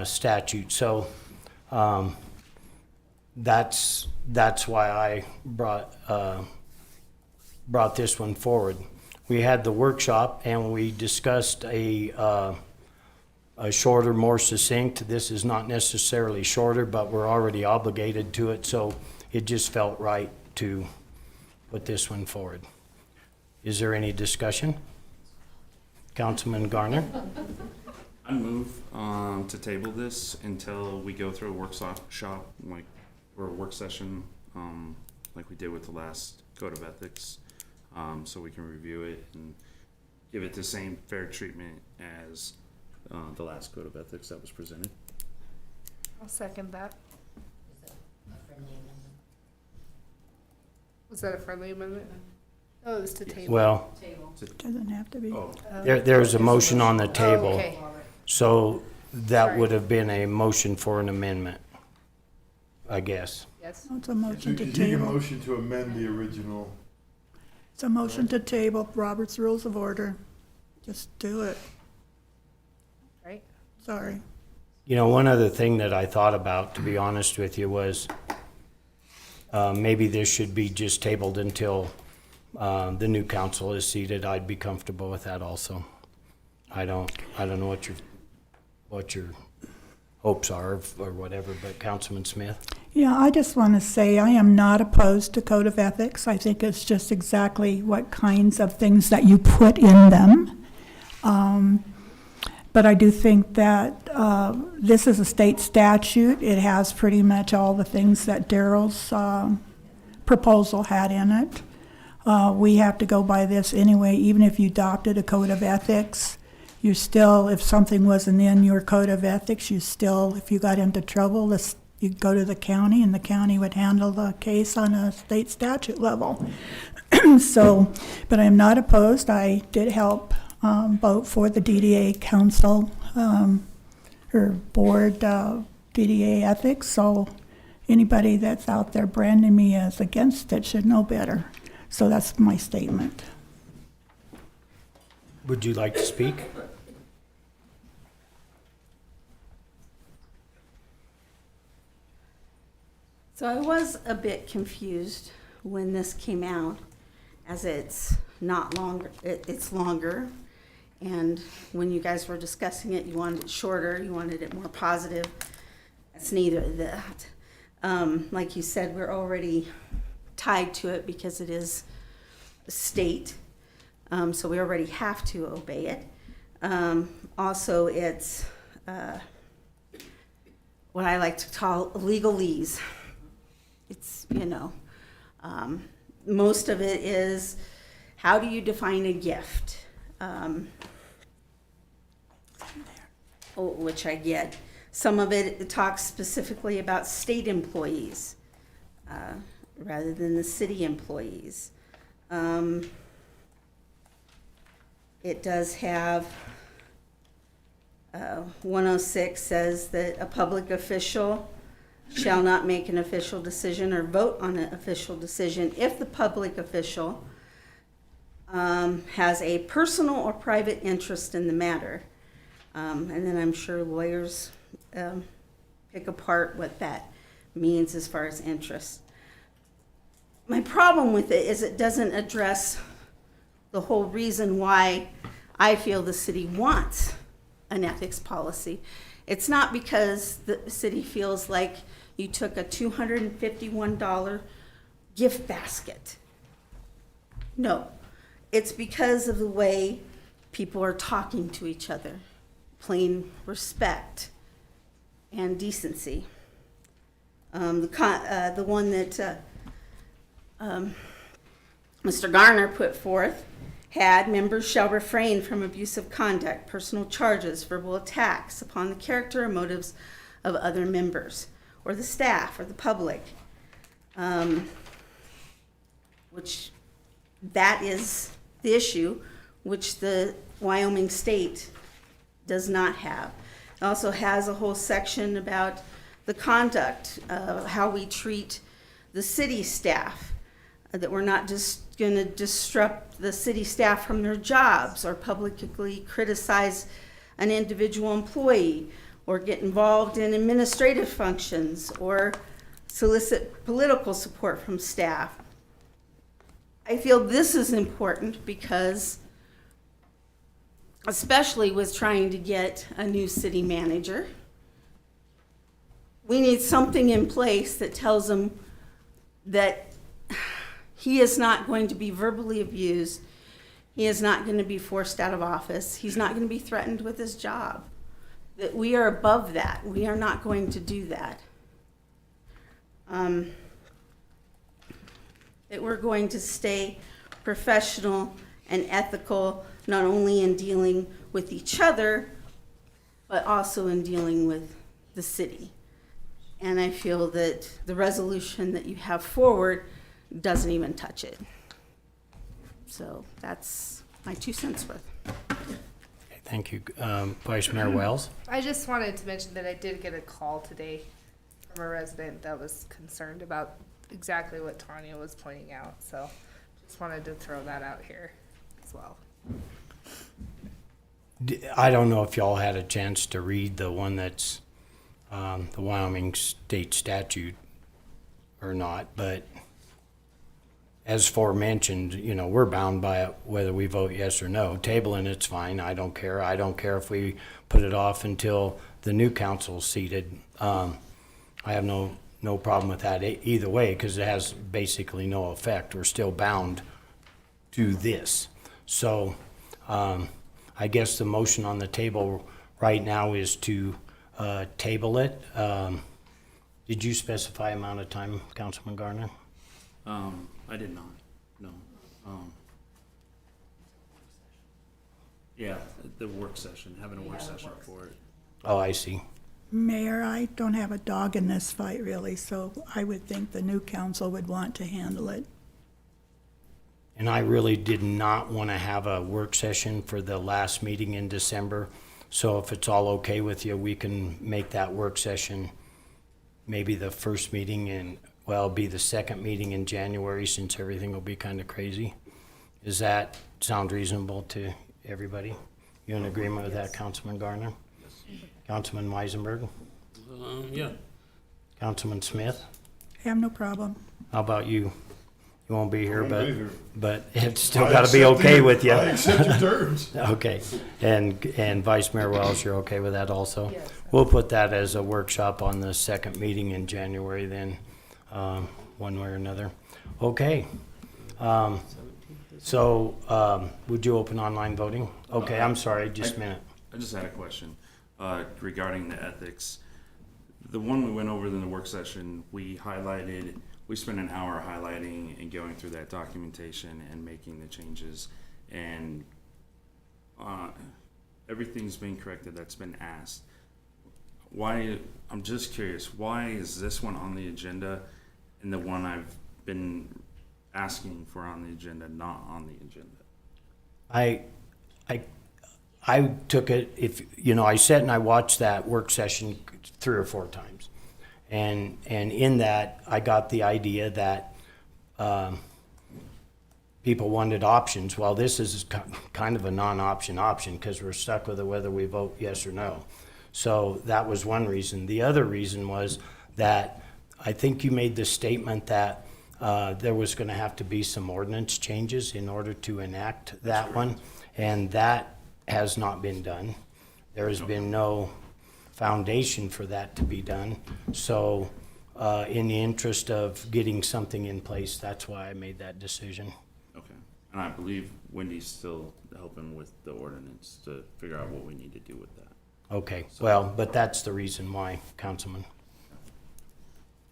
statute. So that's why I brought this one forward. We had the workshop and we discussed a shorter, more succinct. This is not necessarily shorter, but we're already obligated to it, so it just felt right to put this one forward. Is there any discussion? Councilman Garner? I move to table this until we go through a workshop, or a work session, like we did with the last Code of Ethics, so we can review it and give it the same fair treatment as the last Code of Ethics that was presented. I'll second that. Was that a friendly amendment? Oh, it was to table. Well, Doesn't have to be. there's a motion on the table. Oh, okay. So that Sorry. would have been a motion for an amendment, I guess. Yes. It's a motion to You need a table. motion to amend the original. It's a motion to table Robert's Rules of Order. Just do it. Right? sorry. You know, one other thing that I thought about, to be honest with you, was maybe this should be just tabled until the new council is seated. I'd be comfortable with that also. I don't know what your hopes are or whatever, but Councilman Smith? Yeah, I just want to say I am not opposed to code of ethics. I think it's just exactly what kinds of things that you put in them. But I do think that this is a state statute. It has pretty much all the things that Daryl's proposal had in it. We have to go by this anyway, even if you adopted a code of ethics. You still, if something wasn't in your code of ethics, you still, if you got into trouble, you'd go to the county and the county would handle the case on a state statute level. So, but I'm not opposed. I did help vote for the DDA council, or board, DDA ethics. So anybody that's out there branding me as against it should know better. So that's my statement. Would you like to speak? So I was a bit confused when this came out, as it's not longer, it's longer. And when you guys were discussing it, you wanted it shorter, you wanted it more positive. It's neither of that. Like you said, we're already tied to it because it is a state, so we already have to obey it. Also, it's what I like to call legalese. It's, most of it is, how do you define a gift? Which I get. Some of it talks specifically about state employees rather than the city employees. It does have 106 says that a public official shall not make an official decision or vote on an official decision if the public official has a personal or private interest in the matter. And then I'm sure lawyers pick apart what that means as far as interest. My problem with it is it doesn't address the whole reason why I feel the city wants an ethics policy. It's not because the city feels like you took a $251 gift basket. No, it's because of the way people are talking to each other, plain respect and decency. The one that Mr. Garner put forth had, members shall refrain from abusive conduct, personal charges, verbal attacks upon the character or motives of other members, or the staff, or the public, which that is the issue, which the Wyoming state does not have. It also has a whole section about the conduct, how we treat the city staff, that we're not just going to disrupt the city staff from their jobs or publicly criticize an individual employee or get involved in administrative functions or solicit political support from staff. I feel this is important because, especially with trying to get a new city manager, we need something in place that tells them that he is not going to be verbally abused. He is not going to be forced out of office. He's not going to be threatened with his job. That we are above that. We are not going to do that. That we're going to stay professional and ethical, not only in dealing with each other, but also in dealing with the city. And I feel that the resolution that you have forward doesn't even touch it. So that's my 2 cents worth. Thank you. Vice Mayor Wells? I just wanted to mention that I did get a call today from a resident that was concerned about exactly what Tanya was pointing out. So just wanted to throw that out here as well. I don't know if y'all had a chance to read the one that's the Wyoming state statute or not, but as forementioned, you know, we're bound by it whether we vote yes or no. Tabling it's fine. I don't care. I don't care if we put it off until the new council's seated. I have no problem with that either way, because it has basically no effect. We're still bound to this. So I guess the motion on the table right now is to table it. Did you specify amount of time, Councilman Garner? I did not, no. Yeah, the work session, having a work session for it. Oh, I see. Mayor, I don't have a dog in this fight really, so I would think the new council would want to handle it. And I really did not want to have a work session for the last meeting in December. So if it's all okay with you, we can make that work session maybe the first meeting in, well, it'll be the second meeting in January, since everything will be kind of crazy. Does that sound reasonable to everybody? You in agreement with that, Councilman Garner? Councilman Weisenberg? Yeah. Councilman Smith? I have no problem. How about you? You won't be here, I won't be here. but it's still I got to be accept okay your- with you. I accept your terms. Okay, and Vice Mayor Wells, you're okay with that also? Yes. We'll put that as a workshop on the second meeting in January then, one way or another. Okay. So, would you open online voting? Okay, I'm sorry, just a minute. I just had a question regarding the ethics. The one we went over in the work session, we spent an hour highlighting and going through that documentation and making the changes, and everything's been corrected that's been asked. Why, I'm just curious, why is this one on the agenda and the one I've been asking for on the agenda not on the agenda? I took it, I sat and I watched that work session 3 or 4 times. And in that, I got the idea that people wanted options. Well, this is kind of a non-option option, because we're stuck with it whether we vote yes or no. So that was one reason. The other reason was that I think you made the statement that there was going to have to be some ordinance changes in order to enact that one, and that has not been done. There has been no foundation for that to be done. So in the interest of getting something in place, that's why I made that decision. Okay. And I believe Wendy's still helping with the ordinance to figure out what we need to do with that. Okay, well, but that's the reason why, Councilman.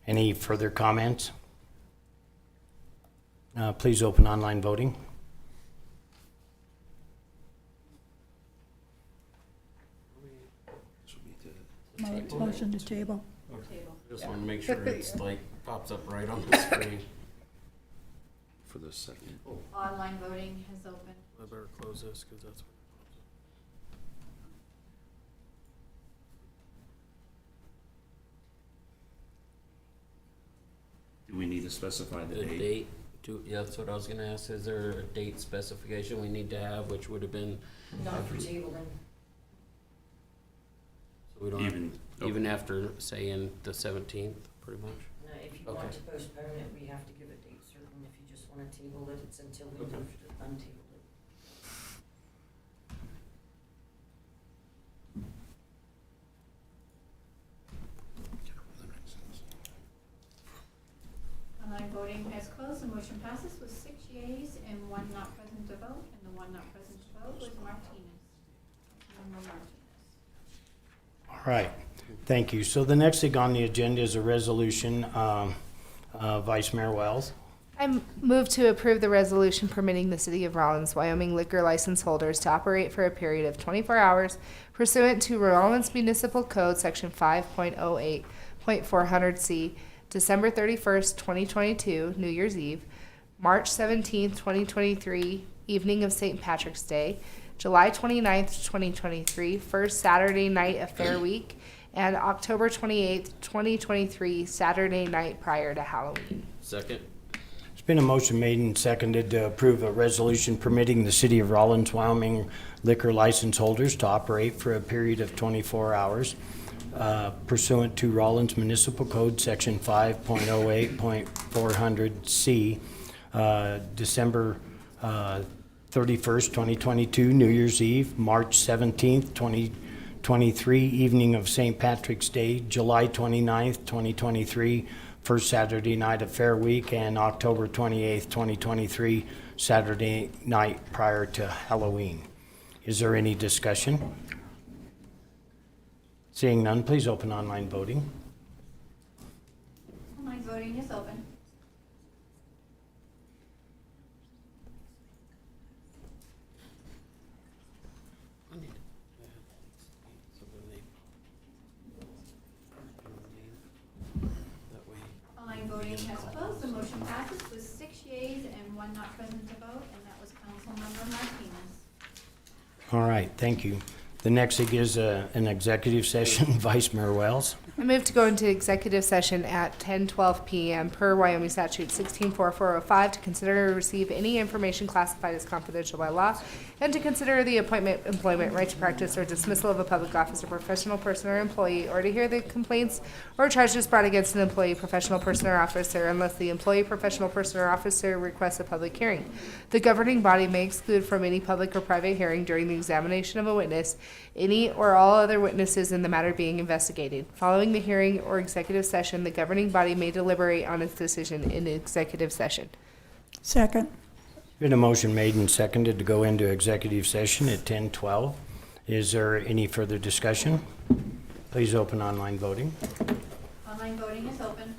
Any further comments? Please open online voting. Motion to table. Just want to make sure it's like pops up right on the screen. For the second. Online voting has opened. I better close this, because that's. Do we need to specify the The date? date, yeah, that's what I was gonna ask. Is there a date specification we need to have, which would have been? Not for tabling. So we don't even after saying the 17th, pretty much? No, if you Okay. want to postpone it, we have to give a date certain. If you just want to table it, it's until we Okay. move to untable it. Online voting has closed. The motion passes with 6 yeas and 1 not present to vote, and the 1 not present to vote was Martinez. Councilmember Martinez. All right, thank you. So the next thing on the agenda is a resolution, Vice Mayor Wells. I move to approve the resolution permitting the City of Rawlins, Wyoming liquor license holders to operate for a period of 24 hours pursuant to Rawlins Municipal Code, Section 5.08.400C, December 31st, 2022, New Year's Eve, March 17th, 2023, evening of St. Patrick's Day, July 29th, 2023, first Saturday night of Fair Week, and October 28th, 2023, Saturday night prior to Halloween. Second? It's It's been a motion made and seconded to approve a resolution permitting the City of Rawlins, Wyoming liquor license holders to operate for a period of 24 hours pursuant to Rawlins Municipal Code, Section 5.08.400C, December 31st, 2022, New Year's Eve, March 17th, 2023, evening of St. Patrick's Day, July 29th, 2023, first Saturday night of Fair Week, and October 28th, 2023, Saturday night prior to Halloween. Is there any discussion? Seeing none, please open online voting. Online voting is open. Online voting has closed. The motion passes with 6 yeas and 1 not present to vote, and that was Councilmember Martinez. All right, thank you. The next thing is an executive session. Vice Mayor Wells. I move to go into executive session at 10:12 p.m. per Wyoming Statute 164405 to consider or receive any information classified as confidential by law, and to consider the appointment, employment, right to practice, or dismissal of a public officer, professional person, or employee, or to hear the complaints or charges brought against an employee, professional person, or officer, unless the employee, professional person, or officer requests a public hearing. The governing body may exclude from any public or private hearing during the examination of a witness any or all other witnesses in the matter being investigated. Following the hearing or executive session, the governing body may deliberate on its decision in executive session. Second. Been a motion made and seconded to go into executive session at 10:12. Is there any further discussion? Please open online voting. Online voting is open.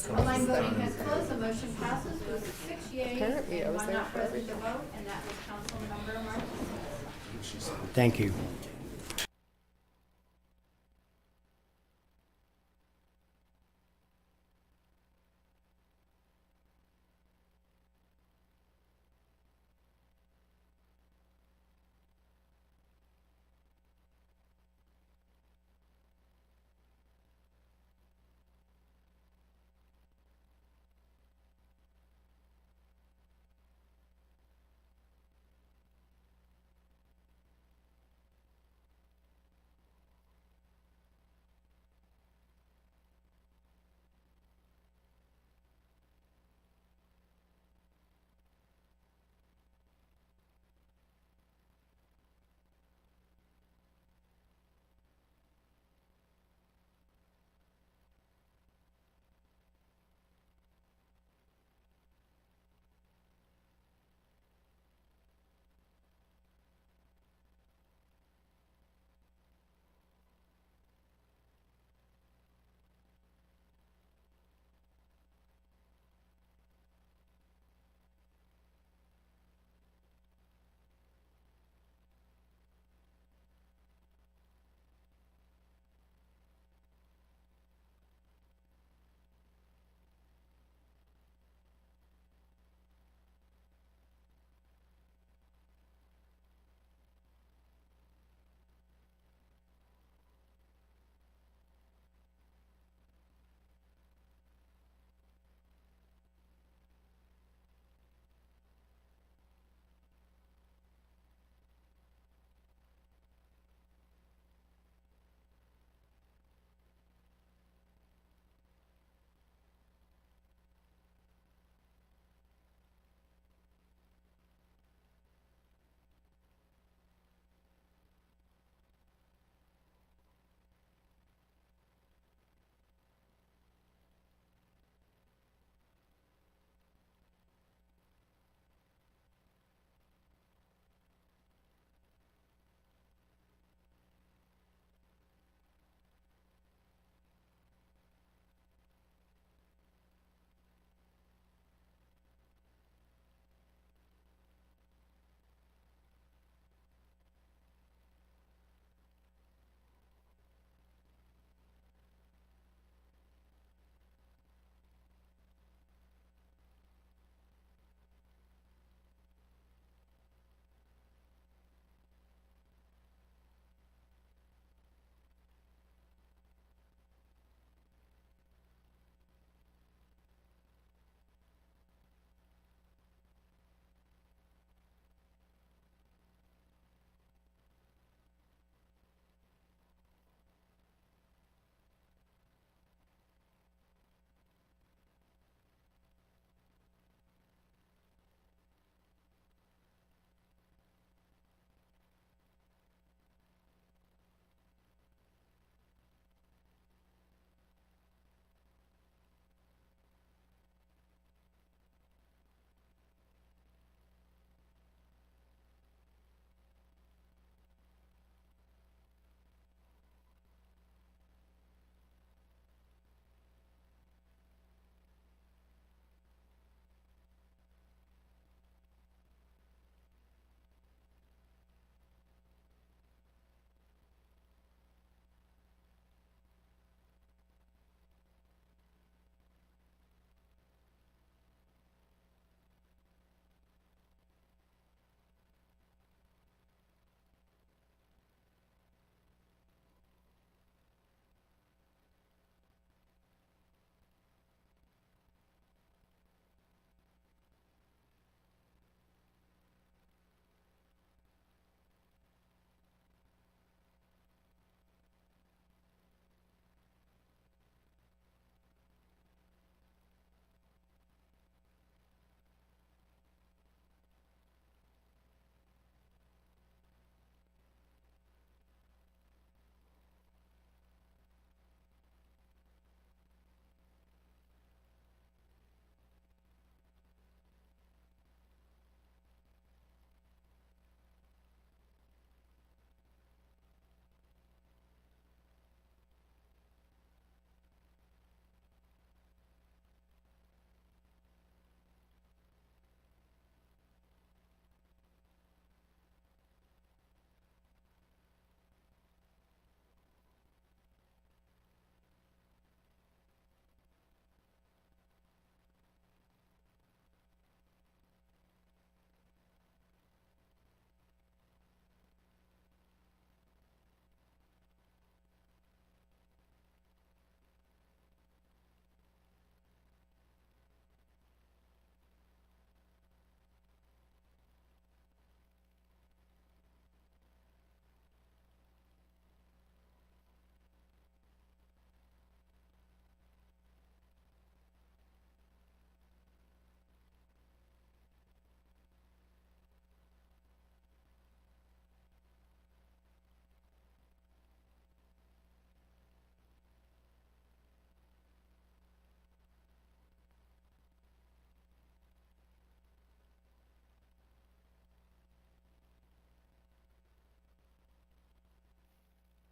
Online voting has closed. The motion passes with 6 yeas and 1 not present to vote, and that was Councilmember Martinez. Thank you.